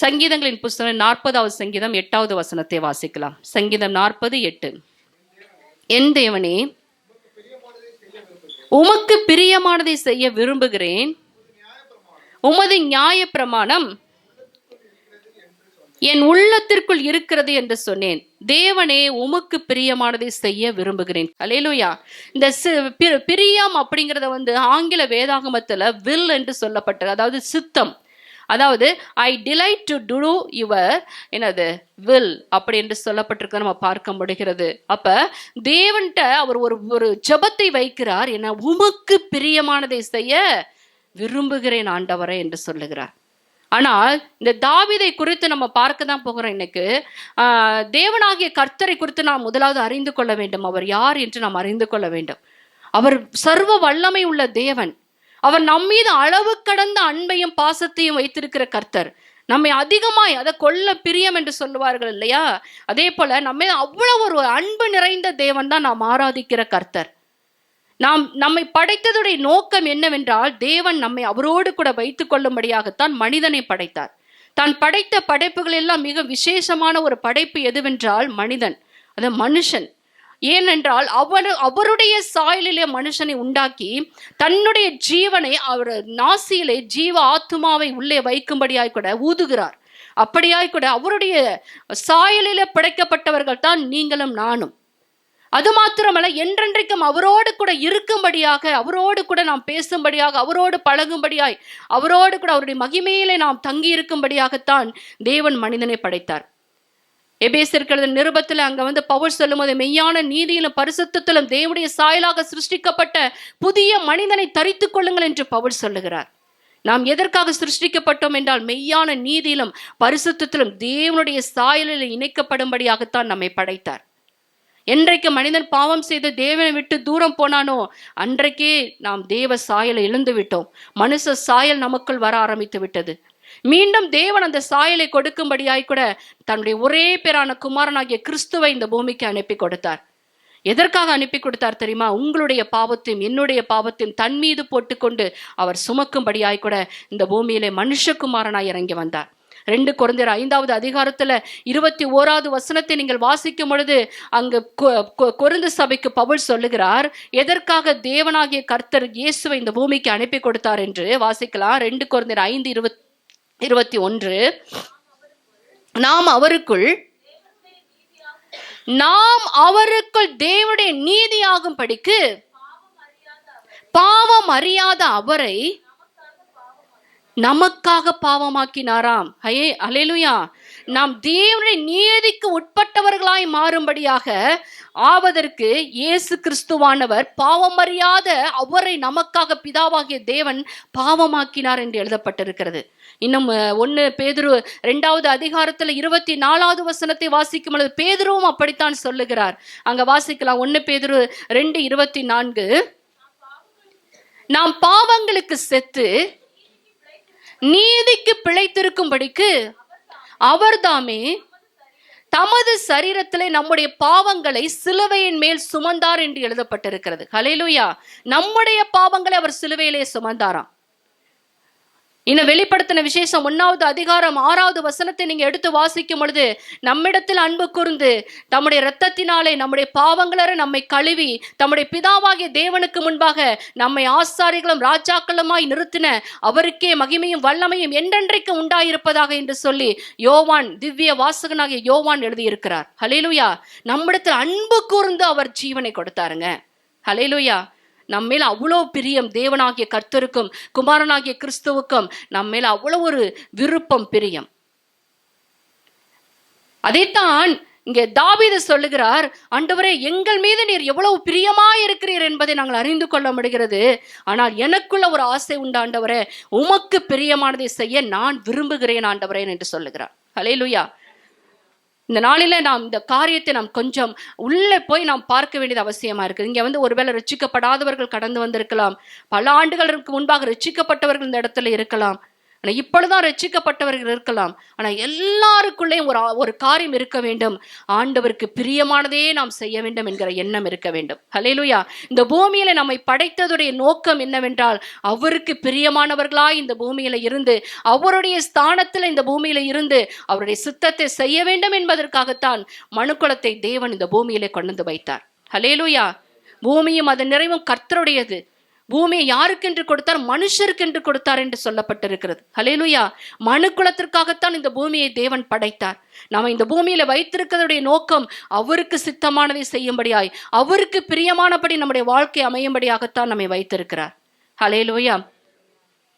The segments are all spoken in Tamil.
சங்கீதங்களின் புஸ்தகம் 40வது சங்கீதம் 8வது வசனத்தை வாசிக்கலாம். சங்கீதம் 40:8. என் தேவனே, உமக்கு பிரியமானதை செய்ய விரும்புகிறேன், உமது நியாய பிரமாணம் என் உள்ளத்திற்குள் இருக்கிறது என்று சொன்னேன். தேவனே, உமக்கு பிரியமானதை செய்ய விரும்புகிறேன். அல்லேலூயா. இந்த பிரியம் அப்படிங்கிறத ஆங்கில வேதாகமத்துல வில் என்று சொல்லப்பட்டது, அதாவது சித்தம். அதாவது ஐ டிலைட் டு டூ யுவர் என்னது வில் அப்படி என்று சொல்லப்பட்டிருக்க நம்ம பார்க்க முடிகிறது. அப்ப தேவன்கிட்ட அவர் ஒரு ஜெபத்தை வைக்கிறார், என்ன, உமக்கு பிரியமானதை செய்ய விரும்புகிறேன் ஆண்டவரே என்று சொல்லுகிறார். ஆனால் இந்த தாவீதை குறித்து நம்ம பார்க்க தான் போகிறோம். இன்னைக்கு தேவனாகிய கர்த்தரை குறித்து நாம் முதலாவது அறிந்து கொள்ள வேண்டும். அவர் யார் என்று நாம் அறிந்து கொள்ள வேண்டும். அவர் சர்வ வல்லமை உள்ள தேவன். அவர் நம்மீது அளவு கடந்த அன்பையும் பாசத்தையும் வைத்திருக்கிற கர்த்தர். நம்மை அதிகமாய் அதை கொல்ல பிரியம் என்று சொல்லுவார்கள் இல்லையா, அதே போல நம்ம அவ்வளவு ஒரு அன்பு நிறைந்த தேவன் தான் நாம் ஆராதிக்கிற கர்த்தர். நம்மை படைத்ததுடைய நோக்கம் என்னவென்றால், தேவன் நம்மை அவரோடு கூட வைத்துக் கொள்ளும்படியாகத்தான் மனிதனை படைத்தார். தான் படைத்த படைப்புகள் எல்லாம் மிக விசேஷமான ஒரு படைப்பு எதுவென்றால் மனிதன், அது மனுஷன். ஏனென்றால் அவருடைய சாயலிலே மனுஷனை உண்டாக்கி தன்னுடைய ஜீவனை அவர் நாசியிலே ஜீவ ஆத்துமாவை உள்ளே வைக்கும்படியாய் கூட ஊதுகிறார். அப்படியாய் கூட அவருடைய சாயலிலே படைக்கப்பட்டவர்கள் தான் நீங்களும் நானும். அது மாத்திரமல்ல, என்றென்றைக்கும் அவரோடு கூட இருக்கும்படியாக, அவரோடு கூட நாம் பேசும்படியாக, அவரோடு பழகும்படியாய், அவரோடு கூட அவருடைய மகிமையிலே நாம் தங்கி இருக்கும்படியாகத்தான் தேவன் மனிதனை படைத்தார். எபேசியர் நிருபத்தில் அங்க பவுல் சொல்லும் போது, மெய்யான நீதியிலும் பரிசுத்தத்திலும் தேவனுடைய சாயலாக சிருஷ்டிக்கப்பட்ட புதிய மனிதனை தரித்து கொள்ளுங்கள் என்று பவுல் சொல்லுகிறார். நாம் எதற்காக சிருஷ்டிக்கப்பட்டோம் என்றால், மெய்யான நீதியிலும் பரிசுத்தத்திலும் தேவனுடைய சாயலில் இணைக்கப்படும்படியாகத்தான் நம்மை படைத்தார். என்றைக்கு மனிதன் பாவம் செய்து தேவனை விட்டு தூரம் போனானோ அன்றைக்கே நாம் தேவ சாயலை இழந்து விட்டோம். மனுஷ சாயல் நமக்குள் வர ஆரம்பித்து விட்டது. மீண்டும் தேவன் அந்த சாயலை கொடுக்கும்படியாய் கூட தன்னுடைய ஒரே பேரான குமாரனாகிய கிறிஸ்துவை இந்த பூமிக்கு அனுப்பி கொடுத்தார். எதற்காக அனுப்பி கொடுத்தார் தெரியுமா? உங்களுடைய பாவத்தையும் என்னுடைய பாவத்தையும் தன் மீது போட்டுக்கொண்டு அவர் சுமக்கும்படியாய் கூட இந்த பூமியிலே மனுஷகுமாரனாய் இறங்கி வந்தார். 2 கொரிந்தியர் 5வது அதிகாரத்துல 21வது வசனத்தை நீங்கள் வாசிக்கும் பொழுது அங்கு கொரிந்து சபைக்கு பவுல் சொல்லுகிறார், எதற்காக தேவனாகிய கர்த்தர் இயேசுவை இந்த பூமிக்கு அனுப்பி கொடுத்தார் என்று வாசிக்கலாம். 2 கொரிந்தியர் 5:21. நாம் அவருக்குள் தேவனுடைய நீதியாகும் படிக்கு பாவம் அறியாத அவரை நமக்காக பாவமாக்கினாராம். அல்லேலூயா. நாம் தேவனுடைய நீதிக்கு உட்பட்டவர்களாய் மாறும்படியாக ஆவதற்கு இயேசு கிறிஸ்துவானவர் பாவம் அறியாத அவரை நமக்காக பிதாவாகிய தேவன் பாவமாக்கினார் என்று எழுதப்பட்டிருக்கிறது. இன்னும் 1 பேதுரு 2வது அதிகாரத்துல 24வது வசனத்தை வாசிக்கும் பொழுது பேதுருவும் அப்படித்தான் சொல்லுகிறார். அங்க வாசிக்கலாம். 1 பேதுரு 2:24. நாம் பாவங்களுக்கு செத்து நீதிக்கு பிழைத்திருக்கும்படிக்கு அவர்தாமே தமது சரீரத்திலே நம்முடைய பாவங்களை சிலுவையின் மேல் சுமந்தார் என்று எழுதப்பட்டிருக்கிறது. ஹல்லேலூயா. நம்முடைய பாவங்களை அவர் சிலுவையிலே சுமந்தாராம். இன்னும் வெளிப்படுத்தின விசேஷம் 1வது அதிகாரம் 6வது வசனத்தை நீங்க எடுத்து வாசிக்கும் பொழுது, நம்மிடத்தில் அன்பு கூர்ந்து தம்முடைய இரத்தத்தினாலே நம்முடைய பாவங்களரை நம்மை கழுவி தம்முடைய பிதாவாகிய தேவனுக்கு முன்பாக நம்மை ஆசாரிகளும் ராஜாக்களுமாய் நிறுத்தின அவருக்கே மகிமையும் வல்லமையும் என்றென்றைக்கு உண்டாயிருப்பதாக என்று சொல்லி யோவான், திவ்ய வாசகனாகிய யோவான் எழுதியிருக்கிறார். ஹல்லேலூயா. நம்மிடத்தில் அன்பு கூர்ந்து அவர் ஜீவனை கொடுத்தாருங்க. ஹல்லேலூயா. நம்மேல அவ்வளோ பிரியம் தேவனாகிய கர்த்தருக்கும் குமாரனாகிய கிறிஸ்துவுக்கும் நம்மேல அவ்வளோ ஒரு விருப்பம், பிரியம். அதைத்தான் இங்கே தாவீது சொல்லுகிறார், ஆண்டவரே, எங்கள் மீது நீர் எவ்வளவு பிரியமாய் இருக்கிறீர் என்பதை நாங்கள் அறிந்து கொள்ள முடிகிறது. ஆனால் எனக்குள்ள ஒரு ஆசை உண்டு ஆண்டவரே, உமக்கு பிரியமானதை செய்ய நான் விரும்புகிறேன் ஆண்டவரே என்று சொல்லுகிறார். ஹல்லேலூயா. இந்த நாளில நாம் இந்த காரியத்தை நாம் கொஞ்சம் உள்ளே போய் நாம் பார்க்க வேண்டியது அவசியமா இருக்குது. இங்க ஒருவேளை ரட்சிக்கப்படாதவர்கள் கடந்து வந்திருக்கலாம். பல ஆண்டுகளுக்கு முன்பாக ரட்சிக்கப்பட்டவர்கள் இந்த இடத்துல இருக்கலாம். ஆனா இப்பொழுதுதான் ரட்சிக்கப்பட்டவர்கள் இருக்கலாம். ஆனா எல்லாருக்குள்ளேயும் ஒரு காரியம் இருக்க வேண்டும். ஆண்டவருக்கு பிரியமானதே நாம் செய்ய வேண்டும் என்கிற எண்ணம் இருக்க வேண்டும். ஹல்லேலூயா. இந்த பூமியில நம்மை படைத்ததுடைய நோக்கம் என்னவென்றால், அவருக்கு பிரியமானவர்களாய் இந்த பூமியில இருந்து, அவருடைய ஸ்தானத்துல இந்த பூமியில இருந்து அவருடைய சித்தத்தை செய்ய வேண்டும் என்பதற்காகத்தான் மனுக்குலத்தை தேவன் இந்த பூமியிலே கொண்டு வந்து வைத்தார். ஹல்லேலூயா. பூமியும் அதன் நிறைவும் கர்த்தருடையது. பூமியை யாருக்கென்று கொடுத்தார்? மனுஷருக்கென்று கொடுத்தார் என்று சொல்லப்பட்டிருக்கிறது. ஹல்லேலூயா. மனுக்குலத்திற்காகத்தான் இந்த பூமியை தேவன் படைத்தார். நாம இந்த பூமியில வைத்திருக்கிறதுடைய நோக்கம் அவருக்கு சித்தமானதை செய்யும்படியாய், அவருக்கு பிரியமானபடி நம்முடைய வாழ்க்கை அமையும்படியாகத்தான் நம்மை வைத்திருக்கிறார். ஹல்லேலூயா.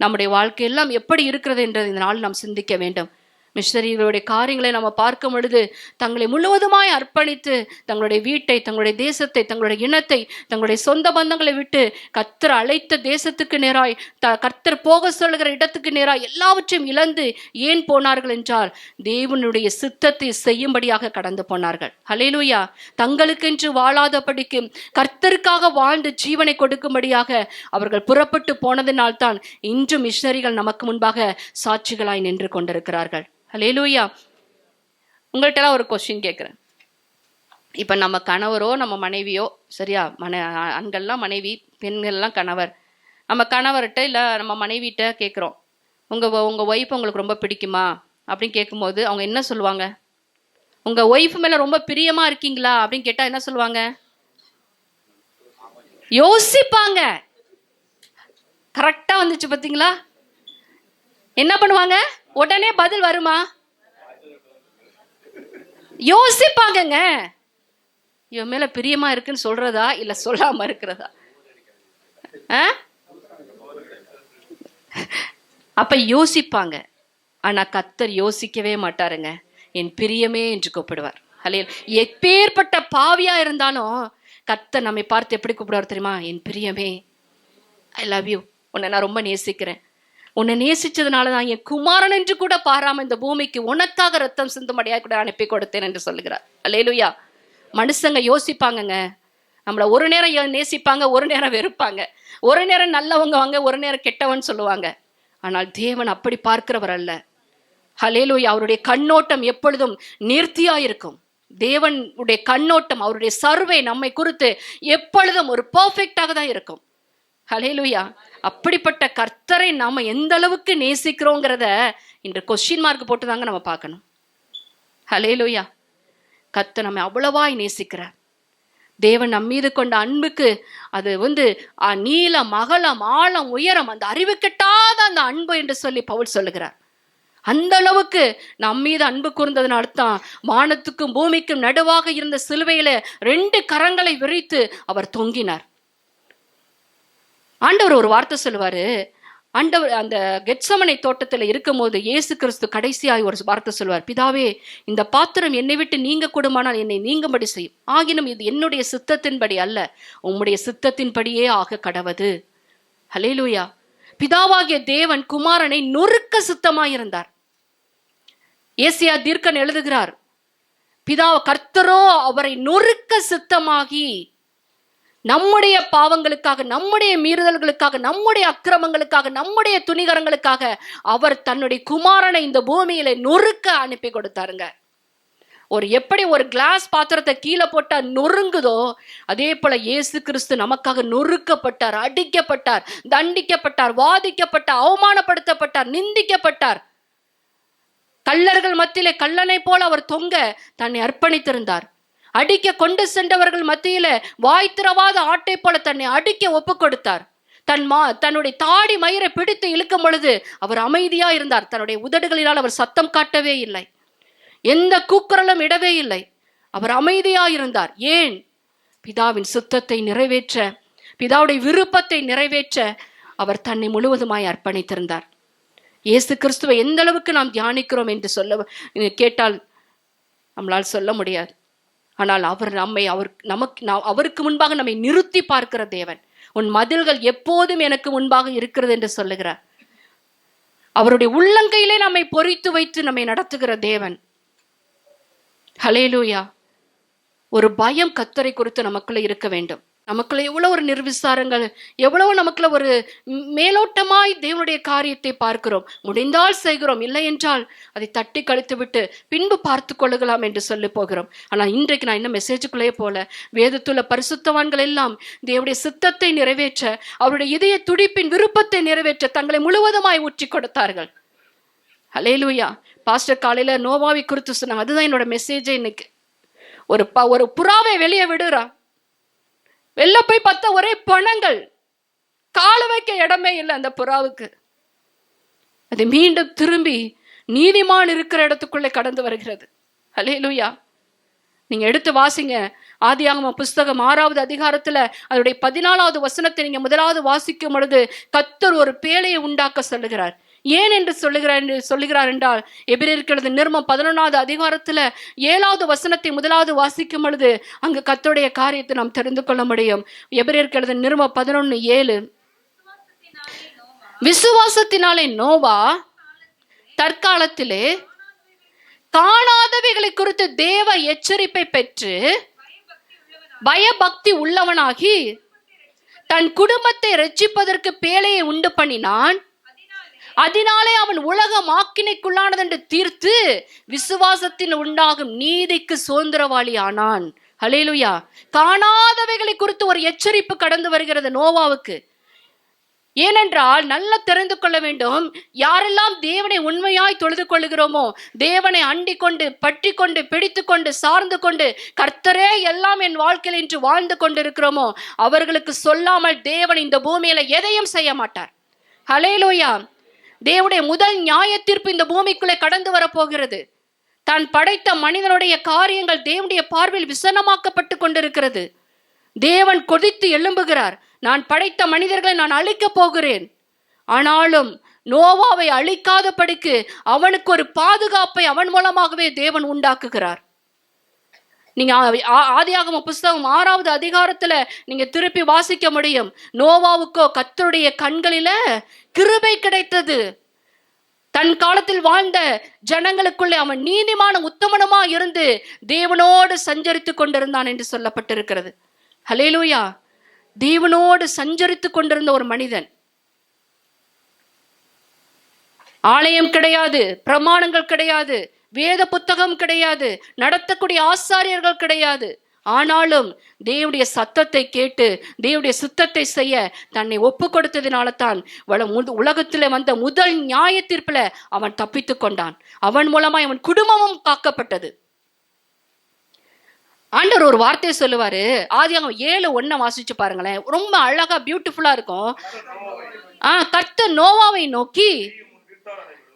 நம்முடைய வாழ்க்கை எல்லாம் எப்படி இருக்கிறது என்றது இந்த நாள் நாம் சிந்திக்க வேண்டும். மிஷனரிகளுடைய காரியங்களை நம்ம பார்க்கும் பொழுது தங்களை முழுவதுமாய் அர்ப்பணித்து தங்களுடைய வீட்டை, தங்களுடைய தேசத்தை, தங்களுடைய இனத்தை, தங்களுடைய சொந்த பந்தங்களை விட்டு கர்த்தர் அழைத்த தேசத்துக்கு நேராய், கர்த்தர் போக சொல்லுகிற இடத்துக்கு நேராய் எல்லாவற்றையும் இழந்து ஏன் போனார்கள் என்றால், தேவனுடைய சித்தத்தை செய்யும்படியாக கடந்து போனார்கள். ஹல்லேலூயா. தங்களுக்கென்று வாழாதபடிக்கு கர்த்தருக்காக வாழ்ந்து ஜீவனை கொடுக்கும்படியாக அவர்கள் புறப்பட்டு போனதினால்தான் இன்று மிஷனரிகள் நமக்கு முன்பாக சாட்சிகளாய் நின்று கொண்டிருக்கிறார்கள். ஹல்லேலூயா. உங்கள்கிட்ட ஒரு கொஸ்டின் கேட்குறேன். இப்போ நம்ம கணவரோ நம்ம மனைவியோ, சரியா, ஆண்கள்லாம் மனைவி, பெண்கள்லாம் கணவர். நம்ம கணவர்கிட்ட இல்லை நம்ம மனைவிட்ட கேட்குறோம், உங்கள் ஒய்ஃப் உங்களுக்கு ரொம்ப பிடிக்குமா அப்படின்னு கேட்கும்போது அவங்க என்ன சொல்லுவாங்க? உங்கள் ஒய்ஃப் மேலே ரொம்ப பிரியமாக இருக்கீங்களா அப்படின்னு கேட்டால் என்ன சொல்லுவாங்க? யோசிப்பாங்க. கரெக்டாக வந்துச்சு பார்த்தீங்களா? என்ன பண்ணுவாங்க? உடனே பதில் வருமா? யோசிப்பாங்கங்க. இவன் மேல பிரியமா இருக்குன்னு சொல்றதா இல்ல சொல்லாம இருக்கிறதா? அப்ப யோசிப்பாங்க. ஆனா கர்த்தர் யோசிக்கவே மாட்டாருங்க. என் பிரியமே என்று கூப்பிடுவார். ஹல்லேலூயா. எப்பேற்பட்ட பாவியா இருந்தாலும் கர்த்தர் நம்மை பார்த்து எப்படி கூப்பிடுவார் தெரியுமா? என் பிரியமே, ஐ லவ் யூ, உன்னை நான் ரொம்ப நேசிக்கிறேன். உன்னை நேசிச்சதுனால தான் என் குமாரன் என்று கூட பாராம இந்த பூமிக்கு உனக்காக ரத்தம் சிந்தும்படியாக கூட அனுப்பி கொடுத்தேன் என்று சொல்லுகிறார். அல்லேலூயா. மனுஷங்க யோசிப்பாங்கங்க. நம்மளை ஒரு நேரம் நேசிப்பாங்க, ஒரு நேரம் வெறுப்பாங்க, ஒரு நேரம் நல்லவங்க வாங்க, ஒரு நேரம் கெட்டவன் சொல்லுவாங்க. ஆனால் தேவன் அப்படி பார்க்கிறவர் அல்ல. ஹல்லேலூயா. அவருடைய கண்ணோட்டம் எப்பொழுதும் நேர்த்தியா இருக்கும். தேவனுடைய கண்ணோட்டம், அவருடைய சர்வே நம்மை குறித்து எப்பொழுதும் ஒரு பர்ஃபெக்டாக தான் இருக்கும். ஹல்லேலூயா. அப்படிப்பட்ட கர்த்தரை நாம எந்த அளவுக்கு நேசிக்கிறோங்கிறத இன்று கொஸ்டின் மார்க் போட்டு தாங்க நம்ம பார்க்கணும். ஹல்லேலூயா. கர்த்தர் நம்மை அவ்வளவாய் நேசிக்கிறார். தேவன் நம் மீது கொண்ட அன்புக்கு அது நீளம், அகலம், ஆழம், உயரம், அந்த அறிவு கெட்டாத அந்த அன்பு என்று சொல்லி பவுல் சொல்லுகிறார். அந்த அளவுக்கு நம் மீது அன்பு கூர்ந்ததுனால்தான் வானத்துக்கும் பூமிக்கும் நடுவாக இருந்த சிலுவையில 2 கரங்களை விரித்து அவர் தொங்கினார். ஆண்டவர் ஒரு வார்த்தை சொல்லுவாரு. ஆண்டவர் அந்த கெத்சமனை தோட்டத்தில் இருக்கும் போது இயேசு கிறிஸ்து கடைசியாய் ஒரு வார்த்தை சொல்வார். பிதாவே, இந்த பாத்திரம் என்னை விட்டு நீங்க கூடுமானால் என்னை நீங்கும்படி செய்யும். ஆகினும் இது என்னுடைய சித்தத்தின்படி அல்ல, உம்முடைய சித்தத்தின்படியே ஆக கடவது. ஹல்லேலூயா. பிதாவாகிய தேவன் குமாரனை நொறுக்க சித்தமாயிருந்தார். ஏசியா தீர்க்கன் எழுதுகிறார், கர்த்தரோ அவரை நொறுக்க சித்தமாகி நம்முடைய பாவங்களுக்காக, நம்முடைய மீறுதல்களுக்காக, நம்முடைய அக்கிரமங்களுக்காக, நம்முடைய துணிகரங்களுக்காக அவர் தன்னுடைய குமாரனை இந்த பூமியில நொறுக்க அனுப்பி கொடுத்தாருங்க. எப்படி ஒரு கிளாஸ் பாத்திரத்தை கீழே போட்டா நொறுங்குதோ, அதே போல இயேசு கிறிஸ்து நமக்காக நொறுக்கப்பட்டார், அடிக்கப்பட்டார், தண்டிக்கப்பட்டார், வாதிக்கப்பட்டார், அவமானப்படுத்தப்பட்டார், நிந்திக்கப்பட்டார். கள்ளர்கள் மத்தியிலே கள்ளனை போல அவர் தொங்க தன்னை அர்ப்பணித்திருந்தார். அடிக்க கொண்டு சென்றவர்கள் மத்தியில வாய் திறவாத ஆட்டை போல தன்னை அடிக்க ஒப்பு கொடுத்தார். தன்னுடைய தாடி மயிரை பிடித்து இழுக்கும் பொழுது அவர் அமைதியா இருந்தார். தன்னுடைய உதடுகளினால் அவர் சத்தம் காட்டவே இல்லை, எந்த கூக்குரலும் இடவே இல்லை. அவர் அமைதியா இருந்தார். ஏன்? பிதாவின் சித்தத்தை நிறைவேற்ற, பிதாவுடைய விருப்பத்தை நிறைவேற்ற அவர் தன்னை முழுவதுமாய் அர்ப்பணித்திருந்தார். இயேசு கிறிஸ்துவை எந்த அளவுக்கு நாம் தியானிக்கிறோம் என்று கேட்டால் நம்மளால் சொல்ல முடியாது. ஆனால் அவர் அவருக்கு முன்பாக நம்மை நிறுத்தி பார்க்கிற தேவன். உன் மதில்கள் எப்போதும் எனக்கு முன்பாக இருக்கிறது என்று சொல்லுகிறார். அவருடைய உள்ளங்கையிலே நம்மை பொறித்து வைத்து நம்மை நடத்துகிற தேவன். ஹல்லேலூயா. ஒரு பயம் கர்த்தரை குறித்து நமக்குள்ள இருக்க வேண்டும். நமக்குள்ள எவ்வளவு ஒரு நிர்விசாரங்கள், எவ்வளவு நமக்குள்ள ஒரு மேலோட்டமாய் தேவனுடைய காரியத்தை பார்க்கிறோம். முடிந்தால் செய்கிறோம், இல்லை என்றால் அதை தட்டி கழித்து விட்டு பின்பு பார்த்து கொள்ளுகலாம் என்று சொல்லி போகிறோம். ஆனால் இன்றைக்கு நான் இன்னும் மெசேஜுக்குள்ளே போல, வேதத்துள்ள பரிசுத்தவான்கள் எல்லாம் தேவனுடைய சித்தத்தை நிறைவேற்ற, அவருடைய இதய துடிப்பின் விருப்பத்தை நிறைவேற்ற தங்களை முழுவதுமாய் ஊற்றி கொடுத்தார்கள். ஹல்லேலூயா. பாஸ்டர் காலையில நோவாவை குறித்து சொன்னாங்க. அதுதான் என்னோட மெசேஜே இன்னைக்கு. ஒரு புறாவை வெளியே விடுறா, வெளில போய் பார்த்தா ஒரே பணங்கள், கால வைக்க இடமே இல்லை அந்த புறாவுக்கு. அது மீண்டும் திரும்பி நீதிமான் இருக்கிற இடத்துக்குள்ளே கடந்து வருகிறது. ஹல்லேலூயா. நீங்க எடுத்து வாசிங்க, ஆதியாகமம் புஸ்தகம் 6வது அதிகாரத்துல அதனுடைய 14வது வசனத்தை நீங்க முதலாவது வாசிக்கும் பொழுது கர்த்தர் ஒரு பேழையை உண்டாக்க சொல்லுகிறார். ஏன் என்று சொல்லுகிறார் என்றால், எபிரேயருக்கு நிருபம் 11வது அதிகாரத்துல 7வது வசனத்தை முதலாவது வாசிக்கும் பொழுது அங்கு கர்த்தருடைய காரியத்தை நாம் தெரிந்து கொள்ள முடியும். எபிரேயருக்கு நிருபம் 11:7, விசுவாசத்தினாலே நோவா தற்காலத்திலே காணாதவைகளை குறித்து தேவ எச்சரிப்பை பெற்று பயபக்தி உள்ளவனாகி தன் குடும்பத்தை ரட்சிப்பதற்கு பேழையை உண்டு பண்ணினான். அதனாலே அவன் உலகம் ஆக்கினைக்குள்ளானது என்று தீர்த்து விசுவாசத்தில் உண்டாகும் நீதிக்கு சுதந்திரவாளி ஆனான். ஹல்லேலூயா. காணாதவைகளை குறித்து ஒரு எச்சரிப்பு கடந்து வருகிறது நோவாவுக்கு. ஏனென்றால் நல்லா தெரிந்து கொள்ள வேண்டும், யாரெல்லாம் தேவனை உண்மையாய் தொழுது கொள்ளுகிறோமோ, தேவனை அண்டிக் கொண்டு பற்றி கொண்டு பிடித்து கொண்டு சார்ந்து கொண்டு கர்த்தரே எல்லாம் என் வாழ்க்கையில் என்று வாழ்ந்து கொண்டு இருக்கிறோமோ, அவர்களுக்கு சொல்லாமல் தேவன் இந்த பூமியில எதையும் செய்ய மாட்டார். ஹல்லேலூயா. தேவனுடைய முதல் நியாய தீர்ப்பு இந்த பூமிக்குள்ளே கடந்து வரப்போகிறது. தான் படைத்த மனிதனுடைய காரியங்கள் தேவனுடைய பார்வையில் விசனமாக்கப்பட்டு கொண்டிருக்கிறது. தேவன் கொதித்து எழும்புகிறார், நான் படைத்த மனிதர்களை நான் அழிக்கப் போகிறேன். ஆனாலும் நோவாவை அழிக்காதபடிக்கு அவனுக்கு ஒரு பாதுகாப்பை அவன் மூலமாகவே தேவன் உண்டாக்குகிறார். நீங்க ஆதியாகமம் புஸ்தகம் 6வது அதிகாரத்துல நீங்க திருப்பி வாசிக்க முடியும். நோவாவுக்கோ கர்த்தருடைய கண்களில கிருபை கிடைத்தது. தன் காலத்தில் வாழ்ந்த ஜனங்களுக்குள்ளே அவன் நீதிமான உத்தமனுமா இருந்து தேவனோடு சஞ்சரித்து கொண்டிருந்தான் என்று சொல்லப்பட்டிருக்கிறது. ஹல்லேலூயா. தேவனோடு சஞ்சரித்து கொண்டிருந்த ஒரு மனிதன். ஆலயம் கிடையாது, பிரமாணங்கள் கிடையாது, வேத புத்தகம் கிடையாது, நடத்தக்கூடிய ஆசாரியர்கள் கிடையாது. ஆனாலும் தேவனுடைய சத்தத்தை கேட்டு தேவனுடைய சித்தத்தை செய்ய தன்னை ஒப்பு கொடுத்ததினால தான் உலகத்தில் வந்த முதல் நியாய தீர்ப்புல அவன் தப்பித்து கொண்டான். அவன் மூலமாய் அவன் குடும்பமும் காக்கப்பட்டது. ஆண்டவர் ஒரு வார்த்தையை சொல்லுவாரு. ஆதியாகமம் 7:1 வாசிச்சு பாருங்களேன், ரொம்ப அழகா பியூட்டிஃபுல்லா இருக்கும். கர்த்தர் நோவாவை நோக்கி,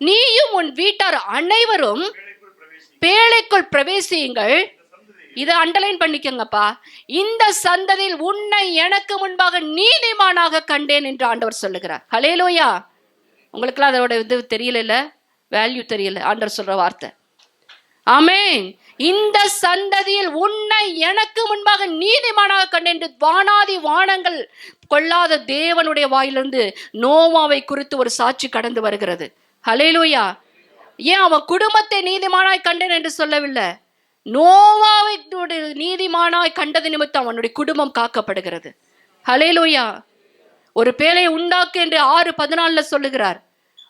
நீயும் உன் வீட்டார் அனைவரும் பேழைக்குள் பிரவேசியுங்கள். இதை அண்டர்லைன் பண்ணிக்கங்கப்பா. இந்த சந்ததியில் உன்னை எனக்கு முன்பாக நீதிமானாக கண்டேன் என்று ஆண்டவர் சொல்லுகிறார். ஹல்லேலூயா. உங்களுக்குலாம் அதோட இது தெரியல, வேல்யூ தெரியல ஆண்டவர் சொல்ற வார்த்தை. ஆமென். இந்த சந்ததியில் உன்னை எனக்கு முன்பாக நீதிமானாக கண்டேன் என்று வானாதி வானங்கள் கொள்ளாத தேவனுடைய வாயிலிருந்து நோவாவை குறித்து ஒரு சாட்சி கடந்து வருகிறது. ஹல்லேலூயா. ஏன் அவன் குடும்பத்தை நீதிமானாய் கண்டேன் என்று சொல்லவில்லை, நோவாவை நீதிமானாய் கண்டது நிமித்தம் அவனுடைய குடும்பம் காக்கப்படுகிறது. ஹல்லேலூயா. ஒரு பேழையை உண்டாக்கு என்று 6:14 சொல்லுகிறார்.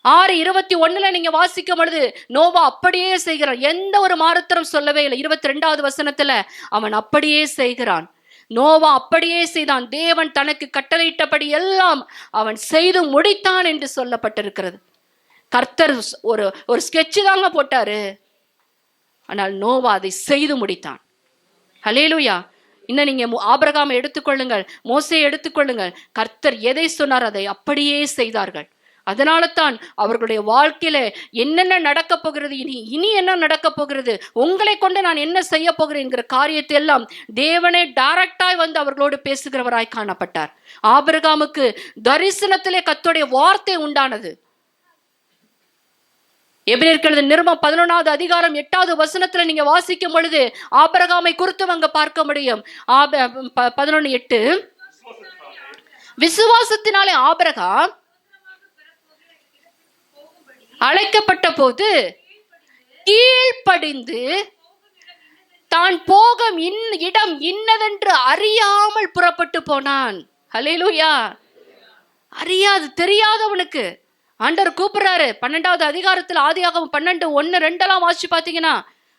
6:21 நீங்க வாசிக்கும் பொழுது நோவா அப்படியே செய்கிறான். எந்த ஒரு மாறுத்தரம் சொல்லவே இல்லை. 22வது வசனத்துல அவன் அப்படியே செய்கிறான். நோவா அப்படியே செய்தான். தேவன் தனக்கு கட்டளையிட்டபடி எல்லாம் அவன் செய்து முடித்தான் என்று சொல்லப்பட்டிருக்கிறது. கர்த்தர் ஒரு ஸ்கெட்சு தாங்க போட்டாரு, ஆனால் நோவா அதை செய்து முடித்தான். ஹல்லேலூயா. இன்னும் நீங்க ஆபிரகாமை எடுத்துக்கொள்ளுங்கள், மோசேயை எடுத்துக்கொள்ளுங்கள். கர்த்தர் எதை சொன்னார் அதை அப்படியே செய்தார்கள். அதனால தான் அவர்களுடைய வாழ்க்கையில என்னென்ன நடக்க போகிறது, இனி என்ன நடக்க போகிறது, உங்களை கொண்டு நான் என்ன செய்ய போகிறேன் என்கிற காரியத்தை எல்லாம் தேவனே டைரக்டாய் வந்து அவர்களோடு பேசுகிறவராய் காணப்பட்டார். ஆபிரகாமுக்கு தரிசனத்திலே கர்த்தருடைய வார்த்தை உண்டானது. எபிரேயருக்கு நிருபம் 11வது அதிகாரம் 8வது வசனத்துல நீங்க வாசிக்கும் பொழுது ஆபிரகாமை குறித்து அங்க பார்க்க முடியும். 11:8, விசுவாசத்தினாலே ஆபிரகாம் அழைக்கப்பட்ட போது கீழ்ப்படிந்து தான் போகும் இடம் இன்னதென்று அறியாமல் புறப்பட்டு போனான். ஹல்லேலூயா. அறியாது, தெரியாதவனுக்கு ஆண்டவர் கூப்பிடுறாரு. 12வது அதிகாரத்தில் ஆதியாகமம் 12:1-2 வாசிச்சு பார்த்தீங்கன்னா,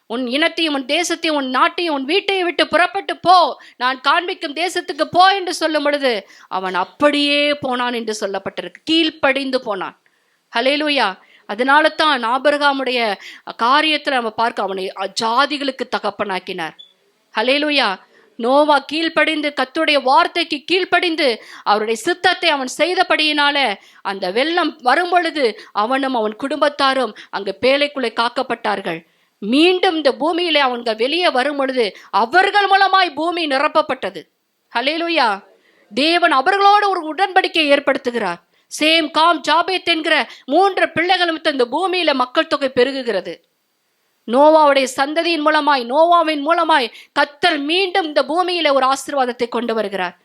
உன் இனத்தையும் உன் தேசத்தையும் உன் நாட்டையும் உன் வீட்டையும் விட்டு புறப்பட்டு போ, நான் காண்பிக்கும் தேசத்துக்கு போ என்று சொல்லும் பொழுது அவன் அப்படியே போனான் என்று சொல்லப்பட்டிருக்கு. கீழ்ப்படிந்து போனான். ஹல்லேலூயா. அதனால தான் ஆபிரகாமுடைய காரியத்துல நம்ம பார்க்க, அவனை ஜாதிகளுக்கு தகப்பனாக்கினார். ஹல்லேலூயா. நோவா கீழ்ப்படிந்து, கர்த்தருடைய வார்த்தைக்கு கீழ்ப்படிந்து அவருடைய சித்தத்தை அவன் செய்தபடியினால அந்த வெள்ளம் வரும் பொழுது அவனும் அவன் குடும்பத்தாரும் அங்கு பேழைக்குள்ளே காக்கப்பட்டார்கள். மீண்டும் இந்த பூமியிலே அவங்க வெளியே வரும் பொழுது அவர்கள் மூலமாய் பூமி நிரப்பப்பட்டது. ஹல்லேலூயா. தேவன் அவர்களோடு ஒரு உடன்படிக்கை ஏற்படுத்துகிறார். சேம், காம், ஜாபேத் என்கிற 3 பிள்ளைகளும் இந்த பூமியில மக்கள் தொகை பெருகுகிறது. நோவாவுடைய சந்ததியின் மூலமாய், நோவாவின் மூலமாய் கர்த்தர் மீண்டும் இந்த பூமியில ஒரு ஆசீர்வாதத்தை கொண்டு வருகிறார்.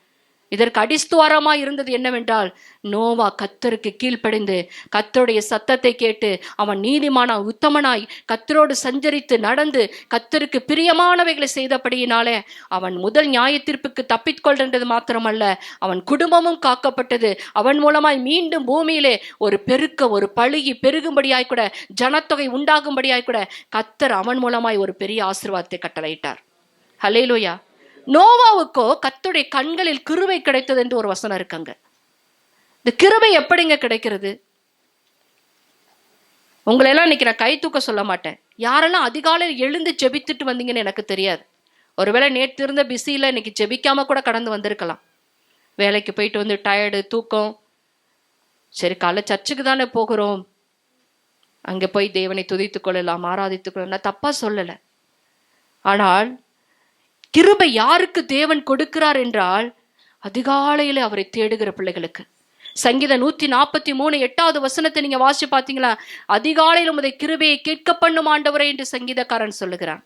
இதற்கு அடிஸ்துவாரமாய் இருந்தது என்னவென்றால், நோவா கர்த்தருக்கு கீழ்ப்படிந்து கர்த்தருடைய சத்தத்தை கேட்டு அவன் நீதிமானாய் உத்தமனாய் கர்த்தரோடு சஞ்சரித்து நடந்து கர்த்தருக்கு பிரியமானவைகளை செய்தபடியினாலே அவன் முதல் நியாய தீர்ப்புக்கு தப்பிக்கொள்கின்றது மாத்திரமல்ல, அவன் குடும்பமும் காக்கப்பட்டது. அவன் மூலமாய் மீண்டும் பூமியிலே ஒரு பழுகி பெருகும்படியாய் கூட, ஜனத்தொகை உண்டாகும்படியாய் கூட கர்த்தர் அவன் மூலமாய் ஒரு பெரிய ஆசீர்வாதத்தை கட்டளையிட்டார். ஹல்லேலூயா. நோவாவுக்கோ கர்த்தருடைய கண்களில் கிருபை கிடைத்தது என்று ஒரு வசனம் இருக்காங்க. இந்த கிருபை எப்படிங்க கிடைக்கிறது? உங்களை எல்லாம் இன்னைக்கு நான் கை தூக்க சொல்ல மாட்டேன். யாரெல்லாம் அதிகாலையில் எழுந்து ஜெபித்துட்டு வந்தீங்கன்னு எனக்கு தெரியாது. ஒருவேளை நேற்று இருந்த பிஸியில் இன்னைக்கு ஜெபிக்காம கூட கடந்து வந்திருக்கலாம். வேலைக்கு போயிட்டு வந்து டயர்டு, தூக்கம். சரி, காலை சர்ச்சுக்கு தானே போகிறோம், அங்கே போய் தேவனை துதித்துக் கொள்ளலாம், ஆராதித்துக் கொள்ளலாம், நான் தப்பா சொல்லலை. ஆனால் கிருபை யாருக்கு தேவன் கொடுக்கிறார் என்றால், அதிகாலையில அவரை தேடுகிற பிள்ளைகளுக்கு. சங்கீதம் 143:8 வசனத்தை நீங்க வாசிச்சு பார்த்தீங்களா? அதிகாலையில் உமது கிருபையை கேட்க பண்ணும் ஆண்டவரே என்று சங்கீதக்காரன் சொல்லுகிறான்.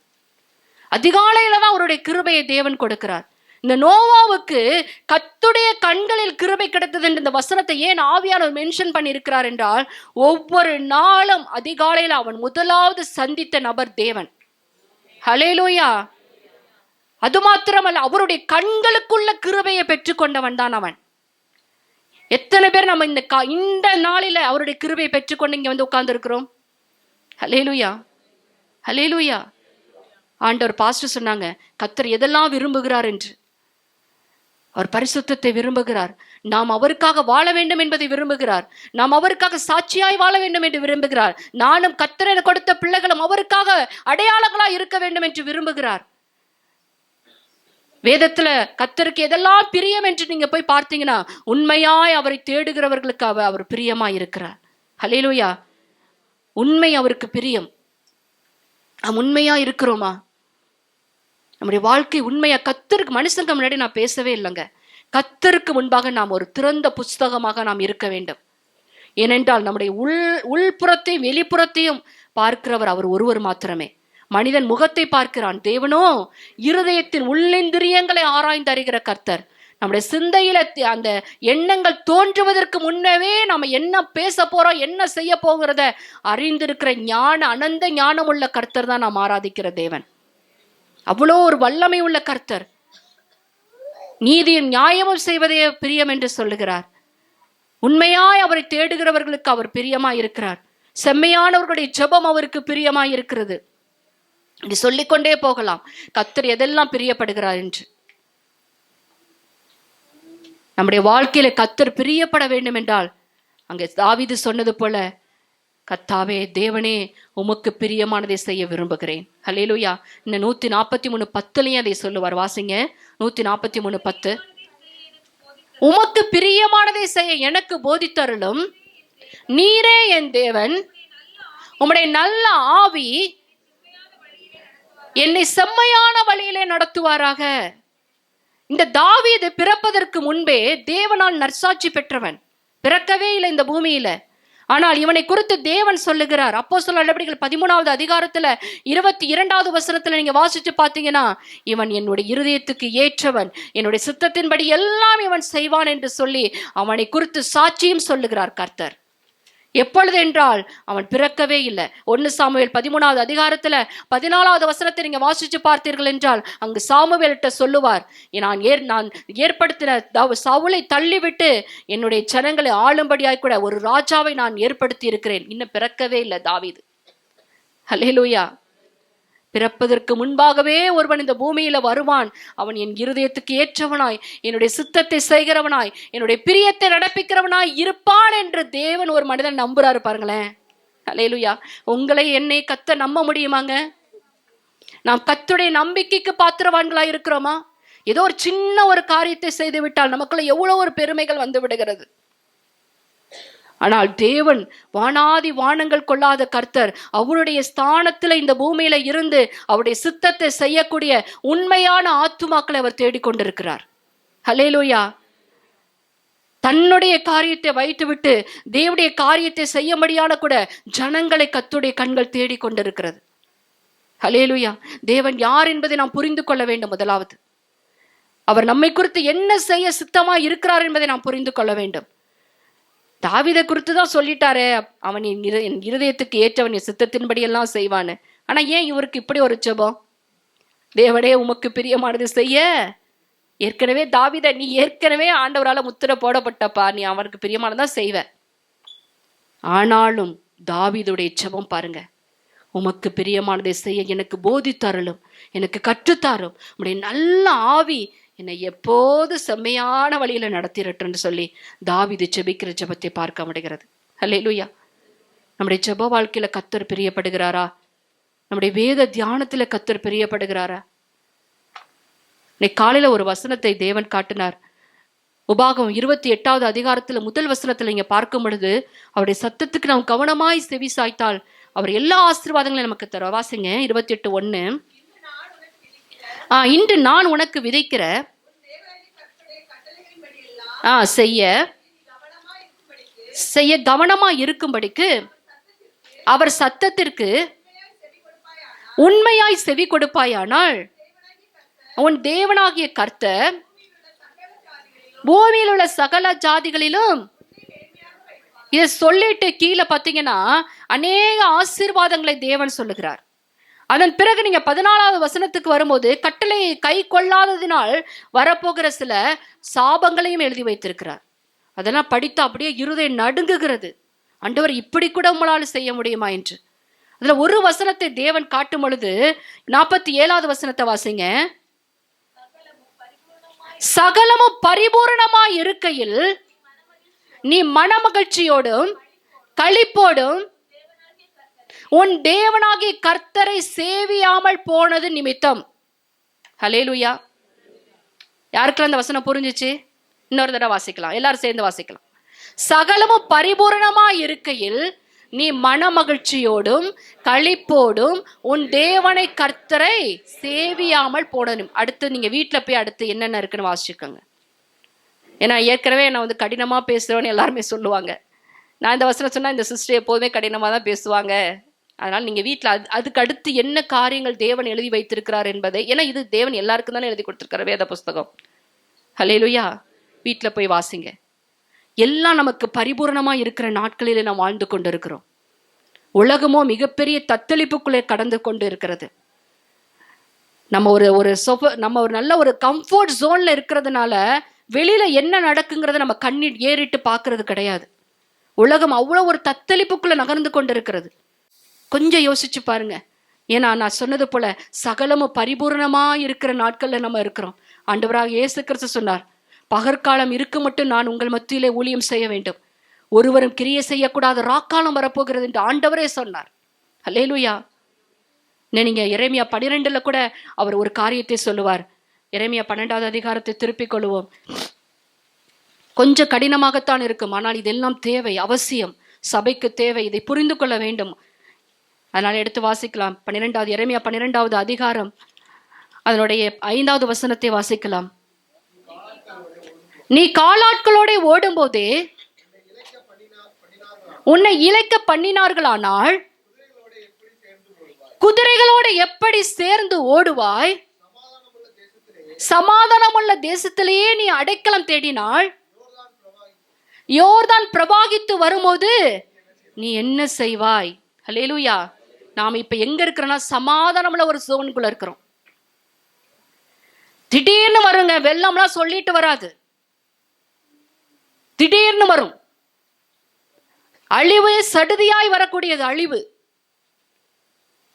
அதிகாலையில தான் அவருடைய கிருபையை தேவன் கொடுக்கிறார். இந்த நோவாவுக்கு கர்த்தருடைய கண்களில் கிருபை கிடைத்தது என்று இந்த வசனத்தை ஏன் ஆவியானவர் மென்ஷன் பண்ணி இருக்கிறார் என்றால், ஒவ்வொரு நாளும் அதிகாலையில் அவன் முதலாவது சந்தித்த நபர் தேவன். ஹல்லேலூயா. அது மாத்திரமல்ல, அவருடைய கண்களுக்குள்ள கிருபையை பெற்றுக்கொண்டவன் தான் அவன். எத்தனை பேர் நம்ம இந்த நாளில அவருடைய கிருபையை பெற்றுக்கொண்டு இங்க வந்து உட்கார்ந்து இருக்கிறோம்? ஹல்லேலூயா. ஹல்லேலூயா. ஆண்டவர் பாஸ்டர் சொன்னாங்க, கர்த்தர் எதெல்லாம் விரும்புகிறார் என்று. அவர் பரிசுத்தத்தை விரும்புகிறார். நாம் அவருக்காக வாழ வேண்டும் என்பதை விரும்புகிறார். நாம் அவருக்காக சாட்சியாய் வாழ வேண்டும் என்று விரும்புகிறார். நானும் கர்த்தர் கொடுத்த பிள்ளைகளும் அவருக்காக அடையாளங்களாய் இருக்க வேண்டும் என்று விரும்புகிறார். வேதத்துல கர்த்தருக்கு எதெல்லாம் பிரியம் என்று நீங்க போய் பார்த்தீங்கன்னா, உண்மையாய் அவரை தேடுகிறவர்களுக்கு அவர் பிரியமாய் இருக்கிறார். ஹல்லேலூயா. உண்மை அவருக்கு பிரியம். நாம் உண்மையா இருக்கிறோமா? நம்முடைய வாழ்க்கை உண்மையா? கர்த்தருக்கு, மனுஷனுக்கு முன்னாடி நான் பேசவே இல்லைங்க, கர்த்தருக்கு முன்பாக நாம் ஒரு திறந்த புஸ்தகமாக நாம் இருக்க வேண்டும். ஏனென்றால் நம்முடைய உள்புறத்தையும் வெளிப்புறத்தையும் பார்க்கிறவர் அவர் ஒருவர் மாத்திரமே. மனிதன் முகத்தை பார்க்கிறான், தேவனோ இருதயத்தின் உள்ளிந்திரியங்களை ஆராய்ந்து அறிகிற கர்த்தர். நம்முடைய சிந்தையில அந்த எண்ணங்கள் தோன்றுவதற்கு முன்னவே நம்ம என்ன பேச போறோம், என்ன செய்ய போகிறத அறிந்திருக்கிற அனந்த ஞானம் உள்ள கர்த்தர் தான் நாம் ஆராதிக்கிற தேவன். அவ்வளோ ஒரு வல்லமை உள்ள கர்த்தர். நீதியும் நியாயமும் செய்வதே பிரியம் என்று சொல்லுகிறார். உண்மையாய் அவரை தேடுகிறவர்களுக்கு அவர் பிரியமாய் இருக்கிறார். செம்மையானவர்களுடைய ஜெபம் அவருக்கு பிரியமாய் இருக்கிறது. இப்படி சொல்லிக்கொண்டே போகலாம் கர்த்தர் எதெல்லாம் பிரியப்படுகிறார் என்று. நம்முடைய வாழ்க்கையில கர்த்தர் பிரியப்பட வேண்டும் என்றால், அங்கே தாவீது சொன்னது போல, கர்த்தாவே தேவனே உமக்கு பிரியமானதை செய்ய விரும்புகிறேன். ஹல்லேலூயா. இந்த 143:10 அதை சொல்லுவார். வாசிங்க. 143:10. உமக்கு பிரியமானதை செய்ய எனக்கு போதித்தருளும், நீரே என் தேவன், உம்முடைய நல்ல ஆவி என்னை செம்மையான வழியிலே நடத்துவாராக. இந்த தாவீது பிறப்பதற்கு முன்பே தேவனால் நற்சாட்சி பெற்றவன். பிறக்கவே இல்லை இந்த பூமியில. ஆனால் இவனை குறித்து தேவன் சொல்லுகிறார். அப்போஸ்தலர் நடவடிக்கைகள் 13வது அதிகாரத்துல 22வது வசனத்துல நீங்க வாசிச்சு பார்த்தீங்கன்னா, இவன் என்னுடைய இருதயத்துக்கு ஏற்றவன், என்னுடைய சித்தத்தின்படி எல்லாம் இவன் செய்வான் என்று சொல்லி அவனை குறித்து சாட்சியும் சொல்லுகிறார் கர்த்தர். எப்பொழுது என்றால் அவன் பிறக்கவே இல்லை. 1 சாமுவேல் 13வது அதிகாரத்துல 14வது வசனத்தை நீங்க வாசிச்சு பார்த்தீர்கள் என்றால் அங்கு சாமுவேல்கிட்ட சொல்லுவார், நான் ஏற்படுத்தின சவுலை தள்ளிவிட்டு என்னுடைய ஜனங்களை ஆளும்படியாய் கூட ஒரு ராஜாவை நான் ஏற்படுத்தி இருக்கிறேன். இன்னும் பிறக்கவே இல்லை தாவீது. ஹல்லேலூயா. பிறப்பதற்கு முன்பாகவே ஒருவன் இந்த பூமியில வருவான். அவன் என் இருதயத்துக்கு ஏற்றவனாய், என்னுடைய சித்தத்தை செய்கிறவனாய், என்னுடைய பிரியத்தை நடப்பிக்கிறவனாய் இருப்பான் என்று தேவன் ஒரு மனிதன் நம்புறாரு பாருங்களேன். ஹல்லேலூயா. உங்களை என்னை கர்த்தர் நம்ப முடியுமாங்க? நாம் கர்த்தருடைய நம்பிக்கைக்கு பாத்திரவான்களாய் இருக்கிறோமா? ஏதோ ஒரு சின்ன ஒரு காரியத்தை செய்து விட்டால் நமக்குள்ள எவ்வளவு ஒரு பெருமைகள் வந்து விடுகிறது. ஆனால் தேவன் வானாதி வானங்கள் கொள்ளாத கர்த்தர், அவருடைய ஸ்தானத்துல இந்த பூமியில இருந்து அவருடைய சித்தத்தை செய்யக்கூடிய உண்மையான ஆத்துமாக்களை அவர் தேடிக்கொண்டிருக்கிறார். ஹல்லேலூயா. தன்னுடைய காரியத்தை வைத்துவிட்டு தேவனுடைய காரியத்தை செய்யும்படியான கூட ஜனங்களை கர்த்தருடைய கண்கள் தேடிக்கொண்டிருக்கிறது. ஹல்லேலூயா. தேவன் யார் என்பதை நாம் புரிந்து கொள்ள வேண்டும். முதலாவது அவர் நம்மை குறித்து என்ன செய்ய சித்தமா இருக்கிறார் என்பதை நாம் புரிந்து கொள்ள வேண்டும். தாவீதை குறித்து தான் சொல்லிட்டாரு, அவன் என் இருதயத்துக்கு ஏற்றவன், என் சித்தத்தின்படி எல்லாம் செய்வான்னு. ஆனா ஏன் இவருக்கு இப்படி ஒரு ஜெபம்? தேவனே உமக்கு பிரியமானது செய்ய. ஏற்கனவே தாவீதை, நீ ஏற்கனவே ஆண்டவரால முத்திரை போடப்பட்டப்பா, நீ அவருக்கு பிரியமானதான் செய்வ. ஆனாலும் தாவீதுடைய ஜெபம் பாருங்க, உமக்கு பிரியமானதை செய்ய எனக்கு போதித்தருளும், எனக்கு கற்றுத்தாரும், உம்முடைய நல்ல ஆவி என்னை எப்போது செம்மையான வழியில நடத்திரட்டுன்னு சொல்லி தாவீது ஜெபிக்கிற ஜெபத்தை பார்க்க முடிகிறது. ஹல்லேலூயா. நம்முடைய ஜெப வாழ்க்கையில கர்த்தர் பிரியப்படுகிறாரா? நம்முடைய வேத தியானத்துல கர்த்தர் பிரியப்படுகிறாரா? இன்னைக்கு காலையில ஒரு வசனத்தை தேவன் காட்டினார். உபாகம் 28வது அதிகாரத்துல முதல் வசனத்துல இங்க பார்க்கும் பொழுது, அவருடைய சத்தத்துக்கு நாம் கவனமாய் செவி சாய்த்தால் அவர் எல்லா ஆசீர்வாதங்களையும் நமக்கு தர. வாசிங்க 28:1. இன்று நான் உனக்கு விதைக்கிற செய்ய கவனமா இருக்கும்படிக்கு அவர் சத்தத்திற்கு உண்மையாய் செவி கொடுப்பாயானால் உன் தேவனாகிய கர்த்தர் பூமியில் உள்ள சகல ஜாதிகளிலும். இதை சொல்லிட்டு கீழே பார்த்தீங்கன்னா அநேக ஆசீர்வாதங்களை தேவன் சொல்லுகிறார். அதன் பிறகு நீங்க 14வது வசனத்துக்கு வரும்போது கட்டளையை கை கொள்ளாததினால் வரப்போகிற சில சாபங்களையும் எழுதி வைத்திருக்கிறார். அதெல்லாம் படித்தா அப்படியே இருதயம் நடுங்குகிறது. ஆண்டவர் இப்படி கூட உங்களால் செய்ய முடியுமா என்று. அதுல ஒரு வசனத்தை தேவன் காட்டும் பொழுது 47வது வசனத்தை வாசிங்க. சகலமும் பரிபூரணமா இருக்கையில் நீ மனமகிழ்ச்சியோடும் களிப்போடும் உன் தேவனாகிய கர்த்தரை சேவியாமல் போனது நிமித்தம். ஹல்லேலூயா. யாருக்கெல்லாம் அந்த வசனம் புரிஞ்சிச்சு? இன்னொரு தடவை வாசிக்கலாம், எல்லாரும் சேர்ந்து வாசிக்கலாம். சகலமும் பரிபூரணமா இருக்கையில் நீ மன மகிழ்ச்சியோடும் களிப்போடும் உன் தேவனை கர்த்தரை சேவியாமல் போடணும். அடுத்து நீங்க வீட்டுல போய் அடுத்து என்னென்ன இருக்குன்னு வாசிச்சுக்கோங்க. ஏன்னா ஏற்கனவே நான் வந்து கடினமா பேசுறேன்னு எல்லாருமே சொல்லுவாங்க. நான் இந்த வசனம் சொன்னா இந்த சிஸ்டர் எப்போதுமே கடினமா தான் பேசுவாங்க. அதனால நீங்க வீட்டில் அதுக்கு அடுத்து என்ன காரியங்கள் தேவன் எழுதி வைத்திருக்கிறார் என்பதை, ஏன்னா இது தேவன் எல்லாருக்கும் தானே எழுதி கொடுத்திருக்கிற வேத புஸ்தகம். ஹல்லேலூயா. வீட்டில் போய் வாசிங்க. எல்லாம் நமக்கு பரிபூர்ணமா இருக்கிற நாட்களில் நாம் வாழ்ந்து கொண்டு இருக்கிறோம். உலகமோ மிகப்பெரிய தத்தளிப்புக்குள்ளே கடந்து கொண்டு இருக்கிறது. நம்ம ஒரு நல்ல ஒரு கம்ஃபர்ட் ஜோன்ல இருக்கிறதுனால வெளியில என்ன நடக்குங்கிறத நம்ம கண்ணீர் ஏறிட்டு பார்க்கறது கிடையாது. உலகம் அவ்வளோ ஒரு தத்தளிப்புக்குள்ள நகர்ந்து கொண்டு இருக்கிறது. கொஞ்சம் யோசிச்சு பாருங்க. ஏன்னா நான் சொன்னது போல சகலமும் பரிபூர்ணமா இருக்கிற நாட்கள்ல நம்ம இருக்கிறோம். ஆண்டவராக இயேசு கிறிஸ்து சொன்னார், பகற்காலம் இருக்கு மட்டும் நான் உங்கள் மத்தியிலே ஊழியம் செய்ய வேண்டும், ஒருவரும் கிரியை செய்யக்கூடாத ராக்காலம் வரப்போகிறது என்று ஆண்டவரே சொன்னார். ஹல்லேலூயா. நீங்க எரேமியா 12 கூட அவர் ஒரு காரியத்தை சொல்லுவார். எரேமியா 12வது அதிகாரத்தை திருப்பிக் கொள்வோம். கொஞ்சம் கடினமாகத்தான் இருக்கும், ஆனால் இதெல்லாம் தேவை, அவசியம், சபைக்கு தேவை, இதை புரிந்து கொள்ள வேண்டும். அதனால எடுத்து வாசிக்கலாம். எரேமியா 12வது அதிகாரம் அதனுடைய 5வது வசனத்தை வாசிக்கலாம். நீ காலாட்களோட ஓடும் போதே உன்னை இளைக்க பண்ணினார்களானால் குதிரைகளோட எப்படி சேர்ந்து ஓடுவாய்? சமாதானமுள்ள தேசத்திலேயே நீ அடைக்கலம் தேடினால் யோர்தான் பிரவாகித்து வரும்போது நீ என்ன செய்வாய்? ஹல்லேலூயா. நாம இப்ப எங்க இருக்கிறோம்னா சமாதானமுள்ள ஒரு சோனுக்குள்ள இருக்கிறோம். திடீர்னு வருங்க, வெள்ளம்லாம் சொல்லிட்டு வராது, திடீர்னு வரும் அழிவு, சடுதியாய் வரக்கூடியது அழிவு.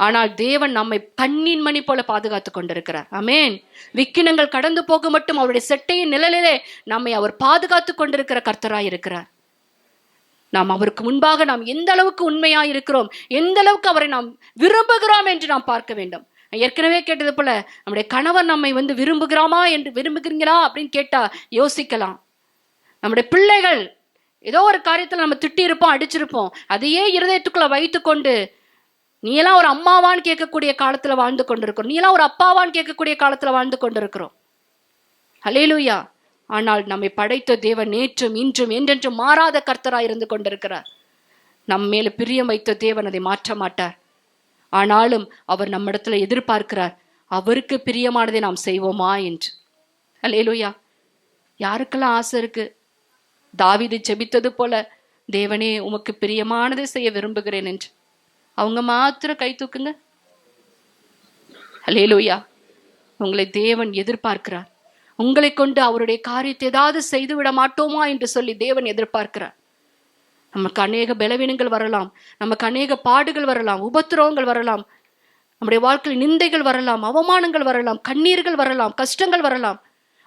ஆனால் தேவன் நம்மை கண்ணின் மணி போல பாதுகாத்துக் கொண்டிருக்கிறார். ஆமென். விக்கினங்கள் கடந்து போக மட்டும் அவருடைய செட்டையின் நிழலிலே நம்மை அவர் பாதுகாத்துக் கொண்டிருக்கிற கர்த்தராய் இருக்கிறார். நாம் அவருக்கு முன்பாக நாம் எந்த அளவுக்கு உண்மையாய் இருக்கிறோம், எந்த அளவுக்கு அவரை நாம் விரும்புகிறோம் என்று நாம் பார்க்க வேண்டும். ஏற்கனவே கேட்டது போல நம்முடைய கணவர் நம்மை விரும்புகிறீங்களா அப்படின்னு கேட்டா யோசிக்கலாம். நம்முடைய பிள்ளைகள் ஏதோ ஒரு காரியத்தில் நம்ம திட்டி இருப்போம், அடிச்சிருப்போம், அதையே இருதயத்துக்குள்ள வைத்து கொண்டு நீ எல்லாம் ஒரு அம்மாவான்னு கேட்கக்கூடிய காலத்துல வாழ்ந்து கொண்டிருக்கிறோம், நீ எல்லாம் ஒரு அப்பாவான்னு கேட்கக்கூடிய காலத்துல வாழ்ந்து கொண்டிருக்கிறோம். ஹல்லேலூயா. ஆனால் நம்மை படைத்த தேவன் நேற்றும் இன்றும் என்றென்றும் மாறாத கர்த்தராய் இருந்து கொண்டிருக்கிறார். நம் மேல பிரியம் வைத்த தேவன் அதை மாற்ற மாட்டார். ஆனாலும் அவர் நம்மிடத்துல எதிர்பார்க்கிறார், அவருக்கு பிரியமானதை நாம் செய்வோமா என்று. ஹல்லேலூயா. யாருக்கெல்லாம் ஆசை இருக்கு? தாவீது ஜெபித்தது போல, தேவனே உமக்கு பிரியமானதை செய்ய விரும்புகிறேன் என்று. அவங்க மாத்திரம் கை தூக்குங்க. ஹல்லேலூயா. உங்களை தேவன் எதிர்பார்க்கிறார். உங்களை கொண்டு அவருடைய காரியத்தை ஏதாவது செய்து விட மாட்டோமா என்று சொல்லி தேவன் எதிர்பார்க்கிறார். நமக்கு அநேக பலவீனங்கள் வரலாம், நமக்கு அநேக பாடுகள் வரலாம், உபத்திரவங்கள் வரலாம், நம்முடைய வாழ்க்கையில் நிந்தைகள் வரலாம், அவமானங்கள் வரலாம், கண்ணீர்கள் வரலாம், கஷ்டங்கள் வரலாம்.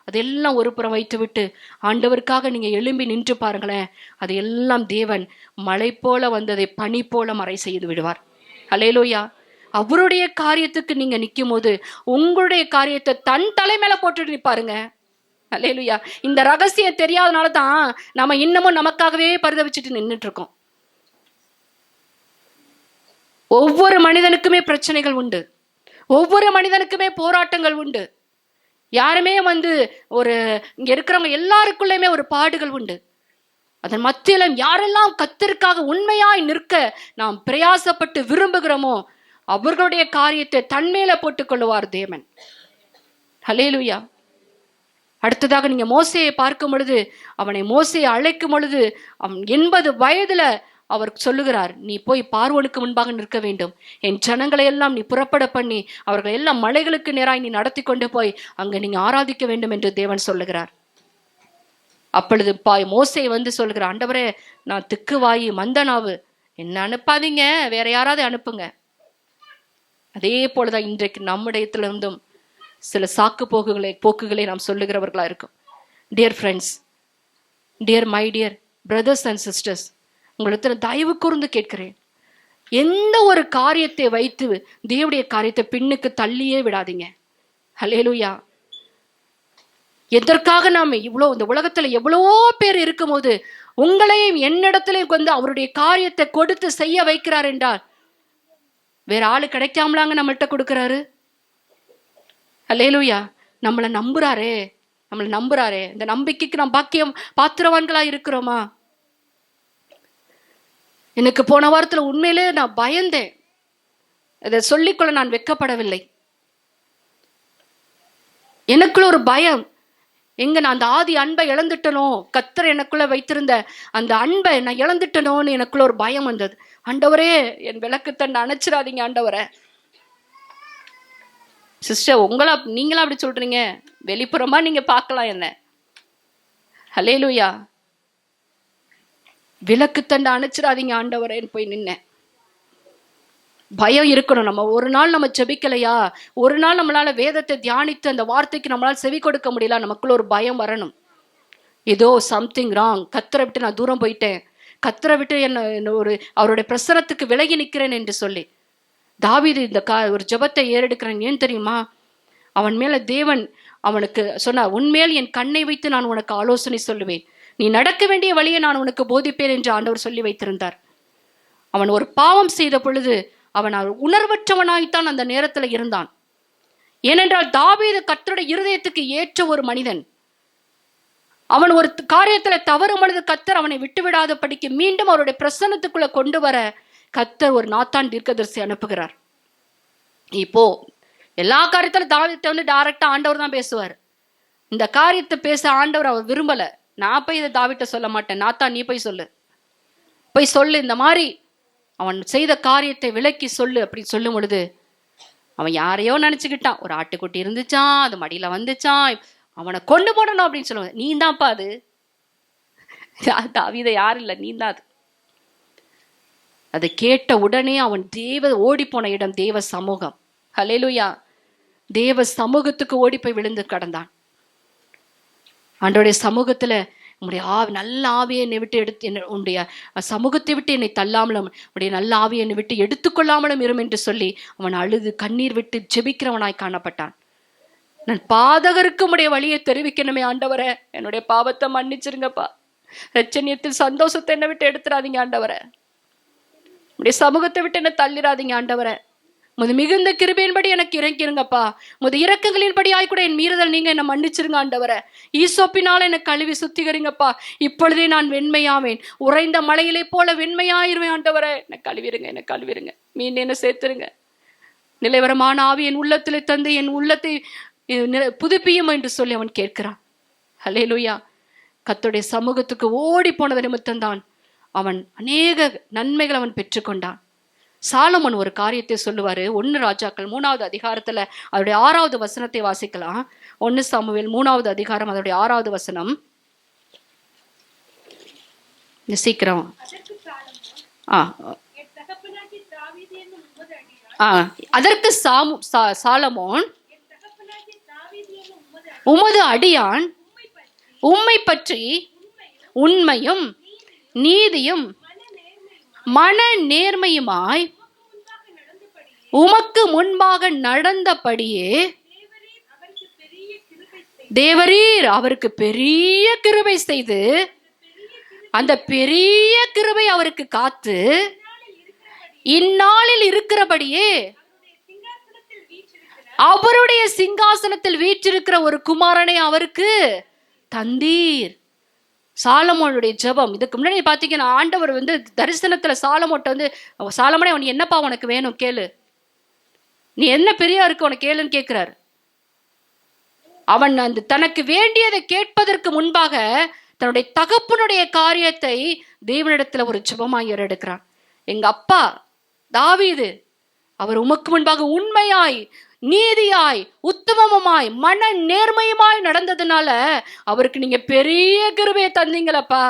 அதெல்லாம் ஒரு புறம் வைத்து விட்டு ஆண்டவருக்காக நீங்க எழும்பி நின்று பாருங்களேன். அதையெல்லாம் தேவன் மழை போல வந்ததை பனி போல மறை செய்து விடுவார். ஹல்லேலூயா. அவருடைய காரியத்துக்கு நீங்க நிற்கும் போது உங்களுடைய காரியத்தை தன் தலைமையில போட்டுட்டு நிற்பாருங்க. ஹல்லேலூயா. இந்த ரகசியம் தெரியாதனால தான் நம்ம இன்னமும் நமக்காகவே பரிதவிச்சுட்டு நின்றுட்டு இருக்கோம். ஒவ்வொரு மனிதனுக்குமே பிரச்சனைகள் உண்டு, ஒவ்வொரு மனிதனுக்குமே போராட்டங்கள் உண்டு. யாருமே ஒரு இங்க இருக்கிறவங்க எல்லாருக்குள்ளயுமே ஒரு பாடுகள் உண்டு. அதன் மத்தியில யாரெல்லாம் கர்த்தருக்காக உண்மையாய் நிற்க நாம் பிரயாசப்பட்டு விரும்புகிறோமோ அவர்களுடைய காரியத்தை தன்மேல போட்டுக் கொள்ளுவார் தேவன். ஹல்லேலூயா. அடுத்ததாக நீங்க மோசேயை பார்க்கும் பொழுது, அவனை மோசேயை அழைக்கும் பொழுது 80 வயதுல அவர் சொல்லுகிறார், நீ போய் பார்வோனுக்கு முன்பாக நிற்க வேண்டும், என் ஜனங்களை எல்லாம் நீ புறப்பட பண்ணி அவர்கள் எல்லாம் மலைகளுக்கு நேராய் நீ நடத்தி கொண்டு போய் அங்க நீங்க ஆராதிக்க வேண்டும் என்று தேவன் சொல்லுகிறார். அப்பொழுது மோசே சொல்லுகிறார், ஆண்டவரே நான் திக்குவாயி மந்தனாவு, என்ன அனுப்பாதீங்க, வேற யாராவது அனுப்புங்க. அதே போலதான் இன்றைக்கு நம்முடையத்துல இருந்தும் சில சாக்கு போக்குகளை நாம் சொல்லுகிறவர்களா இருக்கும். Dear friends, my dear brothers and sisters, உங்களுக்கு தயவு கூர்ந்து கேட்கிறேன், எந்த ஒரு காரியத்தை வைத்து தேவனுடைய காரியத்தை பின்னுக்கு தள்ளியே விடாதீங்க. ஹல்லேலூயா. எதற்காக நாம் இந்த உலகத்துல எவ்வளவோ பேர் இருக்கும் போது உங்களையும் என்னிடத்திலையும் அவருடைய காரியத்தை கொடுத்து செய்ய வைக்கிறார் என்றால் வேற ஆளு கிடைக்காமலாங்க நம்மள்கிட்ட கொடுக்கிறாரு. ஹல்லேலூயா. நம்மளை நம்புறாரே. இந்த நம்பிக்கைக்கு நாம் பாத்திரவான்களா இருக்கிறோமா? எனக்கு போன வாரத்துல உண்மையிலே நான் பயந்தேன், இதை சொல்லிக்கொள்ள நான் வெட்கப்படவில்லை. எனக்குள்ள ஒரு பயம், நான் அந்த ஆதி அன்பை இழந்துட்டனோ, கர்த்தர் எனக்குள்ள வைத்திருந்த அந்த அன்பை நான் இழந்துட்டனோன்னு எனக்குள்ள ஒரு பயம் வந்தது. ஆண்டவரே என் விளக்குத்தண்டை அணைச்சிடாதீங்க ஆண்டவரே. சிஸ்டர், நீங்களா அப்படி சொல்றீங்க, வெளிப்புறமா நீங்க பார்க்கலாம் என்ன. ஹல்லேலூயா. விளக்குத்தண்டை அணைச்சிடாதீங்க ஆண்டவரேன்னு போய் நின்னேன். பயம் இருக்கணும். நம்ம ஒரு நாள் நம்ம ஜெபிக்கலையா, ஒரு நாள் நம்மளால வேதத்தை தியானித்து அந்த வார்த்தைக்கு நம்மளால செவி கொடுக்க முடியல, நமக்குள்ள ஒரு பயம் வரணும். ஏதோ சம்திங் ராங், கர்த்தரை விட்டு நான் தூரம் போயிட்டேன், கர்த்தரை விட்டு என்ன அவருடைய பிரசனத்துக்கு விலகி நிற்கிறேன் என்று சொல்லி தாவீது ஒரு ஜெபத்தை ஏறெடுக்கிறேன். ஏன் தெரியுமா? அவன் மேல தேவன் அவனுக்கு சொன்னார், உன்மேல் என் கண்ணை வைத்து நான் உனக்கு ஆலோசனை சொல்லுவேன், நீ நடக்க வேண்டிய வழியை நான் உனக்கு போதிப்பேன் என்று ஆண்டவர் சொல்லி வைத்திருந்தார். அவன் ஒரு பாவம் செய்த பொழுது அவன் உணர்வற்றவனாய்த்தான் அந்த நேரத்துல இருந்தான். ஏனென்றால் தாவீது கர்த்தருடைய இருதயத்துக்கு ஏற்ற ஒரு மனிதன். அவன் ஒரு காரியத்துல தவறும் பொழுது கர்த்தர் அவனை விட்டுவிடாத படிக்க மீண்டும் அவருடைய பிரசன்னத்துக்குள்ள கொண்டு வர கர்த்தர் ஒரு நாத்தான் தீர்க்கதரிசி அனுப்புகிறார். இப்போ எல்லா காரியத்திலும் தாவீதை டைரக்டா ஆண்டவர் தான் பேசுவார். இந்த காரியத்தை பேச ஆண்டவர் அவர் விரும்பல. நான் போய் இதை தாவீதை சொல்ல மாட்டேன், நாத்தான் நீ போய் சொல்லு. போய் சொல்லு, இந்த மாதிரி அவன் செய்த காரியத்தை விலக்கி சொல்லு அப்படின்னு சொல்லும் பொழுது அவன் யாரையோ நினைச்சுக்கிட்டான். ஒரு ஆட்டுக்குட்டி இருந்துச்சான், அது மடியில வந்துச்சான், அவனை கொண்டு போடணும் அப்படின்னு சொல்லுவாங்க. நீ தான்ப்பா அது, தாவீது யாரும் இல்லை, நீ தான் அது. அதை கேட்ட உடனே அவன் ஓடி போன இடம் தேவ சமூகம். ஹல்லேலூயா. தேவ சமூகத்துக்கு ஓடி போய் விழுந்து கடந்தான். ஆண்டவருடைய சமூகத்துல உன்னுடைய நல்ல ஆவியை என்னை விட்டு எடுத்து, உன்னுடைய சமூகத்தை விட்டு என்னை தள்ளாமலும் உன்னுடைய நல்ல ஆவியை என்னை விட்டு எடுத்துக்கொள்ளாமலும் இரும் என்று சொல்லி அவன் அழுது கண்ணீர் விட்டு ஜெபிக்கிறவனாய் காணப்பட்டான். நான் பாதகருக்கு உடைய வழியை தெரிவிக்கணுமே ஆண்டவரே, என்னுடைய பாவத்தை மன்னிச்சிருங்கப்பா, ரட்சணியத்தில் சந்தோஷத்தை என்னை விட்டு எடுத்துடாதீங்க ஆண்டவரே, உடைய சமூகத்தை விட்டு என்ன தள்ளிடாதீங்க ஆண்டவரே, மிகுந்த கிருபையின்படி எனக்கு இறங்கிருங்கப்பா, இரக்கங்களின்படி ஆய்கூட என் மீறுதல் நீங்க என்ன மன்னிச்சிருங்க ஆண்டவரே, ஈசோப்பினால என்னை கழுவி சுத்திகரிங்கப்பா, இப்பொழுதே நான் வெண்மையாவேன், உறைந்த மலையிலே போல வெண்மையாயிருவேன் ஆண்டவரே, என்னை கழுவிருங்க, என்னை கழுவிருங்க, மீன் என்ன சேர்த்துருங்க, நிலைவரமான ஆவி என் உள்ளத்திலே தந்து என் உள்ளத்தை புதுப்பியும் என்று சொல்லி அவன் கேட்கிறான். ஹல்லேலூயா. கர்த்தருடைய சமூகத்துக்கு ஓடி போனது நிமித்தம்தான் அவன் அநேக நன்மைகள் அவன் பெற்றுக்கொண்டான். சாலமோன் ஒரு காரியத்தை சொல்லுவாரு. 1 ராஜாக்கள் 3வது அதிகாரத்துல அவருடைய 6வது வசனத்தை வாசிக்கலாம். 1 சாமுவேல் 3வது அதிகாரம் அதோடைய 6வது வசனம். சீக்கிரம். அதற்கு சாலமோன், உமது அடியான் உம்மை பற்றி உண்மையும் நீதியும் மன நேர்மையுமாய் உமக்கு முன்பாக நடந்தபடியே தேவரீர் அவருக்கு பெரிய கிருபை செய்து அந்த பெரிய கிருபை அவருக்கு காத்து இந்நாளில் இருக்கிறபடியே அவருடைய சிங்காசனத்தில் வீற்றிருக்கிற ஒரு குமாரனை அவருக்கு தந்தீர். சாலமோனுடைய ஜெபம். இதுக்கு முன்னாடி பாத்தீங்கன்னா ஆண்டவர் தரிசனத்துல சாலமோட்ட சாலமோனே அவன் என்னப்பா உனக்கு வேணும் கேளு, நீ என்ன பெரியா இருக்கு உனக்கு கேளுன்னு கேட்கிறாரு. அவன் தனக்கு வேண்டியதை கேட்பதற்கு முன்பாக தன்னுடைய தகப்பனுடைய காரியத்தை தேவனிடத்துல ஒரு ஜெபமாய் எடுக்கிறான். எங்க அப்பா தாவீது அவர் உமக்கு முன்பாக உண்மையாய் நீதியாய் உத்தமமாய் மன நேர்மையுமாய் நடந்ததுனால அவருக்கு நீங்க பெரிய கிருபையை தந்தீங்களப்பா,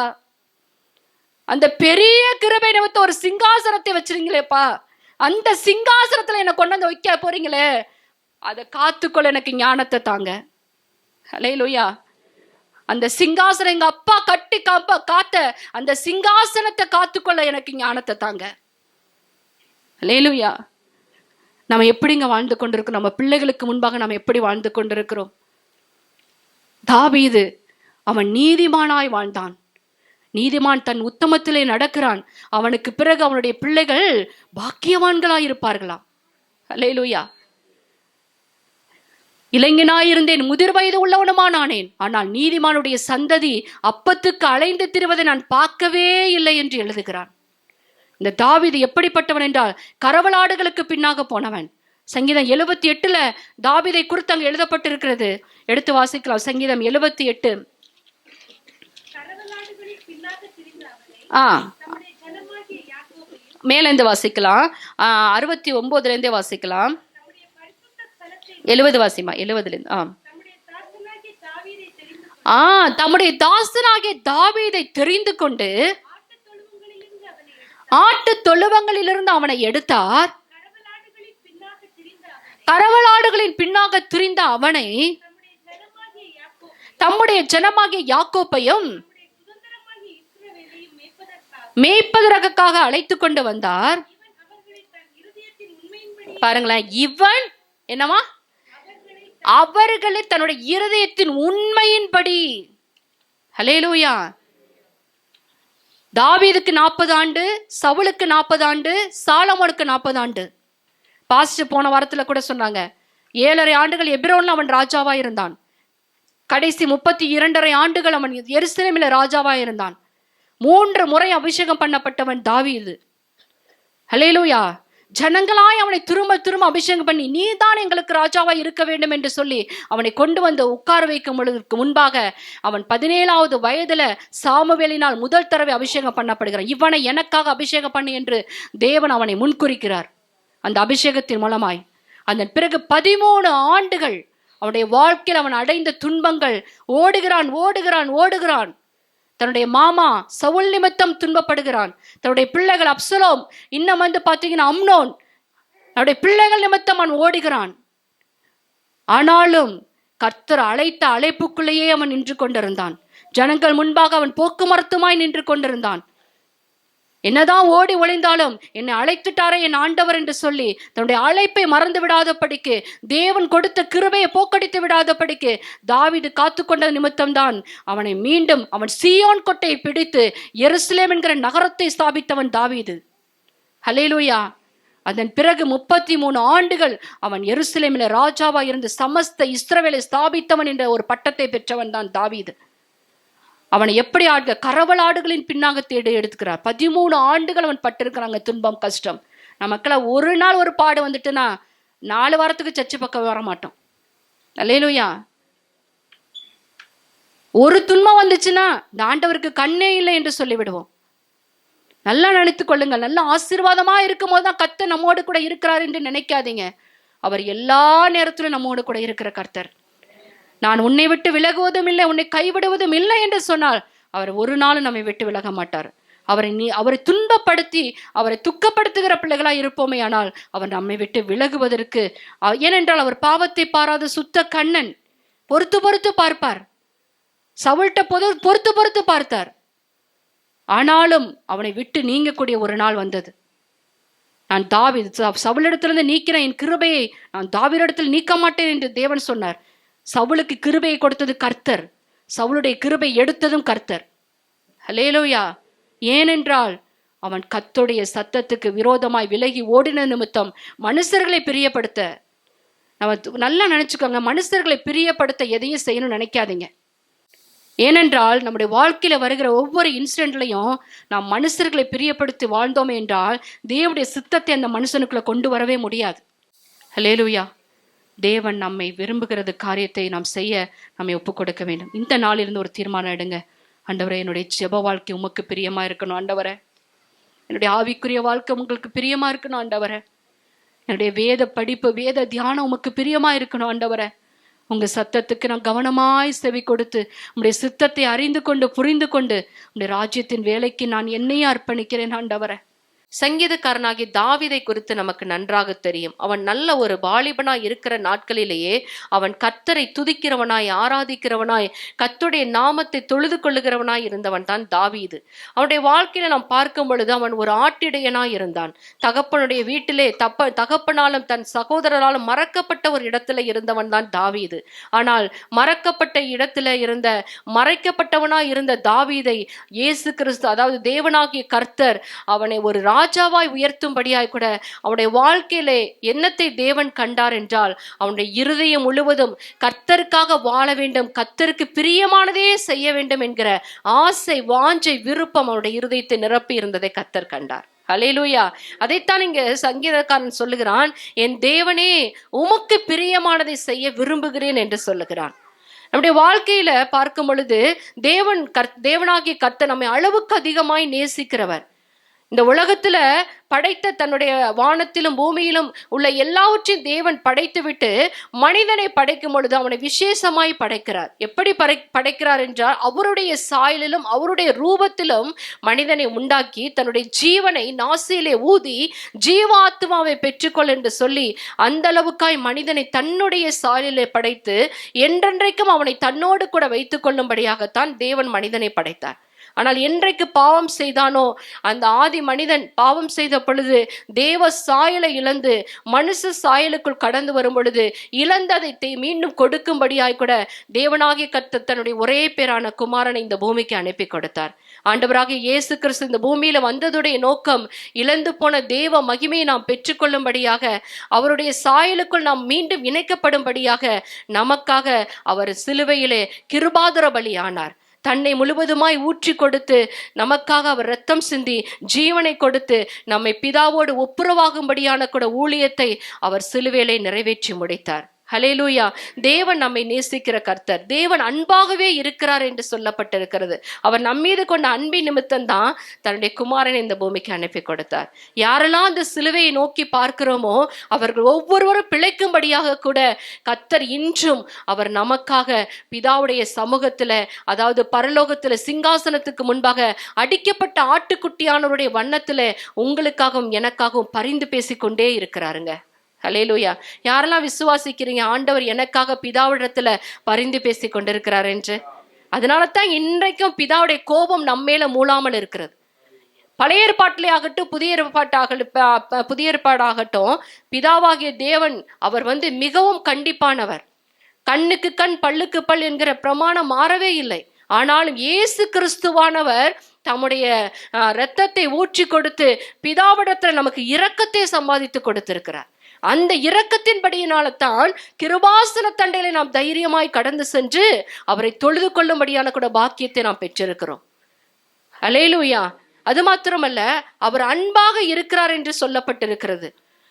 அந்த பெரிய கிருபை நிமித்த ஒரு சிங்காசனத்தை வச்சிருங்களேப்பா, அந்த சிங்காசனத்துல என்ன கொண்டு வந்து வைக்க போறீங்களே, அதை காத்துக்கொள்ள எனக்கு ஞானத்தை தாங்க. ஹல்லேலூயா. அந்த சிங்காசனம் எங்க அப்பா கட்டி காத்த அந்த சிங்காசனத்தை காத்துக்கொள்ள எனக்கு ஞானத்தை தாங்க. ஹல்லேலூயா. நம்ம எப்படிங்க வாழ்ந்து கொண்டிருக்கிறோம், நம்ம பிள்ளைகளுக்கு முன்பாக நம்ம எப்படி வாழ்ந்து கொண்டிருக்கிறோம். தாவீது அவன் நீதிமானாய் வாழ்ந்தான். நீதிமான் தன் உத்தமத்திலே நடக்கிறான். அவனுக்கு பிறகு அவனுடைய பிள்ளைகள் பாக்கியவான்களாய் இருப்பார்களாம். ஹல்லேலூயா. இளைஞனாயிருந்தேன், முதிர் வயது உள்ளவனுமானானேன், ஆனால் நீதிமானுடைய சந்ததி அப்பத்துக்கு அலைந்து திரிவதை நான் பார்க்கவே இல்லை என்று எழுதுகிறான். இந்த தாவீது எப்படிப்பட்டவன் என்றால் கரவலாடுகளுக்கு பின்னாக போனவன். சங்கீதம் 78 தாவீதை குறித்து அங்கு எழுதப்பட்டிருக்கிறது. எடுத்து வாசிக்கலாம். சங்கீதம் 78. மேலிருந்து வாசிக்கலாம். 69 வாசிக்கலாம். 70 வாசிமா. 70 தம்முடைய தாசனாகிய தாவீதை தெரிந்து கொண்டு ஆட்டு தொழுவங்களிலிருந்து அவனை எடுத்தார். கரவலாடுகளின் பின்னாக திரிந்த அவனை தம்முடைய ஜனமாகிய யாக்கோப்பையும் மேய்ப்பதற்காக அழைத்து கொண்டு வந்தார். பாருங்களேன், இவன் என்னவா அவர்களை தன்னுடைய இருதயத்தின் உண்மையின்படி. ஹல்லேலூயா. தாவீதுக்கு 40 ஆண்டு, சவுலுக்கு 40 ஆண்டு, சாலமோனுக்கு 40 ஆண்டு. பாஸ்டர் போன வாரத்துல கூட சொன்னாங்க, 7.5 ஆண்டுகள் எபிரோன்ல அவன் ராஜாவா இருந்தான். கடைசி 32.5 ஆண்டுகள் அவன் எருசலேமில் ராஜாவா இருந்தான். 3 முறை அபிஷேகம் பண்ணப்பட்டவன் தாவீது. ஹல்லேலூயா. ஜனங்களாய் அவனை திரும்ப திரும்ப அபிஷேகம் பண்ணி நீ தான் எங்களுக்கு ராஜாவா இருக்க வேண்டும் என்று சொல்லி அவனை கொண்டு வந்து உட்கார வைக்கும் பொழுதுக்கு முன்பாக அவன் 17வது வயதுல சாமுவேலினால் முதல் தடவை அபிஷேகம் பண்ணப்படுகிறான். இவனை எனக்காக அபிஷேகம் பண்ணி என்று தேவன் அவனை முன்குறிக்கிறார். அந்த அபிஷேகத்தின் மூலமாய் அதன் பிறகு 13 ஆண்டுகள் அவனுடைய வாழ்க்கையில் அவன் அடைந்த துன்பங்கள், ஓடுகிறான் ஓடுகிறான் ஓடுகிறான். தன்னுடைய மாமா சவுல் நிமித்தம் துன்பப்படுகிறான். தன்னுடைய பிள்ளைகள் அப்சலோம், இன்னும் பார்த்தீங்கன்னா அம்னோன், அவனுடைய பிள்ளைகள் நிமித்தம் அவன் ஓடுகிறான். ஆனாலும் கர்த்தர் அழைத்த அழைப்புக்குள்ளேயே அவன் நின்று கொண்டிருந்தான். ஜனங்கள் முன்பாக அவன் போக்குமரத்துமாய் நின்று கொண்டிருந்தான். என்னதான் ஓடி ஒளிந்தாலும் என்னை அழைத்துட்டாரே என் ஆண்டவர் என்று சொல்லி தன்னுடைய அழைப்பை மறந்து விடாதபடிக்கு, தேவன் கொடுத்த கிருபையை போக்கடித்து விடாதபடிக்கு தாவீது காத்து கொண்ட நிமித்தம்தான் அவனை மீண்டும் அவன் சீயோன் கொட்டையை பிடித்து எருசலேம் என்கிற நகரத்தை ஸ்தாபித்தவன் தாவீது. ஹல்லேலூயா. அதன் பிறகு 33 ஆண்டுகள் அவன் எருசலேமில் ராஜாவா இருந்து சமஸ்த இஸ்ரவேலை ஸ்தாபித்தவன் என்ற ஒரு பட்டத்தை பெற்றவன் தான் தாவீது. அவனை எப்படி கரவல் ஆடுகளின் பின்னாக தேடி எடுத்துக்கிறார். 13 ஆண்டுகள் அவன் பட்டிருக்கிறாங்க துன்பம், கஷ்டம். நமக்குள்ள ஒரு நாள் ஒரு பாடு வந்துட்டுன்னா 4 வாரத்துக்கு சர்ச்சு பக்கம் வர மாட்டோம். அல்லேலூயா. ஒரு துன்பம் வந்துச்சுன்னா ஆண்டவருக்கு கண்ணே இல்லை என்று சொல்லிவிடுவோம். நல்லா நினைத்துக் கொள்ளுங்கள். நல்ல ஆசீர்வாதமா இருக்கும் போதுதான் கர்த்தர் நம்மோடு கூட இருக்கிறார் என்று நினைக்காதீங்க. அவர் எல்லா நேரத்திலும் நம்மோடு கூட இருக்கிற கர்த்தர். நான் உன்னை விட்டு விலகுவதும் இல்லை, உன்னை கைவிடுவதும் இல்லை என்று சொன்னால் அவர் ஒரு நாளும் நம்மை விட்டு விலக மாட்டார். அவரை துன்பப்படுத்தி அவரை துக்கப்படுத்துகிற பிள்ளைகளா இருப்போமே ஆனால் அவர் நம்மை விட்டு விலகுவதற்கு, ஏனென்றால் அவர் பாவத்தை பாராத சுத்த கண்ணன். பொறுத்து பொறுத்து பார்ப்பார். சவுல்ட்ட பொறுத்து பொறுத்து பார்த்தார். ஆனாலும் அவனை விட்டு நீங்கக்கூடிய ஒரு நாள் வந்தது. நான் சவுலிடத்திலிருந்து நீக்கிறேன், என் கிருபையை நான் தாவீதிடத்தில் நீக்க மாட்டேன் என்று தேவன் சொன்னார். சவுலுக்கு கிருபையை கொடுத்தது கர்த்தர், சவுலுடைய கிருபை எடுத்ததும் கர்த்தர். ஹல்லேலூயா. ஏனென்றால் அவன் கர்த்தருடைய சத்தத்துக்கு விரோதமாய் விலகி ஓடின நிமித்தம் மனுஷர்களை பிரியப்படுத்த, நம்ம நல்லா நினைச்சுக்கோங்க, மனுஷர்களை பிரியப்படுத்த எதையும் செய்யணும்னு நினைக்காதீங்க. ஏனென்றால் நம்முடைய வாழ்க்கையில வருகிற ஒவ்வொரு இன்சிடென்ட்லையும் நாம் மனுஷர்களை பிரியப்படுத்தி வாழ்ந்தோமே என்றால் தேவனுடைய சித்தத்தை அந்த மனுஷனுக்குள்ள கொண்டு வரவே முடியாது. ஹல்லேலூயா. தேவன் நம்மை விரும்புகிறது காரியத்தை நாம் செய்ய நம்மை ஒப்பு கொடுக்க வேண்டும். இந்த நாளிலிருந்து ஒரு தீர்மானம் எடுங்க. ஆண்டவரே, என்னுடைய ஜெப வாழ்க்கை உமக்கு பிரியமா இருக்கணும் ஆண்டவரே. என்னுடைய ஆவிக்குரிய வாழ்க்கை உங்களுக்கு பிரியமா இருக்கணும் ஆண்டவரே. என்னுடைய வேத படிப்பு, வேத தியானம் உமக்கு பிரியமா இருக்கணும் ஆண்டவரே. உங்க சத்தத்துக்கு நான் கவனமாய் செவி கொடுத்து உங்களுடைய சித்தத்தை அறிந்து கொண்டு புரிந்து கொண்டு உங்களுடைய ராஜ்யத்தின் வேலைக்கு நான் என்னையே அர்ப்பணிக்கிறேன் ஆண்டவரே. சங்கீதக்காரனாகிய தாவீதை குறித்து நமக்கு நன்றாக தெரியும். அவன் நல்ல ஒரு வாலிபனாய் இருக்கிற நாட்களிலேயே அவன் கர்த்தரை துதிக்கிறவனாய், ஆராதிக்கிறவனாய், கர்த்தருடைய நாமத்தை தொழுது கொள்ளுகிறவனாய் இருந்தவன் தான் தாவீது. அவனுடைய வாழ்க்கையில நாம் பார்க்கும் பொழுது அவன் ஒரு ஆட்டிடையனாய் இருந்தான். தகப்பனுடைய வீட்டிலே தகப்பனாலும் தன் சகோதரராலும் மறக்கப்பட்ட ஒரு இடத்துல இருந்தவன் தான் தாவீது. ஆனால் மறக்கப்பட்ட இடத்துல இருந்த, மறைக்கப்பட்டவனாய் இருந்த தாவீதை இயேசு கிறிஸ்து, அதாவது தேவனாகிய கர்த்தர் அவனை ஒரு ராஜாவாய் உயர்த்தும்படியாய் கூட அவனுடைய வாழ்க்கையிலே என்னத்தை தேவன் கண்டார் என்றால், அவனுடைய இருதயம் முழுவதும் கர்த்தருக்காக வாழ வேண்டும், கர்த்தருக்கு பிரியமானதே செய்ய வேண்டும் என்கிற ஆசை, வாஞ்சை, விருப்பம் அவனுடைய இருதயத்தை நிரப்பி இருந்ததை கர்த்தர் கண்டார். ஹல்லேலூயா. அதைத்தான் இங்க சங்கீதக்காரன் சொல்லுகிறான், என் தேவனே உமக்கு பிரியமானதை செய்ய விரும்புகிறேன் என்று சொல்லுகிறான். நம்முடைய வாழ்க்கையில பார்க்கும் பொழுது தேவனாகிய கர்த்தர் நம்மை அளவுக்கு அதிகமாய் நேசிக்கிறவர். இந்த உலகத்துல படைத்த தன்னுடைய வானத்திலும் பூமியிலும் உள்ள எல்லாவற்றையும் தேவன் படைத்து விட்டு மனிதனை படைக்கும் பொழுது அவனை விசேஷமாய் படைக்கிறார். எப்படி படைக்கிறார் என்றால், அவருடைய சாயலிலும் அவருடைய ரூபத்திலும் மனிதனை உண்டாக்கி தன்னுடைய ஜீவனை நாசியிலே ஊதி ஜீவாத்மாவை பெற்றுக்கொள் என்று சொல்லி அந்த அளவுக்காய் மனிதனை தன்னுடைய சாயலிலே படைத்து என்றென்றைக்கும் அவனை தன்னோடு கூட வைத்துக் கொள்ளும்படியாகத்தான் தேவன் மனிதனை படைத்தார். ஆனால் என்றைக்கு பாவம் செய்தானோ, அந்த ஆதி மனிதன் பாவம் செய்த பொழுது தேவ சாயலை இழந்து மனுஷ சாயலுக்குள் கடந்து வரும் பொழுது இழந்ததை மீண்டும் கொடுக்கும்படியாய் கூட தேவனாகிய கர்த்தர் தன்னுடைய ஒரே பேரான குமாரனை இந்த பூமிக்கு அனுப்பி கொடுத்தார். ஆண்டவராகிய இயேசு கிறிஸ்து இந்த பூமியில வந்ததுடைய நோக்கம், இழந்து போன தேவ மகிமையை நாம் பெற்றுக்கொள்ளும்படியாக, அவருடைய சாயலுக்குள் நாம் மீண்டும் இணைக்கப்படும்படியாக நமக்காக அவர் சிலுவையிலே கிருபாதர பலி ஆனார். தன்னை முழுவதுமாய் ஊற்றி கொடுத்து நமக்காக அவர் இரத்தம் சிந்தி ஜீவனை கொடுத்து நம்மை பிதாவோடு ஒப்புரவாகும்படியான கூட ஊழியத்தை அவர் சிலுவையிலே நிறைவேற்றி முடித்தார். ஹல்லேலூயா. தேவன் நம்மை நேசிக்கிற கர்த்தர், தேவன் அன்பாகவே இருக்கிறார் என்று சொல்லப்பட்டிருக்கிறது. அவர் நம்மீது கொண்ட அன்பின் நிமித்தம் தான் தன்னுடைய குமாரனை இந்த பூமிக்கு அனுப்பி கொடுத்தார். யாரெல்லாம் அந்த சிலுவையை நோக்கி பார்க்கிறோமோ அவர்கள் ஒவ்வொருவரும் பிழைக்கும்படியாக கூட கர்த்தர் இன்றும் அவர் நமக்காக பிதாவுடைய சமூகத்துல, அதாவது பரலோகத்துல சிங்காசனத்துக்கு முன்பாக அடிக்கப்பட்ட ஆட்டுக்குட்டியானவருடைய வண்ணத்துல உங்களுக்காகவும் எனக்காகவும் பரிந்து பேசிக்கொண்டே இருக்கிறாருங்க. ஹல்லேலூயா. யாரெல்லாம் விசுவாசிக்கிறீங்க ஆண்டவர் எனக்காக பிதாவிடத்துல பரிந்து பேசி கொண்டிருக்கிறார் என்று? அதனால தான் இன்றைக்கும் பிதாவுடைய கோபம் நம்மேல மூளாமல் இருக்கிறது. பழைய ஏற்பாட்டிலே ஆகட்டும் புதிய ஏற்பாடாகட்டும் பிதாவாகிய தேவன் அவர் மிகவும் கண்டிப்பானவர். கண்ணுக்கு கண் பல்லுக்கு பல் என்கிற பிரமாணம் மாறவே இல்லை. ஆனாலும் இயேசு கிறிஸ்துவானவர் தம்முடைய இரத்தத்தை ஊற்றி கொடுத்து பிதாவிடத்துல நமக்கு இரக்கத்தை சம்பாதித்து கொடுத்திருக்கிறார். அந்த இரக்கத்தின்படியினால தான் கிருபாசன தண்டையில நாம் தைரியமாய் கடந்து சென்று அவரை தொழுது கொள்ளும்படியான கூட பாக்கியத்தை நாம் பெற்றிருக்கிறோம். ஹல்லேலூயா. அது மாத்திரமல்ல, அவர் அன்பாக இருக்கிறார் என்று சொல்லப்பட்டிருக்கிறது.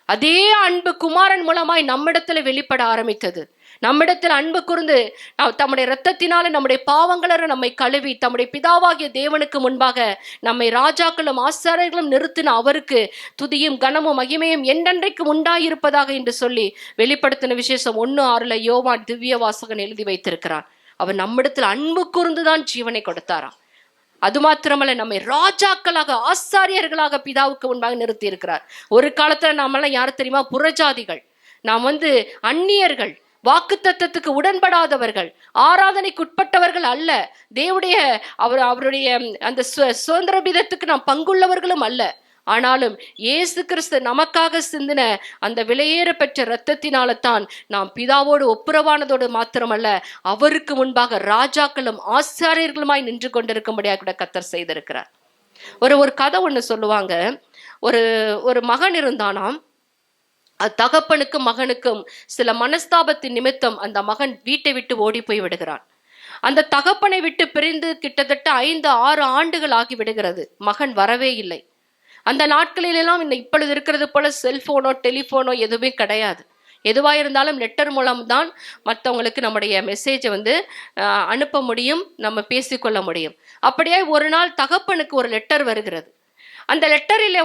அதே அன்பு குமாரன் மூலமாய் நம்மிடத்துல வெளிப்பட ஆரம்பித்தது. நம்மிடத்தில் அன்பு கூர்ந்து தம்முடைய இரத்தத்தினால நம்முடைய பாவங்களை நம்மை கழுவி தம்முடைய பிதாவாகிய தேவனுக்கு முன்பாக நம்மை ராஜாக்களும் ஆசாரியர்களும் நிறுத்தின அவருக்கு துதியும் கனமும் மகிமையும் என்றென்றைக்கு உண்டாயிருப்பதாக என்று சொல்லி வெளிப்படுத்தின விசேஷம் 1:6 யோவான் திவ்ய வாசகன் எழுதி வைத்திருக்கிறான். அவர் நம்மிடத்தில் அன்பு கூர்ந்துதான் ஜீவனை கொடுத்தாராம். அது மாத்திரமல்ல, நம்மை ராஜாக்களாக ஆசாரியர்களாக பிதாவுக்கு முன்பாக நிறுத்தி இருக்கிறார். ஒரு காலத்துல நாமெல்லாம் யாரு தெரியுமா? புறஜாதிகள். நாம் அந்நியர்கள், வாக்குத்தத்தத்துக்கு உடன்படாதவர்கள், ஆராதனைக்குட்பட்டவர்கள் அல்ல. தேவனுடைய அவருடைய அந்த சுதந்திர பீதத்துக்கு நாம் பங்குள்ளவர்களும் அல்ல. ஆனாலும் இயேசு கிறிஸ்து நமக்காக சிந்தின அந்த விலையேற பெற்ற இரத்தத்தினால தான் நாம் பிதாவோடு ஒப்புரவானதோடு மாத்திரமல்ல, அவருக்கு முன்பாக ராஜாக்களும் ஆசாரியர்களுமாய் நின்று கொண்டிருக்கும்படியாக கூட கர்த்தர் செய்திருக்கிறார். ஒரு கதை ஒண்ணு சொல்லுவாங்க. ஒரு மகன் இருந்தானாம். தகப்பனுக்கும் மகனுக்கும் சில மனஸ்தாபத்தின் நிமித்தம் அந்த மகன் வீட்டை விட்டு ஓடி போய் விடுகிறான். அந்த தகப்பனை விட்டு பிரிந்து கிட்டத்தட்ட 5-6 ஆண்டுகள் ஆகி விடுகிறது. மகன் வரவே இல்லை. அந்த நாட்களிலெல்லாம் இப்பொழுது இருக்கிறது போல செல்போனோ டெலிஃபோனோ எதுவுமே கிடையாது. எதுவாக இருந்தாலும் லெட்டர் மூலம் தான் மற்றவங்களுக்கு நம்முடைய மெசேஜை அனுப்ப முடியும், நம்ம பேசிக்கொள்ள முடியும். அப்படியே ஒரு நாள் தகப்பனுக்கு ஒரு லெட்டர் வருகிறது. அந்த லெட்டரில்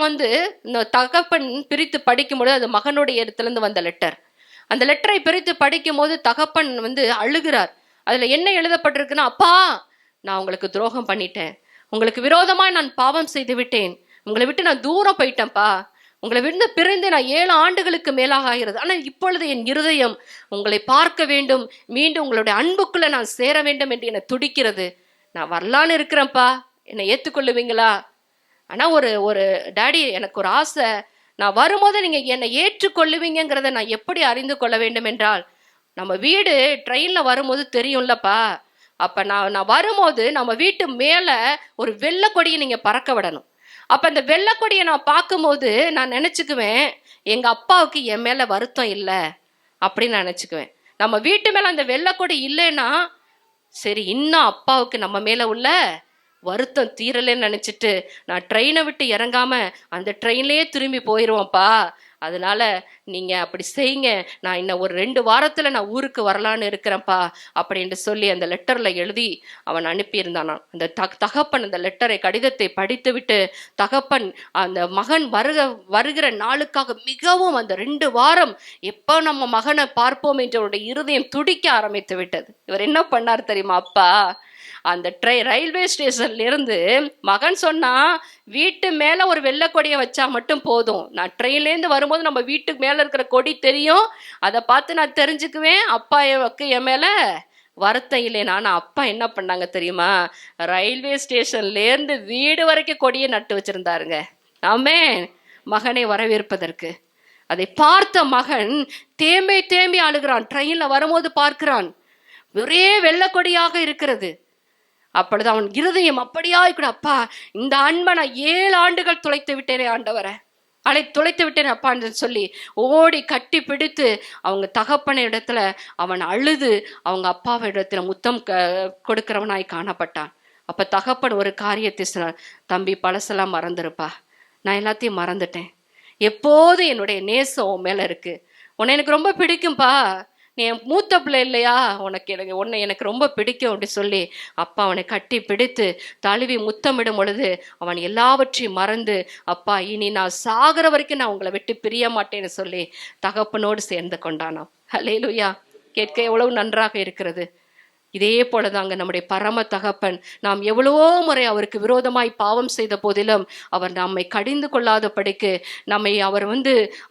இந்த தகப்பன் பிரித்து படிக்கும்போது அது மகனுடைய இடத்துலேருந்து வந்த லெட்டர். அந்த லெட்டரை பிரித்து படிக்கும் போது தகப்பன் அழுகிறார். அதில் என்ன எழுதப்பட்டிருக்குன்னா, அப்பா, நான் உங்களுக்கு துரோகம் பண்ணிட்டேன், உங்களுக்கு விரோதமாக நான் பாவம் செய்து விட்டேன், உங்களை விட்டு நான் தூரம் போயிட்டேன்ப்பா, உங்களை விட்டு பிரிந்து நான் 7 ஆண்டுகளுக்கு மேலாக ஆகிறது. ஆனால் இப்பொழுது என் இருதயம் உங்களை பார்க்க வேண்டும், மீண்டும் உங்களுடைய அன்புக்குள்ள நான் சேர வேண்டும் என்று என்னை துடிக்கிறது. நான் வரலான்னு இருக்கிறேன்ப்பா, என்னை ஏற்றுக்கொள்ளுவீங்களா? ஆனால் ஒரு டாடி, எனக்கு ஒரு ஆசை, நான் வரும்போது நீங்கள் என்னை ஏற்றுக்கொள்ளுவீங்கிறத நான் எப்படி அறிந்து கொள்ள வேண்டும் என்றால், நம்ம வீடு ட்ரெயினில் வரும்போது தெரியும்லப்பா, அப்போ நான் வரும்போது நம்ம வீட்டு மேலே ஒரு வெள்ளை கொடியை நீங்கள் பறக்க விடணும். அப்போ அந்த வெள்ளைக்கொடியை நான் பார்க்கும்போது நான் நினச்சிக்குவேன், எங்கள் அப்பாவுக்கு என் மேலே வருத்தம் இல்லை அப்படின்னு நான் நினச்சிக்குவேன். நம்ம வீட்டு மேலே அந்த வெள்ளைக்கொடி இல்லைன்னா சரி, இன்னும் அப்பாவுக்கு நம்ம மேலே உள்ள வருத்தம் தீரலைன்னு நினச்சிட்டு நான் ட்ரெயினை விட்டு இறங்காம அந்த ட்ரெயின்லேயே திரும்பி போயிடுவோம்ப்பா. அதனால நீங்கள் அப்படி செய்யுங்க, நான் இன்னும் ஒரு 2 வாரத்தில் நான் ஊருக்கு வரலான்னு இருக்கிறேன்ப்பா அப்படின்ட்டு சொல்லி அந்த லெட்டரில் எழுதி அவன் அனுப்பியிருந்தானான். அந்த தகப்பன் அந்த கடிதத்தை படித்து விட்டு தகப்பன் அந்த மகன் வருகிற நாளுக்காக மிகவும் அந்த 2 வாரம் எப்போ நம்ம மகனை பார்ப்போம் என்ற இருதயம் துடிக்க ஆரம்பித்து விட்டது. இவர் என்ன பண்ணார் தெரியுமா? அப்பா அந்த ரயில்வே ஸ்டேஷன்ல இருந்து மகன் சொன்னா, வீட்டு மேல ஒரு வெள்ளை கொடியை வச்சா மட்டும் போதும், நான் ட்ரெயின்லேருந்து வரும்போது நம்ம வீட்டுக்கு மேல இருக்கிற கொடி தெரியும், அதை பார்த்து நான் தெரிஞ்சுக்குவேன் அப்பா என் மேல வருத்தம் இல்லைனா. ஆனால் அப்பா என்ன பண்ணாங்க தெரியுமா? ரயில்வே ஸ்டேஷன்லேருந்து வீடு வரைக்கும் கொடியை நட்டு வச்சிருந்தாருங்க. ஆமென். மகனை வரவேற்பதற்கு. அதை பார்த்த மகன் தேம்பி அழுகிறான். ட்ரெயின்ல வரும்போது பார்க்கிறான், ஒரே வெள்ளை கொடியாக இருக்கிறது. அப்பொழுது அவன் இருதயம் அப்படியா கூட, அப்பா, இந்த அன்பை நான் 7 ஆண்டுகள் தொலைத்து விட்டேனே ஆண்டவரை, தொலைத்து விட்டேன் அப்பான்னு சொல்லி ஓடி கட்டி பிடித்து அவங்க தகப்பன இடத்துல அவன் அழுது அவங்க அப்பாவை இடத்துல முத்தம் கொடுக்கிறவனாய் காணப்பட்டான். அப்ப தகப்பன் ஒரு காரியத்தை சொன்னார், தம்பி பழசெல்லாம் மறந்துருப்பா, நான் எல்லாத்தையும் மறந்துட்டேன், எப்போது என்னுடைய நேசம் உன் மேல இருக்கு, உன்னை எனக்கு ரொம்ப பிடிக்கும்பா, நீ என் மூத்த பிள்ளை இல்லையா, உன்னை எனக்கு ரொம்ப பிடிக்கும் அப்படி சொல்லி அப்பா அவனை கட்டி பிடித்து தழுவி முத்தமிடும் பொழுது அவன் எல்லாவற்றையும் மறந்து, அப்பா இனி நான் சாகிற வரைக்கும் நான் உங்களை விட்டு பிரிய மாட்டேன்னு சொல்லி தகப்பனோடு சேர்ந்து கொண்டானாம். அல்லேலூயா! கேட்க எவ்வளவு நன்றாக இருக்கிறது. இதே போலதாங்க நம்முடைய பரம தகப்பன். நாம் எவ்வளவோ முறை அவருக்கு விரோதமாய் பாவம் செய்த போதிலும் அவர் நம்மை கடிந்து கொள்ளாதபடிக்கு, நம்மை அவர்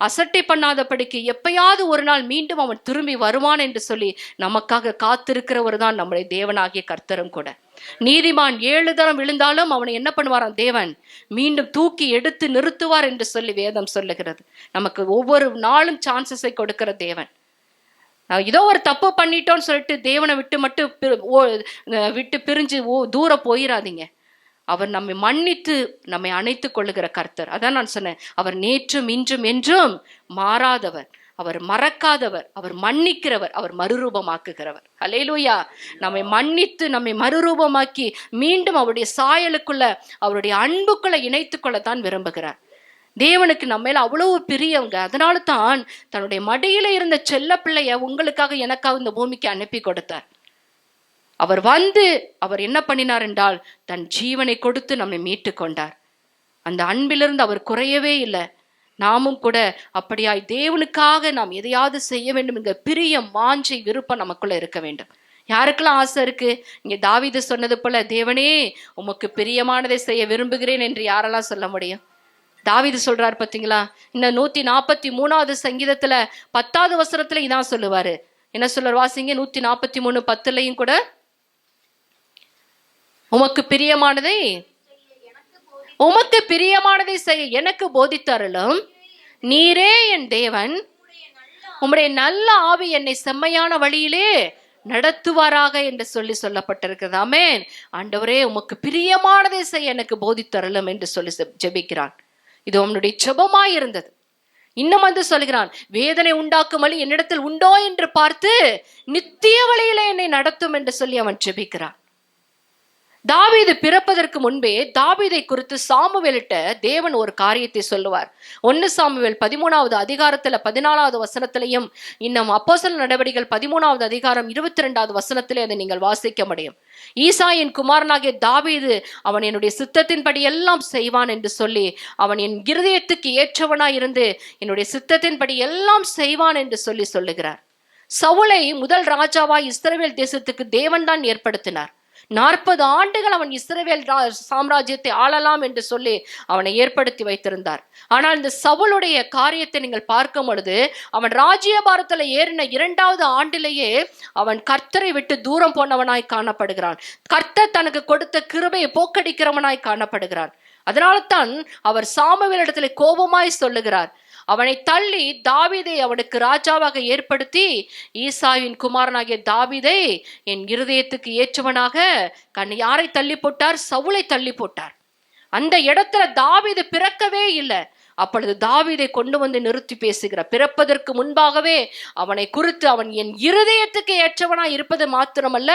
அசட்டை பண்ணாதபடிக்கு, எப்பயாவது ஒரு நாள் மீண்டும் அவன் திரும்பி வருவான் என்று சொல்லி நமக்காக காத்திருக்கிறவர் தான் நம்முடைய தேவனாகிய கர்த்தரும் கூட. நீதிமான் 7 தரம் விழுந்தாலும் அவனை என்ன பண்ணுவாராம் தேவன், மீண்டும் தூக்கி எடுத்து நிறுத்துவார் என்று சொல்லி வேதம் சொல்லுகிறது. நமக்கு ஒவ்வொரு நாளும் சான்சஸை கொடுக்கிற தேவன். ஏதோ ஒரு தப்பு பண்ணிட்டோன்னு சொல்லிட்டு தேவனை விட்டு பிரிஞ்சு தூரம் போயிடாதீங்க. அவர் நம்மை மன்னித்து நம்மை அணைத்து கொள்ளுகிற கர்த்தர். அதான் நான் சொன்னேன், அவர் நேற்றும் இன்றும் என்றும் மாறாதவர், அவர் மறக்காதவர், அவர் மன்னிக்கிறவர், அவர் மறுரூபமாக்குகிறவர். அல்லேலூயா! நம்மை மன்னித்து நம்மை மறுரூபமாக்கி மீண்டும் அவருடைய சாயலுக்குள்ள அவருடைய அன்புக்குள்ள இணைத்து கொள்ளத்தான் விரும்புகிறார். தேவனுக்கு நம்ம மேல அவ்வளவு பிரியவங்க. அதனால தான் தன்னுடைய மடியில இருந்த செல்ல பிள்ளைய உங்களுக்காக எனக்காக இந்த பூமிக்கு அனுப்பி கொடுத்தார். அவர் என்ன பண்ணினார் என்றால் தன் ஜீவனை கொடுத்து நம்மை மீட்டு கொண்டார். அந்த அன்பிலிருந்து அவர் குறையவே இல்லை. நாமும் கூட அப்படியாய் தேவனுக்காக நாம் எதையாவது செய்ய வேண்டும் என்கிற பிரியம், வாஞ்சை, விருப்பம் நமக்குள்ள இருக்க வேண்டும். யாருக்கெல்லாம் ஆசை இருக்கு? இங்க தாவீது சொன்னது போல, தேவனே உமக்கு பிரியமானதை செய்ய விரும்புகிறேன் என்று யாரெல்லாம் சொல்ல முடியும்? தாவீது சொல்றாரு பாத்தீங்களா, இந்த 143வது சங்கீதத்துல 10வது வசனத்துல இதான் சொல்லுவாரு. என்ன சொல்றாரு வாசிங்க, 143:10 கூட, உமக்கு பிரியமானதை செய்ய எனக்கு போதித்தருளும், நீரே என் தேவன், உம்முடைய நல்ல ஆவி என்னை செம்மையான வழியிலே நடத்துவாராக என்று சொல்லப்பட்டிருக்கிறது. ஆமென். ஆண்டவரே உமக்கு பிரியமானதை செய்ய எனக்கு போதித்தருளும் என்று சொல்லி ஜெபிக்கிறான். இது அவனுடைய ஜெபமாய் இருந்தது. இன்னும் சொல்கிறான், வேதனை உண்டாக்கும் வழி என்னிடத்தில் உண்டோ என்று பார்த்து நித்திய வழியில என்னை நடத்தும் என்று சொல்லி அவன் ஜெபிக்கிறான். தாவீது பிறப்பதற்கு முன்பே தாவீதை குறித்து சாமுவேலிட்ட தேவன் ஒரு காரியத்தை சொல்லுவார். 1 சாமுவேல் 13வது அதிகாரத்துல 14வது வசனத்திலையும், இன்னும் அப்போஸ்தலர் நடவடிக்கைகள் 13வது அதிகாரம் 22வது வசனத்திலே அதை நீங்கள் வாசிக்க முடியும். ஈசாயின் குமாரனாகிய தாவீது அவன் என்னுடைய சித்தத்தின்படி எல்லாம் செய்வான் என்று சொல்லி, அவன் என் இருதயத்துக்கு ஏற்றவனாய் இருந்து என்னுடைய சித்தத்தின்படி எல்லாம் செய்வான் என்று சொல்லி சொல்லுகிறார். சவுலை முதல் ராஜாவாய் இஸ்ரவேல் தேசத்துக்கு தேவன் தான் ஏற்படுத்தினார். 40 ஆண்டுகள் அவன் இஸ்ரவேல் சாம்ராஜ்யத்தை ஆளலாம் என்று சொல்லி அவனை ஏற்படுத்தி வைத்திருந்தார். ஆனால் இந்த சவுலுடைய காரியத்தை நீங்கள் பார்க்கும் பொழுது, அவன் ராஜ்யபாரத்தில் ஏறின 2வது ஆண்டிலேயே அவன் கர்த்தரை விட்டு தூரம் போனவனாய் காணப்படுகிறான். கர்த்தர் தனக்கு கொடுத்த கிருபையை போக்கடிக்கிறவனாய் காணப்படுகிறான். அதனால தான் அவர் சாமுவேலிடத்துல கோபமாய் சொல்லுகிறார், அவனை தள்ளி தாவீதை அவனுக்கு ராஜாவாக ஏற்படுத்தி, ஈசாயின் குமாரனாகிய தாவீதை என் இருதயத்துக்கு ஏற்றவனாக யாரை தள்ளி போட்டார்? சவுலை தள்ளி போட்டார். அந்த இடத்துல தாவீது பிறக்கவே இல்லை. அப்பொழுது தாவீதை கொண்டு வந்து நிறுத்தி பேசுகிறார். பிறப்பதற்கு முன்பாகவே அவனை குறித்து, அவன் என் இருதயத்துக்கு ஏற்றவனாய் இருப்பது மாத்திரமல்ல,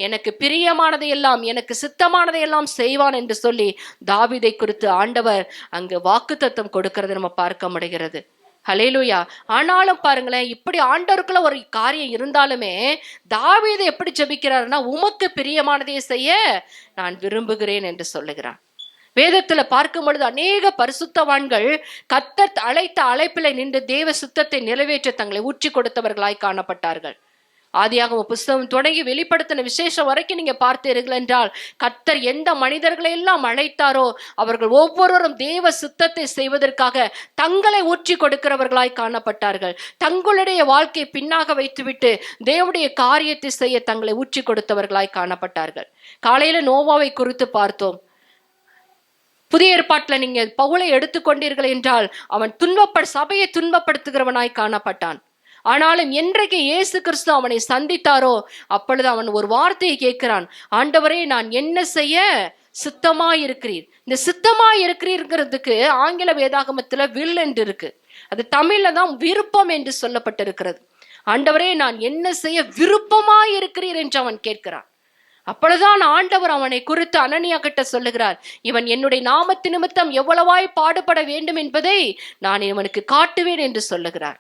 எனக்கு பிரியமானதை எல்லாம், எனக்கு சித்தமானதை எல்லாம் செய்வான் என்று சொல்லி தாவீதை குறித்து ஆண்டவர் அங்கு வாக்குத்தத்தம் கொடுக்கிறது நம்ம பார்க்க முடிகிறது. ஹல்லேலூயா! ஆனாலும் பாருங்களேன், இப்படி ஆண்டவருக்குள்ள ஒரு காரியம் இருந்தாலுமே தாவீது எப்படி ஜெபிக்கிறாருன்னா, உமக்கு பிரியமானதை செய்ய நான் விரும்புகிறேன் என்று சொல்லுகிறான். வேதத்துல பார்க்கும் பொழுது அநேக பரிசுத்தவான்கள் கர்த்தர் அழைத்த அழைப்பில நின்று தேவ சுத்தத்தை நிறைவேற்ற தங்களை ஊற்றி கொடுத்தவர்களாய் காணப்பட்டார்கள். ஆதியாகம புஸ்தகம் தொடங்கி வெளிப்படுத்தின விசேஷம் வரைக்கும் நீங்க பார்த்தீர்கள் என்றால், கர்த்தர் எந்த மனிதர்களை எல்லாம் அழைத்தாரோ அவர்கள் ஒவ்வொருவரும் தேவ சுத்தத்தை செய்வதற்காக தங்களை ஊற்றி கொடுக்கிறவர்களாய் காணப்பட்டார்கள். தங்களுடைய வாழ்க்கையை பின்னாக வைத்துவிட்டு தேவனுடைய காரியத்தை செய்ய தங்களை ஊற்றி கொடுத்தவர்களாய் காணப்பட்டார்கள். காலையில நோவாவை குறித்து பார்த்தோம். புதிய ஏற்பாட்டுல நீங்க பவுலை எடுத்துக்கொண்டீர்கள் என்றால், அவன் சபையை துன்பப்படுத்துகிறவனாய் காணப்பட்டான். ஆனாலும் என்றைக்கு இயேசு கிறிஸ்து அவனை சந்தித்தாரோ அப்பொழுது அவன் ஒரு வார்த்தையை கேட்கிறான், ஆண்டவரே நான் என்ன செய்ய சித்தமாய் இருக்கிறீர். இந்த சித்தமாய் இருக்கிறீர்ங்கிறதுக்கு ஆங்கில வேதாகமத்துல வில் என்று இருக்கு. அது தமிழ்ல தான் விருப்பம் என்று சொல்லப்பட்டிருக்கிறது. ஆண்டவரே, நான் என்ன செய்ய விருப்பமாய் இருக்கிறீர் என்று அவன் கேட்கிறான். அப்பொழுதுதான் ஆண்டவர் அவனை குறித்து அனனியா கிட்ட சொல்லுகிறார், இவன் என்னுடைய நாமத்து நிமித்தம் எவ்வளவாய் பாடுபட வேண்டும் என்பதை நான் இவனுக்கு காட்டுவேன் என்று சொல்லுகிறார்.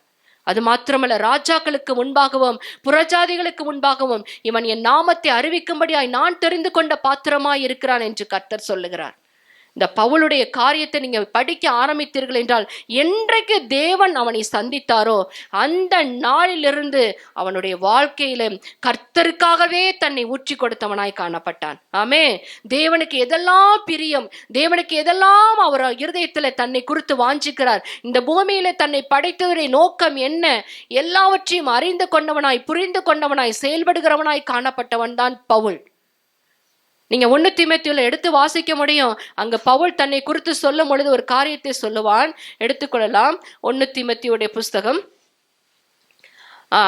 அது மாத்திரமல்ல, ராஜாக்களுக்கு முன்பாகவும் புறஜாதிகளுக்கு முன்பாகவும் இவன் என் நாமத்தை அறிவிக்கும்படியாய் நான் தெரிந்து கொண்ட பாத்திரமாய் இருக்கிறான் என்று கர்த்தர் சொல்லுகிறார். இந்த பவுலுடைய காரியத்தை நீங்க படிக்க ஆரம்பித்தீர்கள் என்றால், என்றைக்கு தேவன் அவனை சந்தித்தாரோ அந்த நாளிலிருந்து அவனுடைய வாழ்க்கையில கர்த்தருக்காகவே தன்னை ஊற்றி கொடுத்தவனாய் காணப்பட்டான். ஆமே. தேவனுக்கு எதெல்லாம் பிரியம், தேவனுக்கு எதெல்லாம் அவர் இருதயத்துல தன்னை குறித்து வாஞ்சிக்கிறார், இந்த பூமியில தன்னை படைத்தவருடைய நோக்கம் என்ன, எல்லாவற்றையும் அறிந்து கொண்டவனாய் புரிந்து கொண்டவனாய் செயல்படுகிறவனாய் காணப்பட்டவன் தான் பவுல். நீங்க 1 தீமோத்தேயுல எடுத்து வாசிக்க முடியும். அங்க பவுல் தன்னை குறித்து சொல்லும் பொழுது ஒரு காரியத்தை சொல்லுவான். எடுத்துக்கொள்ளலாம். 1 தீமோத்தேயுடைய புஸ்தகம்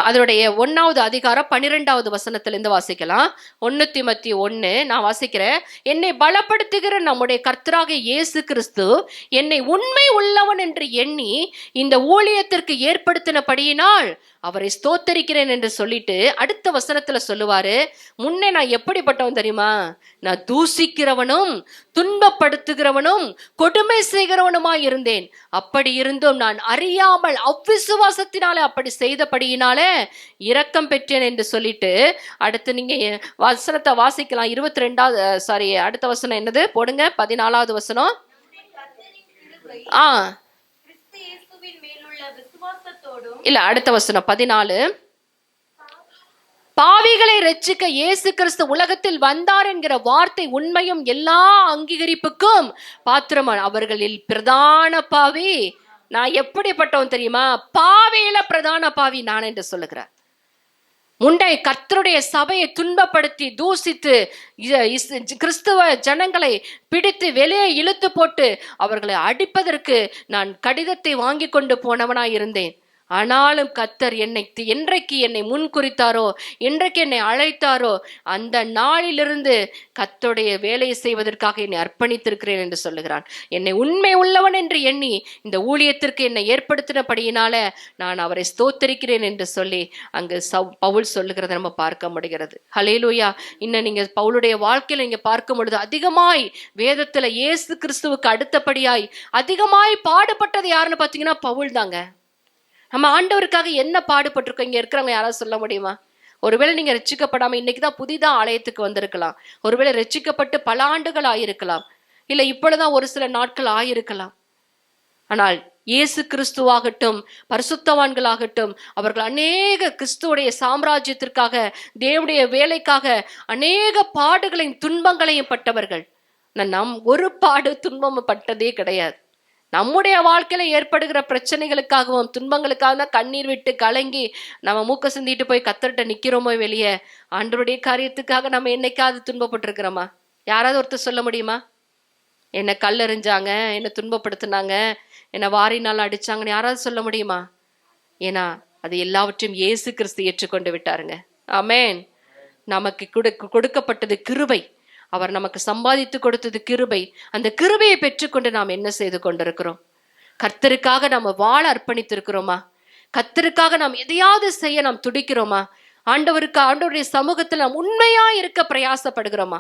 அதனுடைய 1வது அதிகாரம் 12வது வசனத்திலிருந்து வாசிக்கலாம். 1 தீமோத்தேயு 1 நான் வாசிக்கிறேன். என்னை பலப்படுத்துகிற நம்முடைய கர்த்தராகிய இயேசு கிறிஸ்து என்னை உண்மை உள்ளவன் என்று எண்ணி இந்த ஊழியத்திற்கு ஏற்படுத்தினபடியினால் அவரை ஸ்தோத்தரிக்கிறேன் என்று சொல்லிட்டு அடுத்த வசனத்துல சொல்லுவாரு, முன்னே நான் எப்படிப்பட்டவன் தெரியுமா? நான் தூசிக்கிறவனும் துன்பப்படுத்துகிறவனும் கொடுமை செய்கிறவனுமாய் இருந்தேன். அப்படி இருந்தும் நான் அறியாமல் அவ்விசுவாசத்தினாலே அப்படி செய்தபடியினாலே இரக்கம் பெற்றேன் என்று சொல்லிட்டு அடுத்து நீங்க வசனத்தை வாசிக்கலாம். 22வது அடுத்த வசனம் என்னது போடுங்க, 14வது வசனம். இல்ல, அடுத்த வசனம் 14. பாவிகளை ரட்சிக்க இயேசு கிறிஸ்து உலகத்தில் வந்தார் என்கிற வார்த்தை உண்மையும் எல்லா அங்கீகரிப்புக்கும் பாத்திரமான அவர்களில் பிரதான பாவி நான் எப்படிப்பட்டவன் தெரியுமா? பாவியில பிரதான பாவி நான் என்று சொல்லுகிறார். முண்டை கர்த்தருடைய சபையை துன்பப்படுத்தி தூசித்து கிறிஸ்துவ ஜனங்களை பிடித்து வெளியே இழுத்து போட்டு அவர்களை அடிப்பதற்கு நான் கடிதத்தை வாங்கி கொண்டு போனவனாய் இருந்தேன். ஆனாலும் கர்த்தர் என்றைக்கு என்னை முன்குறித்தாரோ, என்றைக்கு என்னை அழைத்தாரோ அந்த நாளிலிருந்து கர்த்தருடைய வேலையை செய்வதற்காக என்னை அர்ப்பணித்திருக்கிறேன் என்று சொல்லுகிறான். என்னை உண்மை உள்ளவன் என்று எண்ணி இந்த ஊழியத்திற்கு என்னை ஏற்படுத்தினபடியினால நான் அவரை ஸ்தோத்தரிக்கிறேன் என்று சொல்லி அங்கு பவுல் சொல்லுகிறத நம்ம பார்க்க முடிகிறது. ஹல்லேலூயா. இன்னும் நீங்க பவுலுடைய வாழ்க்கையில நீங்க பார்க்கும் பொழுது அதிகமாய் வேதத்துல இயேசு கிறிஸ்துவுக்கு அடுத்தபடியாய் அதிகமாய் பாடுபட்டது யாருன்னு பாத்தீங்கன்னா பவுல் தாங்க. நம்ம ஆண்டவருக்காக என்ன பாடுபட்டிருக்கோம் இங்க இருக்கிறவங்க யாராவது சொல்ல முடியுமா? ஒருவேளை நீங்க ரட்சிக்கப்படாம இன்னைக்குதான் புதிதா ஆலயத்துக்கு வந்திருக்கலாம். ஒருவேளை ரட்சிக்கப்பட்டு பல ஆண்டுகள் ஆயிருக்கலாம். இல்ல இப்பொழுதுதான் ஒரு சில நாட்கள் ஆயிருக்கலாம். ஆனால் இயேசு கிறிஸ்துவாகட்டும் பரிசுத்தவான்களாகட்டும் அவர்கள் அநேக கிறிஸ்துவுடைய சாம்ராஜ்யத்திற்காக தேவனுடைய வேலைக்காக அநேக பாடுகளையும் துன்பங்களையும் பட்டவர்கள். நம் ஒரு பாடு துன்பம் பட்டதே கிடையாது. நம்முடைய வாழ்க்கையில ஏற்படுகிற பிரச்சனைகளுக்காகவும் துன்பங்களுக்காக தான் கண்ணீர் விட்டு கலங்கி நம்ம மூக்க சிந்திட்டு போய் கர்த்தர்கிட்ட நிக்கிறோமோ வெளியே. ஆண்டவருடைய காரியத்துக்காக நம்ம என்னைக்காவது துன்பப்பட்டிருக்கிறோமா? யாராவது ஒருத்தர் சொல்ல முடியுமா? என்னை கல்லெறிஞ்சாங்க, என்னை துன்பப்படுத்தினாங்க, என்னை வாரினால் அடிச்சாங்கன்னு யாராவது சொல்ல முடியுமா? ஏன்னா அது எல்லாவற்றையும் இயேசு கிறிஸ்து ஏற்றுக்கொண்டு விட்டாருங்க. ஆமென். நமக்கு கொடுக்கப்பட்டது கிருபை. அவர் நமக்கு சம்பாதித்து கொடுத்தது கிருபை. அந்த கிருபையை பெற்றுக்கொண்டு நாம் என்ன செய்து கொண்டிருக்கிறோம்? கர்த்தருக்காக நம்ம வாழ அர்ப்பணித்திருக்கிறோமா? கர்த்தருக்காக நாம் எதையாவது செய்ய நாம் துடிக்கிறோமா? ஆண்டவருடைய சமூகத்தில் நாம் உண்மையா இருக்க பிரயாசப்படுகிறோமா?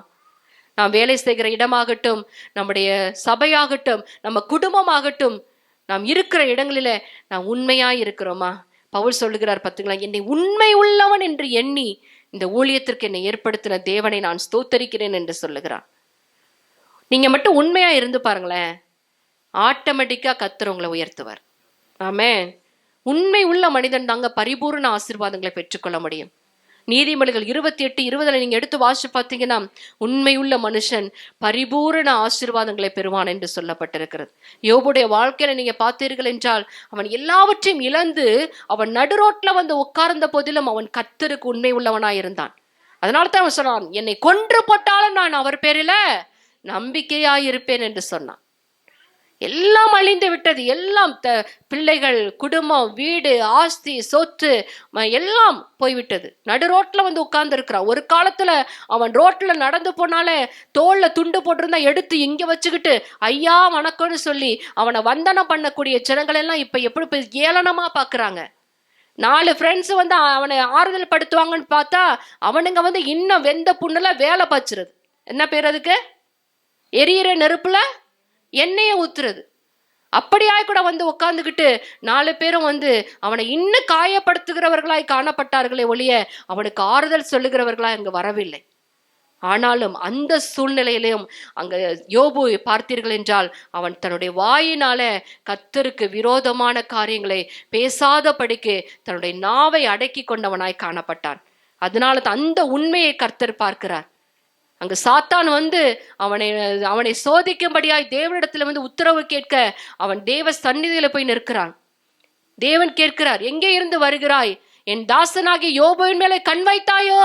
நாம் வேலை செய்கிற இடமாகட்டும், நம்முடைய சபையாகட்டும், நம்ம குடும்பமாகட்டும், நாம் இருக்கிற இடங்களில நாம் உண்மையா இருக்கிறோமா? பவுல் சொல்லுகிறார் பாத்தீங்களா, என்னை உண்மை உள்ளவன் என்று எண்ணி இந்த ஊழியத்திற்கு என்னை ஏற்படுத்தின தேவனை நான் ஸ்தோத்தரிக்கிறேன் என்று சொல்லுகிறான். நீங்க மட்டும் உண்மையா இருந்து பாருங்களேன், ஆட்டோமேட்டிக்கா கர்த்தர் உங்களை உயர்த்துவார். ஆமென். உண்மை உள்ள மனிதன் தாங்க பரிபூர்ண ஆசீர்வாதங்களை பெற்றுக்கொள்ள முடியும். நீதிமொழிகள் 28:20 நீங்க எடுத்து வாசிச்சு பார்த்தீங்கன்னா உண்மையுள்ள மனுஷன் பரிபூரண ஆசீர்வாதங்களை பெறுவான் என்று சொல்லப்பட்டிருக்கிறது. யோபுடைய வாழ்க்கையில நீங்க பார்த்தீர்கள் என்றால் அவன் எல்லாவற்றையும் இழந்து அவன் நடுரோட்ல வந்து உட்கார்ந்த போதிலும் அவன் கர்த்தருக்கு உண்மை உள்ளவனாய் இருந்தான். அதனால தான் அவன் சொன்னான், என்னை கொன்று போட்டாலும் நான் அவர் பேரில நம்பிக்கையாயிருப்பேன் என்று சொன்னான். எல்லாம் அழிந்து விட்டது. எல்லாம் பிள்ளைகள், குடும்பம், வீடு, ஆஸ்தி, சொத்து எல்லாம் போய்விட்டது. நடு ரோட்ல வந்து உட்கார்ந்து இருக்கிறான். ஒரு காலத்துல அவன் ரோட்ல நடந்து போனாலே தோல்ல துண்டு போட்டிருந்தா எடுத்து இங்க வச்சுக்கிட்டு ஐயா வணக்கம்னு சொல்லி அவனை வந்தனம் பண்ணக்கூடிய ஜனங்கள் எல்லாம் இப்ப எப்படி ஏளனமா பாக்குறாங்க. 4 ஃப்ரெண்ட்ஸ் வந்து அவனை ஆறுதல் படுத்துவாங்கன்னு பார்த்தா அவனுங்க வந்து இன்னும் வெந்த புண்ணுல வேலை பாய்ச்சிருது. என்ன பேர் அதுக்கு? எரியிற நெருப்புல எண்ணெயை ஊத்துறது. அப்படியாய் கூட வந்து உட்கார்ந்துக்கிட்டு 4 பேரும் வந்து அவனை இன்னும் காயப்படுத்துகிறவர்களாய் காணப்பட்டார்களே ஒழிய அவனுக்கு ஆறுதல் சொல்லுகிறவர்களாய் அங்கு வரவில்லை. ஆனாலும் அந்த சூழ்நிலையிலும் அங்க யோபு பார்த்தீர்கள் என்றால் அவன் தன்னுடைய வாயினால கர்த்தருக்கு விரோதமான காரியங்களை பேசாதபடிக்கு தன்னுடைய நாவை அடக்கி கொண்டவனாய் காணப்பட்டான். அதனால அந்த உண்மையை கர்த்தர் பார்க்கிறார். அங்கு சாத்தான் வந்து அவனை சோதிக்கும்படியாய் தேவனிடத்துல வந்து உத்தரவு கேட்க அவன் தேவ சந்நிதியில போய் நிற்கிறான். தேவன் கேட்கிறார், எங்கே இருந்து வருகிறாய்? என் தாசனாகி யோபுவின் மேலே கண் வைத்தாயோ?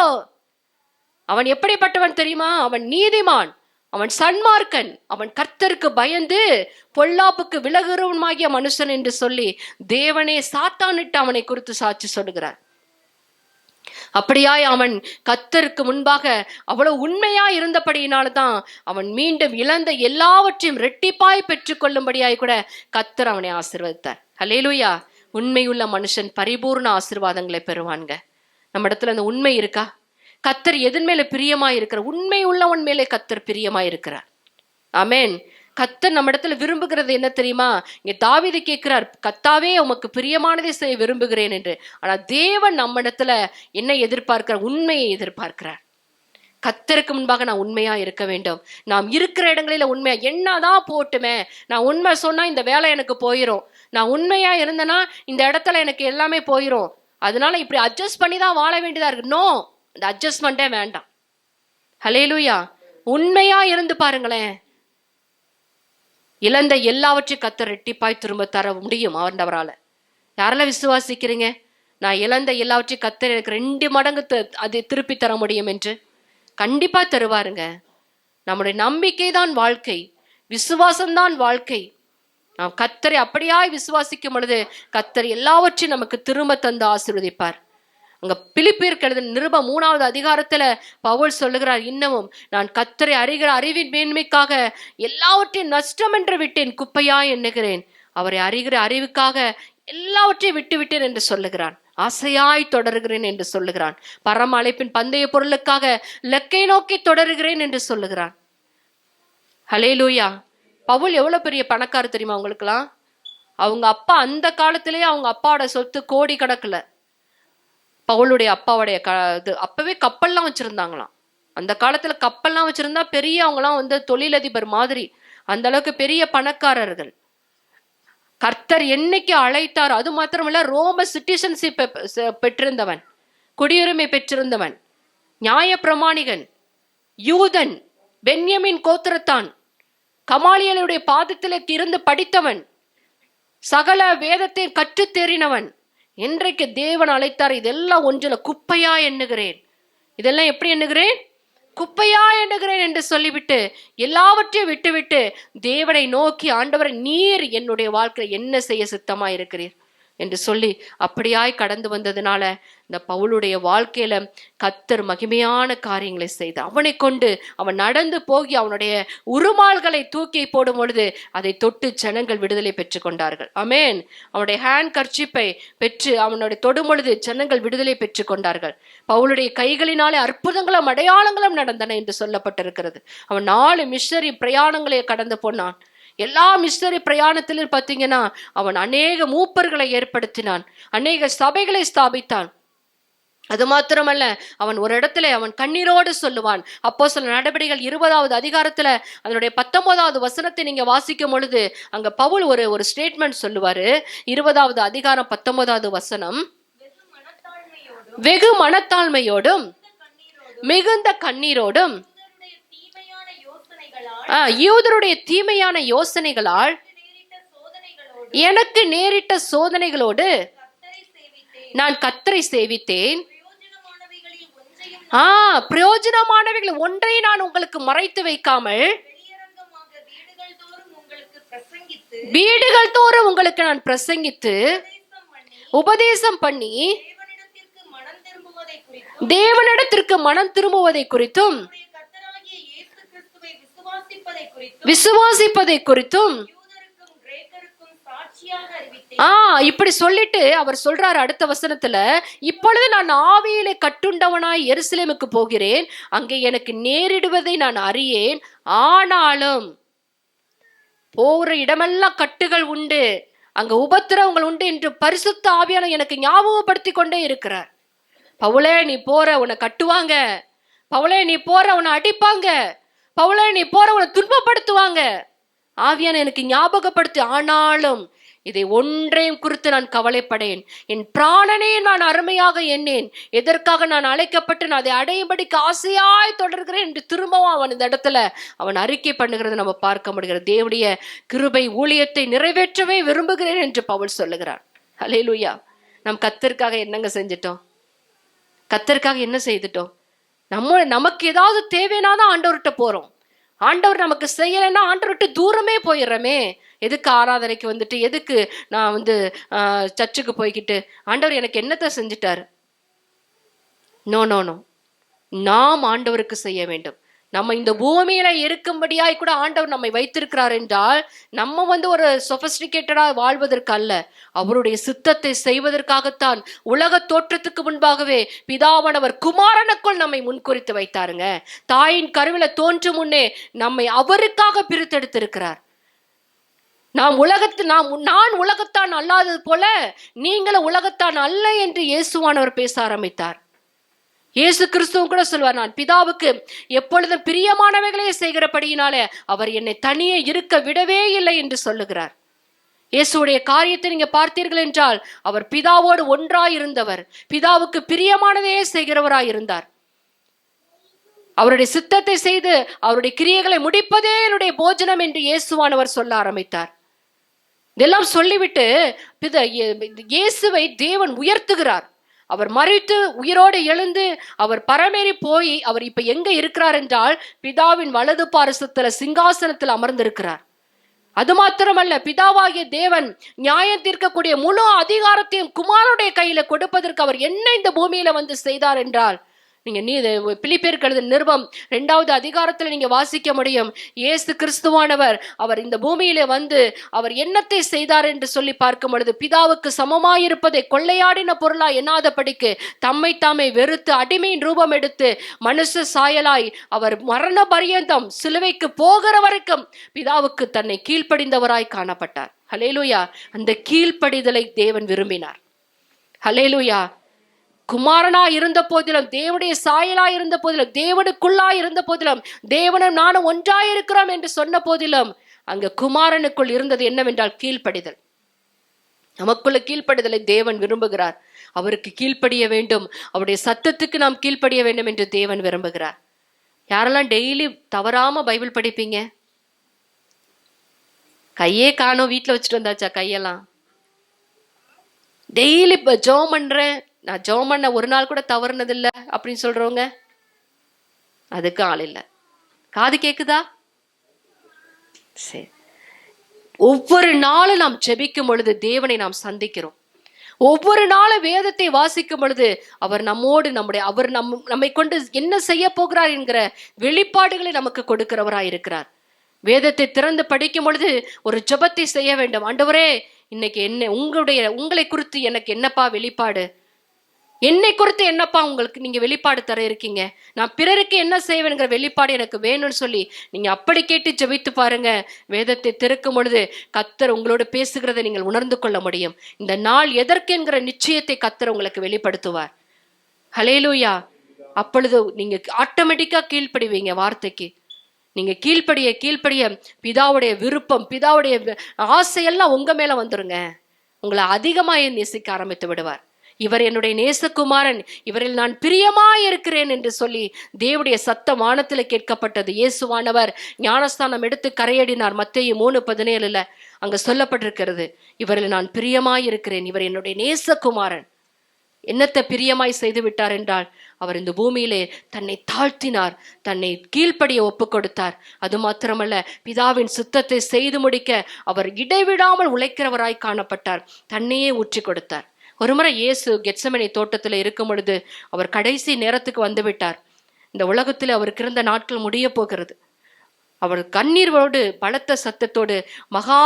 அவன் எப்படிப்பட்டவன் தெரியுமா? அவன் நீதிமான், அவன் சன்மார்க்கன், அவன் கர்த்தருக்கு பயந்து பொல்லாப்புக்கு விலகுறவனாகிய மனுஷன் என்று சொல்லி தேவனே சாத்தானிட்டு அவனை குறித்து சாட்சி சொல்லுகிறார். அப்படியாய் அவன் கர்த்தருக்கு முன்பாக அவ்வளவு உண்மையா இருந்தபடியினால்தான் அவன் மீண்டும் இழந்த எல்லாவற்றையும் ரெட்டிப்பாய் பெற்றுக்கொள்ளும்படியாய் கூட கர்த்தர் அவனை ஆசீர்வதித்தார். ஹல்லேலூயா. உண்மையுள்ள மனுஷன் பரிபூர்ண ஆசீர்வாதங்களை பெறுவான்க. நம்ம இடத்துல அந்த உண்மை இருக்கா? கர்த்தர் எதன் மேல பிரியமாய் இருக்கிறார்? உண்மை உள்ளவன் மேலே கர்த்தர் பிரியமாய் இருக்கிறார். ஆமென். கர்த்தர் நம்ம இடத்துல விரும்புகிறது என்ன தெரியுமா? இங்க தாவீது கேட்கிறார், கர்த்தாவே உமக்கு பிரியமானதை செய்ய விரும்புகிறேன் என்று. ஆனா தேவன் நம்ம இடத்துல என்ன எதிர்பார்க்கிறார்? உண்மையை எதிர்பார்க்கிறார். கர்த்தருக்கு முன்பாக நான் உண்மையா இருக்க வேண்டும். நாம் இருக்கிற இடங்களில உண்மையா என்னதான் போட்டுமே, நான் உண்மை சொன்னா இந்த வேலை எனக்கு போயிரும், நான் உண்மையா இருந்தேன்னா இந்த இடத்துல எனக்கு எல்லாமே போயிரும், அதனால இப்படி அட்ஜஸ்ட் பண்ணி தான் வாழ வேண்டியதா இருக்கு. நோ, இந்த அட்ஜஸ்ட்மெண்டே வேண்டாம். ஹல்லேலூயா. உண்மையா இருந்து பாருங்களேன், இழந்த எல்லாவற்றையும் கர்த்தர் ரெட்டிப்பாய் திரும்ப தர முடியும் ஆண்டவரால. யாரெல்லாம் விசுவாசிக்கிறீங்க? நான் இழந்த எல்லாவற்றையும் கர்த்தர் எனக்கு 2 மடங்கு அதை திருப்பி தர முடியும் என்று? கண்டிப்பா தருவாருங்க. நம்முடைய நம்பிக்கை தான் வாழ்க்கை, விசுவாசம்தான் வாழ்க்கை. நாம் கர்த்தரை அப்படியாய் விசுவாசிக்கும் பொழுது கர்த்தர் எல்லாவற்றையும் நமக்கு திரும்ப தந்து ஆசீர்வதிப்பார். அங்க பிலிப்பியருக்கு எழுதின நிருபம் 3வது அதிகாரத்துல பவுல் சொல்லுகிறார், இன்னமும் நான் கர்த்தரை அறிகிற அறிவின் மேன்மைக்காக எல்லாவற்றையும் நஷ்டம் என்று விட்டேன், குப்பையா எண்ணுகிறேன். அவரை அறிகிற அறிவுக்காக எல்லாவற்றையும் விட்டு விட்டேன் என்று சொல்லுகிறான். ஆசையாய் தொடர்கிறேன் என்று சொல்லுகிறான். பரம அழைப்பின் பந்தய பொருளுக்காக லக்கை நோக்கி தொடர்கிறேன் என்று சொல்லுகிறான். ஹல்லேலூயா. பவுல் எவ்வளவு பெரிய பணக்காரர் தெரியுமா உங்களுக்குலாம்? அவங்க அப்பா அந்த காலத்திலேயே அவங்க அப்பாவோட சொத்து கோடி கணக்குல. பவுலுடைய அப்பாவுடைய அப்பவே கப்பல்லாம் வச்சிருந்தாங்களாம். அந்த காலத்துல கப்பல்லாம் வச்சிருந்தா பெரிய அவங்களாம் வந்து தொழிலதிபர் மாதிரி, அந்த அளவுக்கு பெரிய பணக்காரர்கள். கர்த்தர் என்னைக்கு அழைத்தார், அது மாத்திரமல்ல ரோம சிட்டிசன்ஷிப் பெற்றிருந்தவன், குடியுரிமை பெற்றிருந்தவன், நியாய பிரமாணிகன், யூதன், பென்யமின் கோத்திரத்தான், கமாலியலுடைய பாதத்தில் இருந்து படித்தவன், சகல வேதத்தை கற்று தேறினவன். என்றைக்கு தேவன் அழைத்தார், இதெல்லாம் ஒன்றுல குப்பையா எண்ணுகிறேன், இதெல்லாம் எப்படி எண்ணுகிறேன்? குப்பையா எண்ணுகிறேன் என்று சொல்லிவிட்டு எல்லாவற்றையும் விட்டுவிட்டு தேவனை நோக்கி, ஆண்டவரை நீர் என்னுடைய வாழ்க்கையில் என்ன செய்ய சித்தமா இருக்கிறீர் என்று சொல்லி அப்படியாய் கடந்து வந்ததுனால இந்த பவுலுடைய வாழ்க்கையில கர்த்தர் மகிமையான காரியங்களை செய்தார். அவனை கொண்டு அவன் நடந்து போகி அவனுடைய உருமால்களை தூக்கி போடும் பொழுது அதை தொட்டு ஜனங்கள் விடுதலை பெற்று கொண்டார்கள். ஆமென். அவனுடைய ஹேண்ட் கர்ச்சிப்பை பெற்று அவனுடைய தொடும் பொழுது ஜனங்கள் விடுதலை பெற்று கொண்டார்கள். பவுலுடைய கைகளினாலே அற்புதங்களும் அடையாளங்களும் நடந்தன என்று சொல்லப்பட்டிருக்கிறது. அவன் 4 மிஷனரி பிரயாணங்களை கடந்து போனான். எல்லா மிஷனரி பிரயாணத்திலும் பார்த்தீங்கன்னா அவன் அநேக மூப்பர்களை ஏற்படுத்தினான், அநேக சபைகளை ஸ்தாபித்தான். அது மாத்திரமல்ல, அவன் ஒரு இடத்துல அவன் கண்ணீரோடு சொல்லுவான். அப்போஸ்தலர் நடபடிகள் 20வது அதிகாரத்துல அதனுடைய 19வது வசனத்தை நீங்க வாசிக்கும் பொழுது அங்க பவுல் ஒரு ஸ்டேட்மெண்ட் சொல்லுவாரு. 20வது அதிகாரம் 19வது வசனம், வெகு மனத்தாழ்மையோடும் மிகுந்த கண்ணீரோடும் யூதருடைய தீமையான யோசனைகளால் எனக்கு நேரிட்ட சோதனைகளோடு நான் கர்த்தரை சேவித்தேன். பிரயோஜனமானவைகள் ஒன்றை நான் உங்களுக்கு மறைத்து வைக்காமல் வீடுகள் தோறும் உங்களுக்கு நான் பிரசங்கித்து உபதேசம் பண்ணி தேவனிடத்திற்கு மனம் திரும்புவதை குறித்தும் விசுவாசிப்பதை குறித்தும் இப்படி சொல்லிட்டு அவர் சொல்றாரு அடுத்த வசனத்துல, இப்பொழுது நான் ஆவியிலே கட்டுண்டவனாய் எருசலேமுக்கு போகிறேன், அங்கே எனக்கு நேரிடுவதை நான் அறியேன், ஆனாலும் போற இடமெல்லாம் கட்டுகள் உண்டு, அங்க உபத்திரவங்கள் உண்டு என்று பரிசுத்த ஆவியான எனக்கு ஞாபகப்படுத்தி கொண்டே இருக்கிறார். பவுலே நீ போற உன்னை கட்டுவாங்க, பவுலே நீ போற உன்னை அடிப்பாங்க, பவுலே நீ போற உன்னை துன்பப்படுத்துவாங்க, ஆவியான எனக்கு ஞாபகப்படுத்து, ஆனாலும் இதை ஒன்றையும் குறித்து நான் கவலைப்படேன், என் பிராணனே நான் அருமையாக எண்ணேன், எதற்காக நான் அழைக்கப்பட்டு நான் அதை அடையும்படிக்கு ஆசையாய் தொடர்கிறேன் என்று திரும்பவும் அவன் இந்த இடத்துல அவன் அறிக்கை பண்ணுகிறத நம்ம பார்க்க முடிகிறது. தேவனுடைய கிருபை ஊழியத்தை நிறைவேற்றவே விரும்புகிறேன் என்று பவுல் சொல்லுகிறான். ஹல்லேலூயா. நாம் கர்த்தருக்காக என்னங்க செஞ்சிட்டோம்? கர்த்தருக்காக என்ன செய்துட்டோம்? நமக்கு ஏதாவது தேவையானாதான் ஆண்டவர்கிட்ட போறோம். ஆண்டவர் நமக்கு செய்யலைன்னா ஆண்டவர்கிட்ட தூரமே போயிடுறமே. எதுக்கு ஆராதனைக்கு வந்துட்டு, எதுக்கு நான் சர்ச்சுக்கு போய்கிட்டு, ஆண்டவர் எனக்கு என்னத்தை செஞ்சிட்டாரு? நோ நோ நோ, நாம் ஆண்டவருக்கு செய்ய வேண்டும். நம்ம இந்த பூமியில இருக்கும்படியாய் கூட ஆண்டவர் நம்மை வைத்திருக்கிறார் என்றால் நம்ம ஒரு சொபஸ்டிகேட்டடா வாழ்வதற்கு அல்ல, அவருடைய சித்தத்தை செய்வதற்காகத்தான் உலக தோற்றத்துக்கு முன்பாகவே பிதாவானவர் குமாரனுக்குள் நம்மை முன்குறித்து வைத்தாருங்க. தாயின் கருவில தோன்றும் முன்னே நம்மை அவருக்காக பிரித்தெடுத்திருக்கிறார். நான் உலகத்தான் அல்லாதது போல நீங்களும் உலகத்தான் அல்ல என்று இயேசுவானவர் பேச ஆரம்பித்தார். இயேசு கிறிஸ்துவும் கூட சொல்வார், நான் பிதாவுக்கு எப்பொழுதும் பிரியமானவைகளே செய்கிறபடியினாலே அவர் என்னை தனியே இருக்க விடவே இல்லை என்று சொல்லுகிறார். இயேசுடைய காரியத்தை நீங்க பார்த்தீர்கள் என்றால் அவர் பிதாவோடு ஒன்றாய் இருந்தவர், பிதாவுக்கு பிரியமானதையே செய்கிறவராய் இருந்தார். அவருடைய சித்தத்தை செய்து அவருடைய கிரியைகளை முடிப்பதே என்னுடைய போஜனம் என்று இயேசுவானவர் சொல்ல ஆரம்பித்தார். இதெல்லாம் சொல்லிவிட்டு இயேசுவை தேவன் உயர்த்துகிறார். அவர் மரித்து உயிரோடு எழுந்து அவர் பரமேறி போய் அவர் இப்ப எங்க இருக்கிறார் என்றால் பிதாவின் வலது பாரிசத்துல சிங்காசனத்தில் அமர்ந்திருக்கிறார். அது மாத்திரமல்ல, பிதாவாகிய தேவன் நியாயம் தீர்க்கக்கூடிய முழு அதிகாரத்தையும் குமாரனுடைய கையில கொடுப்பதற்கு அவர் என்ன இந்த பூமியில செய்தார் என்றால், நீங்க பிலிப்பியருக்கு எழுதின நிருபம் 2வது அதிகாரத்துல நீங்க வாசிக்க முடியும். இயேசு கிறிஸ்துவானவர் அவர் இந்த பூமியில அவர் என்னத்தை செய்தார் என்று சொல்லி பார்க்கும் பொழுது, பிதாவுக்கு சமமாயிருப்பதை கொள்ளையாடின பொருளா எண்ணாதபடிக்கு தம்மை தாமே வெறுத்து அடிமையின் ரூபம் எடுத்து மனுஷ சாயலாய் அவர் மரண பரியந்தம் சிலுவைக்கு போகிற வரைக்கும் பிதாவுக்கு தன்னை கீழ்ப்படிந்தவராய் காணப்பட்டார். ஹல்லேலூயா. அந்த கீழ்ப்படிதலை தேவன் விரும்பினார். ஹல்லேலூயா. குமாரனா இருந்த போதிலும், தேவனுடைய சாயலா இருந்த போதிலும், தேவனுக்குள்ளா இருந்த போதிலும், தேவனும் நானும் ஒன்றாயிருக்கிறோம் என்று சொன்ன போதிலும் அங்க குமாரனுக்குள் இருந்தது என்னவென்றால் கீழ்ப்படிதல். நமக்குள்ள கீழ்ப்படிதலை தேவன் விரும்புகிறார். அவருக்கு கீழ்ப்படிய வேண்டும், அவருடைய சத்தத்துக்கு நாம் கீழ்ப்படிய வேண்டும் என்று தேவன் விரும்புகிறார். யாரெல்லாம் டெய்லி தவறாம பைபிள் படிப்பீங்க? கையே காணோம், வீட்டுல வச்சுட்டு வந்தாச்சா கையெல்லாம்? டெய்லி ஜெபம் பண்றேன், நான் ஜெபம் பண்ண ஒரு நாள் கூட தவறுனது இல்லை அப்படின்னு சொல்றவங்க, அதுக்கு ஆள் இல்லை. காது கேக்குதா? சரி. ஒவ்வொரு நாளும் நாம் ஜெபிக்கும் பொழுது தேவனை நாம் சந்திக்கிறோம். ஒவ்வொரு நாளும் வேதத்தை வாசிக்கும் பொழுது அவர் நம்மோடு நம்மை கொண்டு என்ன செய்ய போகிறார் என்கிற வெளிப்பாடுகளை நமக்கு கொடுக்கிறவராய் இருக்கிறார். வேதத்தை திறந்து படிக்கும் பொழுது ஒரு ஜெபத்தை செய்ய வேண்டும். ஆண்டவரே, இன்னைக்கு உங்களை குறித்து எனக்கு என்னப்பா வெளிப்பாடு, என்னை குறித்து என்னப்பா உங்களுக்கு நீங்க வெளிப்பாடு தர இருக்கீங்க, நான் பிறருக்கு என்ன செய்வேங்கிற வெளிப்பாடு எனக்கு வேணும்னு சொல்லி நீங்க அப்படி கேட்டு ஜெபித்து பாருங்க. வேதத்தை திறக்கும் பொழுது கர்த்தர் உங்களோடு பேசுகிறதை நீங்கள் உணர்ந்து கொள்ள முடியும். இந்த நாள் எதற்கு என்கிற நிச்சயத்தை கர்த்தர் உங்களுக்கு வெளிப்படுத்துவார். ஹல்லேலூயா. அப்பொழுது நீங்க ஆட்டோமேட்டிக்கா கீழ்ப்படிவீங்க வார்த்தைக்கு. நீங்க கீழ்ப்படிய பிதாவுடைய விருப்பம், பிதாவுடைய ஆசையெல்லாம் உங்க மேல வந்துருங்க. உங்களை அதிகமா நேசிக்க ஆரம்பித்து விடுவார். இவர் என்னுடைய நேசகுமாரன், இவரில் நான் பிரியமாய் இருக்கிறேன் என்று சொல்லி தேவனுடைய சத்தம் வானத்தில் கேட்கப்பட்டது. இயேசுவானவர் ஞானஸ்தானம் எடுத்து கரையடினார். மத்தேயு 3:17 அங்க சொல்லப்பட்டிருக்கிறது, இவரில் நான் பிரியமாய் இருக்கிறேன், இவர் என்னுடைய நேசகுமாரன். என்னத்தை பிரியமாய் செய்து விட்டார் என்றால், அவர் இந்த பூமியிலே தன்னை தாழ்த்தினார், தன்னை கீழ்ப்படிய ஒப்பு கொடுத்தார். அது மாத்திரமல்ல, பிதாவின் சித்தத்தை செய்து முடிக்க அவர் இடைவிடாமல் உழைக்கிறவராய் காணப்பட்டார். தன்னையே ஊற்றி கொடுத்தார். ஒரு முறை இயேசு கெத்செமனே தோட்டத்தில் இருக்கும் பொழுது அவர் கடைசி நேரத்துக்கு வந்து விட்டார். இந்த உலகத்தில் அவருக்கு இருந்த நாட்கள் முடிய போகிறது. அவர் கண்ணீரோடு, பலத்த சத்தத்தோடு, மகா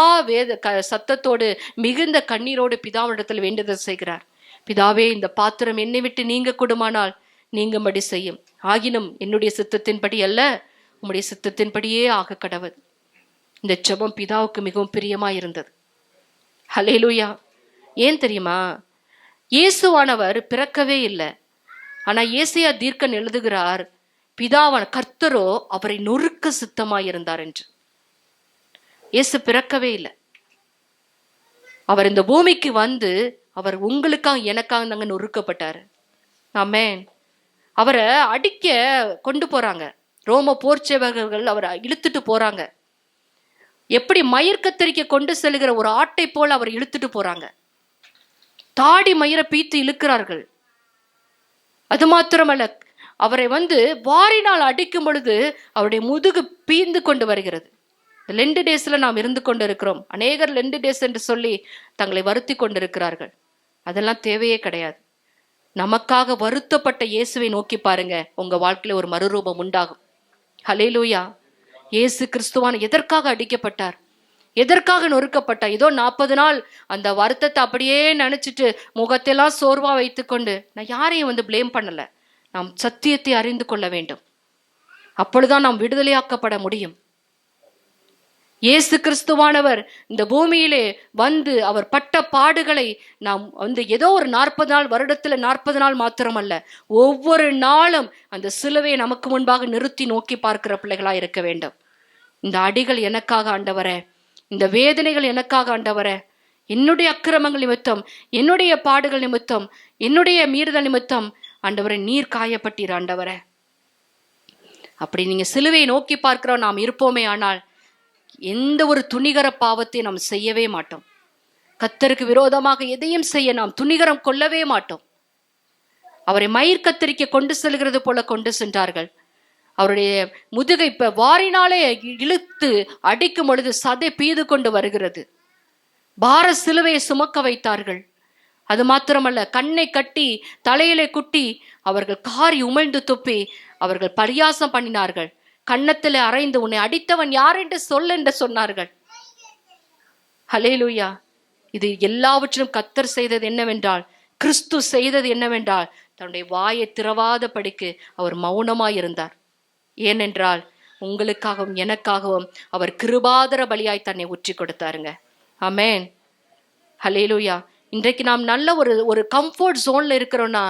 சத்தத்தோடு, மிகுந்த கண்ணீரோடு பிதாவிடத்தில் வேண்டுதல் செய்கிறார். பிதாவே, இந்த பாத்திரம் என்னை விட்டு நீங்க கூடுமானால் நீங்கும்படி செய்யும். ஆகினும் என்னுடைய சித்தத்தின்படி அல்ல, உம்முடைய சித்தத்தின்படியே ஆக கடவுள். இந்த ஜெபம் பிதாவுக்கு மிகவும் பிரியமா இருந்தது. ஹல்லேலூயா. ஏன் தெரியுமா? இயேசுவானவர் பிறக்கவே இல்லை. ஆனா ஏசாயா தீர்க்கன் எழுதுகிறார், பிதாவான கர்த்தரோ அவரை நொறுக்க சித்தமாயிருந்தார் என்று. இயேசு பிறக்கவே இல்லை. அவர் இந்த பூமிக்கு வந்து அவர் உங்களுக்காக எனக்காக தாங்க நொறுக்கப்பட்டாரு. ஆமென். அவரை அடிக்க கொண்டு போறாங்க. ரோம போர்ச்சேவகர்கள் அவரை இழுத்துட்டு போறாங்க. எப்படி மயிர் கத்தரிக்க கொண்டு செல்கிற ஒரு ஆட்டை போல அவர் இழுத்துட்டு போறாங்க. தாடி மயிரை பீத்து இழுக்கிறார்கள். அது மாத்திரமல்ல, அவரை வாரினால் அடிக்கும் பொழுது அவருடைய முதுகு பீந்து கொண்டு வருகிறது. லெண்டு டேஸ்ல நாம் இருந்து கொண்டு இருக்கிறோம். அநேகர் லெண்டு டேஸ் என்று சொல்லி தங்களை வருத்தி கொண்டிருக்கிறார்கள். அதெல்லாம் தேவையே கிடையாது. நமக்காக வருத்தப்பட்ட இயேசுவை நோக்கி பாருங்க, உங்க வாழ்க்கையில ஒரு மறுரூபம் உண்டாகும். ஹல்லேலூயா. இயேசு கிறிஸ்துவான் எதற்காக அடிக்கப்பட்டார்? எதற்காக நொறுக்கப்பட்டார்? ஏதோ 40 நாள் அந்த வருத்தத்தை அப்படியே நினைச்சிட்டு முகத்தெல்லாம் சோர்வா வைத்துக்கொண்டு, நான் யாரையும் பிளேம் பண்ணல. நாம் சத்தியத்தை அறிந்து கொள்ள வேண்டும். அப்பொழுதுதான் நாம் விடுதலையாக்கப்பட முடியும். இயேசு கிறிஸ்துவானவர் இந்த பூமியிலே அவர் பட்ட பாடுகளை நாம் ஏதோ ஒரு 40 நாள், வருடத்துல 40 நாள் மாத்திரமல்ல, ஒவ்வொரு நாளும் அந்த சிலுவையை நமக்கு முன்பாக நிறுத்தி நோக்கி பார்க்கிற பிள்ளைகளா இருக்க வேண்டும். இந்த அடிகள் எனக்காக ஆண்டவரே, இந்த வேதனைகள் எனக்காக ஆண்டவரே, என்னுடைய அக்கிரமங்கள் நிமித்தம், என்னுடைய பாடுகள் நிமித்தம், என்னுடைய மீறுதல் நிமித்தம் ஆண்டவரே நீர் காயப்பட்டீர் ஆண்டவரே. அப்படி நீங்க சிலுவையை நோக்கி பார்க்கிறோம் நாம் இருப்போமே ஆனால் எந்த ஒரு துணிகர பாவத்தை நாம் செய்யவே மாட்டோம். கர்த்தருக்கு விரோதமாக எதையும் செய்ய நாம் துணிகரம் கொள்ளவே மாட்டோம். அவரை மயிர் கத்தரிக்க கொண்டு செல்கிறது போல கொண்டு சென்றார்கள். அவருடைய முதுகை வாரினாலே இழுத்து அடிக்கும் பொழுது சதை பீது கொண்டு வருகிறது. பார சிலுவையை சுமக்க வைத்தார்கள். அது மாத்திரமல்ல, கண்ணை கட்டி தலையிலே குட்டி அவர்கள் காரி உமிழ்ந்து துப்பி அவர்கள் பரியாசம் பண்ணினார்கள். கன்னத்தில் அறைந்து, உன்னை அடித்தவன் யார் என்று சொல் என்று சொன்னார்கள். ஹல்லேலூயா. இது எல்லாவற்றிலும் கர்த்தர் செய்தது என்னவென்றால், கிறிஸ்து செய்தது என்னவென்றால், தன்னுடைய வாயை திறவாத படிக்கு அவர் மௌனமாய் இருந்தார். ஏனென்றால் உங்களுக்காகவும் எனக்காகவும் அவர் கிருபாதர பலியாய் தன்னை ஊற்றி கொடுத்தாருங்க. ஆமென். ஹல்லேலூயா. இன்றைக்கு நாம் நல்ல ஒரு கம்ஃபர்ட் ஜோன்ல இருக்கிறோம்னா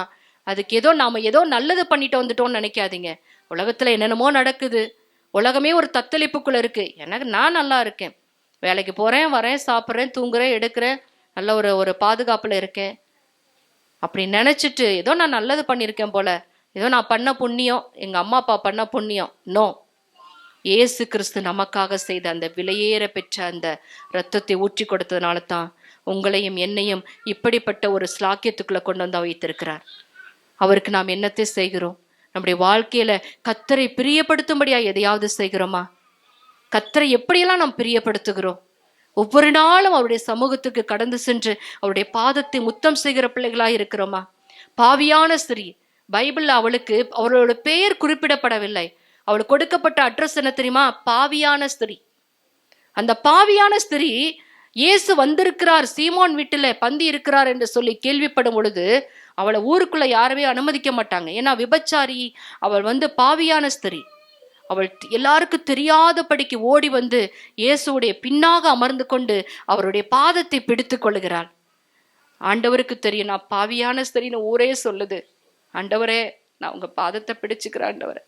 அதுக்கு நாம ஏதோ நல்லது பண்ணிட்டு வந்துட்டோம்னு நினைக்காதீங்க. உலகத்துல என்னென்னமோ நடக்குது. உலகமே ஒரு தத்தளிப்புக்குள்ள இருக்கு. நான் நல்லா இருக்கேன், வேலைக்கு போறேன், வரேன், சாப்பிட்றேன், தூங்குறேன், எடுக்கிறேன், நல்ல ஒரு பாதுகாப்புல இருக்கேன் அப்படி நினைச்சிட்டு ஏதோ நான் நல்லது பண்ணியிருக்கேன் போல, ஏதோ நான் பண்ண புண்ணியம், எங்க அம்மா அப்பா பண்ண புண்ணியம். நோ. இயேசு கிறிஸ்து நமக்காக செய்த அந்த விலையேற பெற்ற அந்த இரத்தத்தை ஊற்றி கொடுத்ததுனால தான் உங்களையும் என்னையும் இப்படிப்பட்ட ஒரு ஸ்லாக்கியத்துக்குள்ள கொண்டு வைத்திருக்கிறார். அவருக்கு நாம் என்னத்தை செய்கிறோம்? நம்முடைய வாழ்க்கையில கர்த்தரை பிரியப்படுத்தும்படியா எதையாவது செய்கிறோமா? கர்த்தரை எப்படியெல்லாம் நாம் பிரியப்படுத்துகிறோம்? ஒவ்வொரு நாளும் அவருடைய சமூகத்துக்கு கடந்து சென்று அவருடைய பாதத்தை முத்தம் செய்கிற பிள்ளைகளா இருக்கிறோமா? பாவியான ஸ்திரீ, பைபிள்ல அவளோட பெயர் குறிப்பிடப்படவில்லை. அவளுக்கு கொடுக்கப்பட்ட அட்ரஸ் என்ன தெரியுமா? பாவியான ஸ்திரீ. அந்த பாவியான ஸ்திரீ இயேசு வந்திருக்கிறார், சீமோன் வீட்டில பந்தி இருக்கிறார் என்று சொல்லி கேள்விப்படும் பொழுது அவளை ஊருக்குள்ள யாருமே அனுமதிக்க மாட்டாங்க. ஏன்னா விபச்சாரி, அவள் பாவியான ஸ்திரீ. அவள் எல்லாருக்கும் தெரியாதபடிக்கு ஓடி இயேசுடைய பின்னாக அமர்ந்து கொண்டு அவருடைய பாதத்தை பிடித்து கொள்ளுகிறாள். ஆண்டவருக்கு தெரியும், நான் பாவியான ஸ்திரீன்னு ஊரே சொல்லுது. ஆண்டவரே, நான் உங்க பாதத்தை பிடிச்சுக்கிறேன் ஆண்டவரே,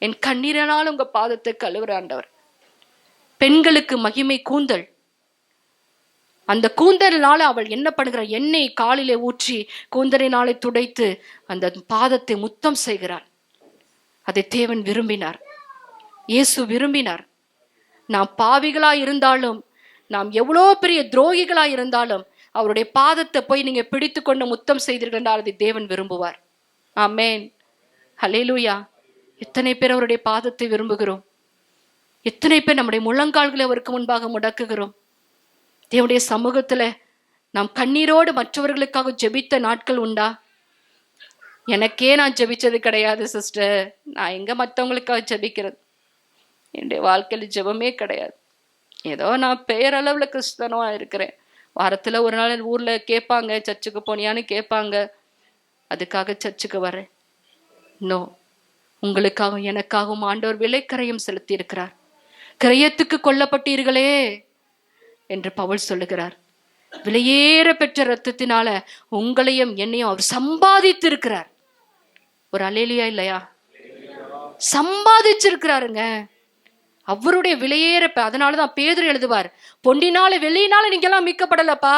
என் கண்ணீரனால் உங்க பாதத்தை கழுவுற ஆண்டவர். பெண்களுக்கு மகிமை கூந்தல். அந்த கூந்தலினால அவள் என்ன பண்ணுகிறாள்? எண்ணெய் காலிலே ஊற்றி கூந்தலினாலே துடைத்து அந்த பாதத்தை முத்தம் செய்கிறாள். அதை தேவன் விரும்பினார், இயேசு விரும்பினார். நாம் பாவிகளாய் இருந்தாலும், நாம் எவ்வளோ பெரிய துரோகிகளாய் இருந்தாலும் அவருடைய பாதத்தை போய் நீங்க பிடித்து கொண்டு முத்தம் செய்தீர்கள் என்றால் அதை தேவன் விரும்புவார். ஆமென், ஹல்லேலூயா. எத்தனை பேர் அவருடைய பாதத்தை விரும்புகிறோம்? எத்தனை பேர் நம்முடைய முழங்கால்களை அவருக்கு முன்பாக முடக்குகிறோம்? தேவனுடைய சமூகத்துல நாம் கண்ணீரோடு மற்றவர்களுக்காக ஜெபித்த நாட்கள் உண்டா? எனக்கே நான் ஜெபிச்சது கிடையாது சிஸ்டர். நான் எங்க மற்றவங்களுக்காக ஜெபிக்கிறது? என்னுடைய வாழ்க்கையில் ஜெபமே கிடையாது. ஏதோ நான் பெயரளவுல கிறிஸ்தவனா இருக்கிறேன். வாரத்துல ஒரு நாள் ஊர்ல கேட்பாங்க, சர்ச்சுக்கு போனியான்னு கேட்பாங்க, அதுக்காக சர்ச்சுக்கு வரேன். நோ, உங்களுக்காகவும் எனக்காகவும் ஆண்டவர் விலைக்கரையும் செலுத்தி இருக்கிறார். கிரயத்துக்கு கொல்லப்பட்டீர்களே என்று பவுல் சொல்லுகிறார். விலையேற பெற்ற இரத்தத்தினால உங்களையும் என்னையும் அவர் சம்பாதித்து இருக்கிறார். ஒரு அல்லேலூயா இல்லையா? சம்பாதிச்சிருக்கிறாருங்க. அவருடைய விலையேற, அதனாலதான் பேதுரு எழுதுவார், பொன்னினால வெள்ளியினால நீங்க எல்லாம் மீட்கப்படலப்பா,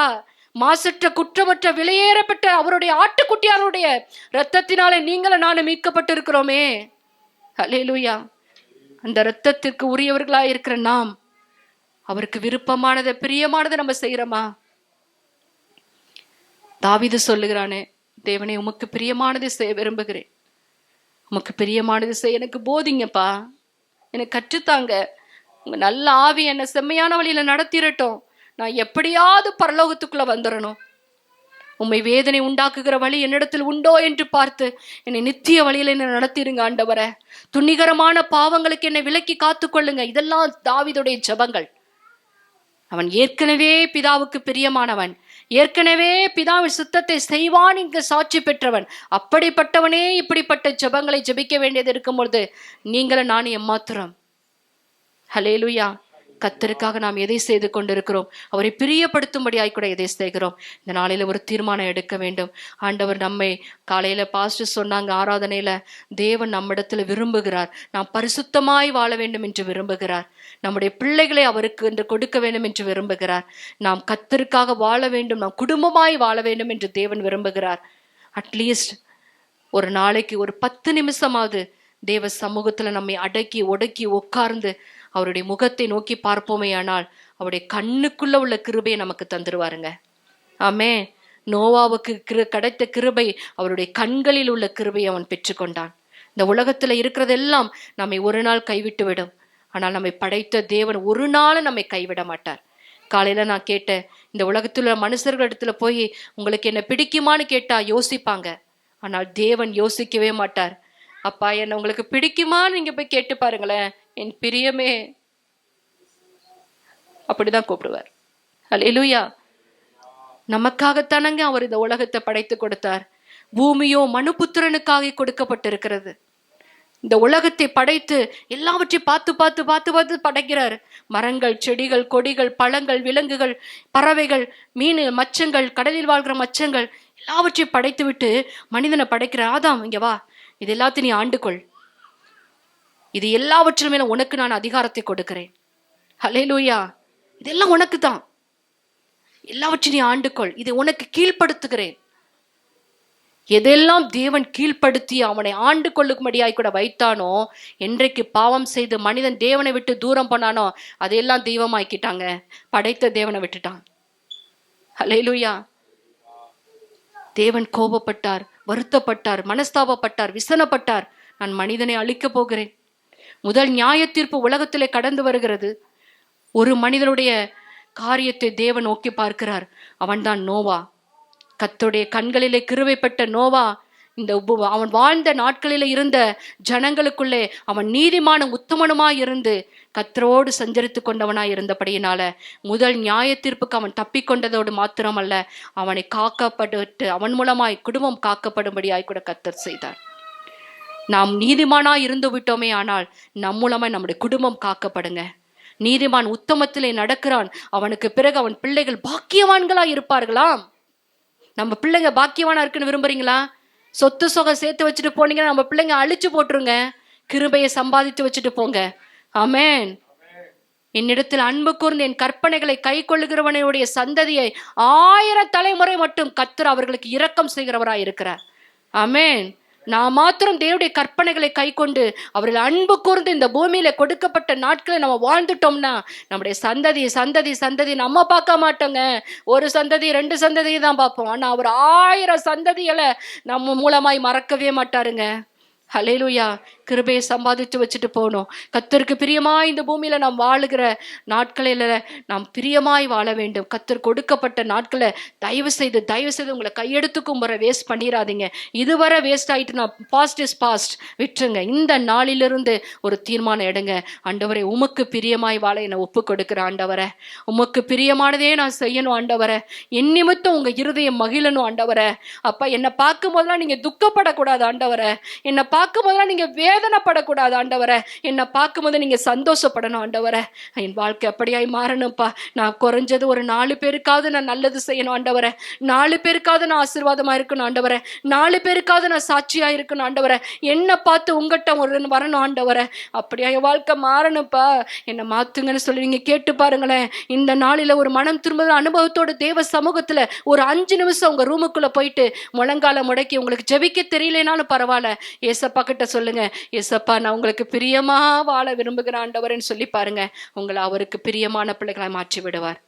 மாசற்ற குற்றமற்ற விலையேறப்பட்ட அவருடைய ஆட்டுக்குட்டியாருடைய இரத்தத்தினாலே நீங்களும் நானும் மீட்கப்பட்டு இருக்கிறோமே. அல்லேலூயா. அந்த இரத்தத்திற்கு உரியவர்களா இருக்கிற நாம் அவருக்கு விருப்பமானதை பிரியமானதை நம்ம செய்யறோமா? தாவீது சொல்லுகிறானே, தேவனே உமக்கு பிரியமானதை செய்ய விரும்புகிறேன், உமக்கு பிரியமானது செய்ய எனக்கு போதிங்கப்பா, எனக்கு கற்றுத்தாங்க, உங்க நல்ல ஆவி என்னை செம்மையான வழியில நடத்திரட்டும், நான் எப்படியாவது பரலோகத்துக்குள்ள வந்துடணும், உம்மை வேதனை உண்டாக்குகிற வழி என்னிடத்தில் உண்டோ என்று பார்த்து என்னை நித்திய வழியில என்ன நடத்திருங்க ஆண்டவரே, துணிகரமான பாவங்களுக்கு என்னை விலக்கி காத்து கொள்ளுங்க. இதெல்லாம் தாவீதுடைய ஜெபங்கள். அவன் ஏற்கனவே பிதாவுக்கு பிரியமானவன், ஏற்கனவே பிதாவின் சுத்தத்தை செய்வான் இங்கு சாட்சி பெற்றவன். அப்படிப்பட்டவனே இப்படிப்பட்ட ஜெபங்களை ஜெபிக்க வேண்டியது இருக்கும் பொழுது நீங்களும் நானும் எம்மாத்திரம்? ஹல்லேலூயா. கர்த்தருக்காக நாம் எதை செய்து கொண்டிருக்கிறோம்? அவரை பிரியப்படுத்தும்படியாய் கூட எதை செய்கிறோம்? இந்த நாளையில ஒரு தீர்மானம் எடுக்க வேண்டும். ஆண்டவர் நம்மை, காலையில பாஸ்டர் சொன்னாங்க ஆராதனையில, தேவன் நம்மிடத்துல விரும்புகிறார் நாம் பரிசுத்தமாய் வாழ வேண்டும் என்று விரும்புகிறார். நம்முடைய பிள்ளைகளை அவருக்கு என்று கொடுக்க வேண்டும் என்று விரும்புகிறார். நாம் கர்த்தருக்காக வாழ வேண்டும், நாம் குடும்பமாய் வாழ வேண்டும் என்று தேவன் விரும்புகிறார். அட்லீஸ்ட் ஒரு நாளைக்கு ஒரு 10 நிமிஷமாவது தேவ சமூகத்துல நம்மை அடக்கி ஒடுக்கி உட்கார்ந்து அவருடைய முகத்தை நோக்கி பார்ப்போமே, ஆனால் அவருடைய கண்ணுக்குள்ள உள்ள கிருபையை நமக்கு தந்துருவாருங்க. ஆமே. நோவாவுக்கு கிடைத்த கிருபை அவருடைய கண்களில் உள்ள கிருபையை அவன் பெற்றுக்கொண்டான். இந்த உலகத்துல இருக்கிறதெல்லாம் நம்மை ஒரு நாள் கைவிட்டு விடும், ஆனால் நம்மை படைத்த தேவன் ஒரு நாளும் நம்மை கைவிட மாட்டார். காலையில நான் கேட்டேன், இந்த உலகத்துல மனுஷர்களிடத்துல போய் உங்களுக்கு என்ன பிடிக்குமான்னு கேட்டா யோசிப்பாங்க, ஆனால் தேவன் யோசிக்கவே மாட்டார். அப்பா என்ன உங்களுக்கு பிடிக்குமான்னு நீங்க போய் கேட்டு பாருங்களேன், என் பிரியமே, அப்படிதான் கூப்பிடுவார். அல்லேலூயா. நமக்காகத்தானங்க அவர் இந்த உலகத்தை படைத்து கொடுத்தார். பூமியோ மனுபுத்திரனுக்காக கொடுக்கப்பட்டிருக்கிறது. இந்த உலகத்தை படைத்து எல்லாவற்றையும் பார்த்து பார்த்து பார்த்து பார்த்து படைக்கிறார். மரங்கள், செடிகள், கொடிகள், பழங்கள், விலங்குகள், பறவைகள், மீன், மச்சங்கள், கடலில் வாழ்கிற மச்சங்கள் எல்லாவற்றையும் படைத்து விட்டு மனிதனை படைக்கிறார். ஆதாம் இங்க வா, இது எல்லாத்தையும் நீ ஆண்டுகொள், இது எல்லாவற்றின் மேல உனக்கு நான் அதிகாரத்தை கொடுக்கிறேன். ஹல்லேலூயா. இதெல்லாம் உனக்கு தான், எல்லாவற்றையும் நீ ஆண்டுகொள், இதை உனக்கு கீழ்ப்படுத்துகிறேன். எதெல்லாம் தேவன் கீழ்ப்படுத்தி அவனை ஆண்டு கொள்ளும்படியாய் கூட வைத்தானோ, என்றைக்கு பாவம் செய்து மனிதன் தேவனை விட்டு தூரம் போனானோ அதையெல்லாம் தெய்வமாக்கிட்டாங்க, படைத்த தேவனை விட்டுட்டான். ஹல்லேலூயா. தேவன் கோபப்பட்டார், வருத்தப்பட்டார், மனஸ்தாபப்பட்டார், விசனப்பட்டார். நான் மனிதனை அழிக்க போகிறேன். முதல் நியாய தீர்ப்பு உலகத்திலே கடந்து வருகிறது. ஒரு மனிதனுடைய காரியத்தை தேவன் நோக்கி பார்க்கிறார். அவன்தான் நோவா. கர்த்தருடைய கண்களிலே கிருபைப்பட்ட நோவா, இந்த அவன் வாழ்ந்த நாட்களில இருந்த ஜனங்களுக்குள்ளே அவன் நீதிமான உத்தமனுமாய் இருந்து கர்த்தரோடு சஞ்சரித்து கொண்டவனாய் இருந்தபடியினால முதல் நியாய தீர்ப்புக்கு அவன் தப்பிக்கொண்டதோடு மாத்திரமல்ல, அவனை காக்கப்பட்டு அவன் மூலமாய் குடும்பம் காக்கப்படும்படியாய் கூட கர்த்தர் செய்தார். நாம் நீதிமானாய் இருந்து விட்டோமே, ஆனால் நம் மூலமாய் நம்முடைய குடும்பம் காக்கப்படுங்க. நீதிமான் உத்தமத்திலே நடக்கிறான், அவனுக்கு பிறகு அவன் பிள்ளைகள் பாக்கியவான்களாய் இருப்பார்களாம். நம்ம பிள்ளைங்க பாக்கியவானா இருக்குன்னு விரும்புறீங்களா? சொத்து சொகம் சேர்த்து வச்சுட்டு போனீங்கன்னா நம்ம பிள்ளைங்க அழிச்சு போட்டுருங்க. கிருபையை சம்பாதித்து வச்சுட்டு போங்க. ஆமென். என்னிடத்தில் அன்பு கூர்ந்து என் கற்பனைகளை கை கொள்ளுகிறவனுடைய சந்ததியை 1000 தலைமுறை மட்டும் கர்த்தர் அவர்களுக்கு இரக்கம் செய்கிறவராய் இருக்கிறார். ஆமென். நான் மாத்திரம் தேவனுடைய கற்பனைகளை கை கொண்டு அவர்கள் அன்பு கூர்ந்து இந்த பூமியில கொடுக்கப்பட்ட நாட்களை நம்ம வாழ்ந்துட்டோம்னா நம்முடைய சந்ததி சந்ததி சந்ததி நம்ம பார்க்க மாட்டோங்க. ஒரு சந்ததி 2 சந்ததி தான் பார்ப்போம். ஆனா அவர் 1000 சந்ததிகளை நம்ம மூலமாய் மறக்கவே மாட்டாருங்க. ஹல்லேலூயா. கிருபையை சம்பாதிச்சு வச்சுட்டு போகணும். கர்த்தருக்கு பிரியமாய் இந்த பூமியில நாம் வாழுகிற நாட்களில் நாம் பிரியமாய் வாழ வேண்டும். கர்த்தர் கொடுக்கப்பட்ட நாட்களை தயவு செய்து உங்களை கையெடுத்து கும்புற வேஸ்ட் பண்ணிடாதீங்க. இதுவரை வேஸ்ட் ஆயிட்டு நான் பாஸ்ட் இஸ் பாஸ்ட் விட்டுருங்க. இந்த நாளிலிருந்து ஒரு தீர்மானம் எடுங்க. ஆண்டவரே, உமக்கு பிரியமாய் வாழ என்னை ஒப்பு கொடுக்குற ஆண்டவரை, உமக்கு பிரியமானதே நான் செய்யணும் ஆண்டவரை. என் நிமித்தம் உங்க இருதயம் மகிழணும் ஆண்டவரை. அப்பா, என்னை பார்க்கும் போதெல்லாம் நீங்க துக்கப்படக்கூடாது ஆண்டவரை. என்னை பார்க்கும் போதெல்லாம் நீங்க வேதனைப்படக்கூடாது ஆண்டவரை. என்னை பார்க்கும்போது நீங்க சந்தோஷப்படணும் ஆண்டவரை. என் வாழ்க்கை அப்படியாய் மாறணும்ப்பா. நான் குறைஞ்சது ஒரு 4 பேருக்காவது நான் நல்லது செய்யணும் ஆண்டவரை. 4 பேருக்காவது நான் ஆசீர்வாதமா இருக்கணும் ஆண்டவரை. 4 பேருக்காவது நான் சாட்சியா இருக்கணும் ஆண்டவரை. என்னை பார்த்து உங்ககிட்ட ஒரு வரணும் ஆண்டவரை. அப்படியா என் வாழ்க்கை மாறணும்ப்பா, என்னை மாத்துங்கன்னு சொல்லி நீங்க கேட்டு பாருங்களேன். இந்த நாளில ஒரு மனம் திரும்புதல் அனுபவத்தோட தேவ சமூகத்துல ஒரு 5 நிமிஷம் உங்க ரூமுக்குள்ள போயிட்டு முழங்கால முடக்கி, உங்களுக்கு ஜெபிக்க தெரியலனாலும் பரவாயில்ல, ஏசப்பா கிட்ட சொல்லுங்க, ஏசப்பா நான் உங்களுக்கு பிரியமா வாழ விரும்புகிற ஆண்டவர்ன்னு சொல்லி பாருங்க. உங்களை அவருக்கு பிரியமான பிள்ளைகளை மாற்றி விடுவார்.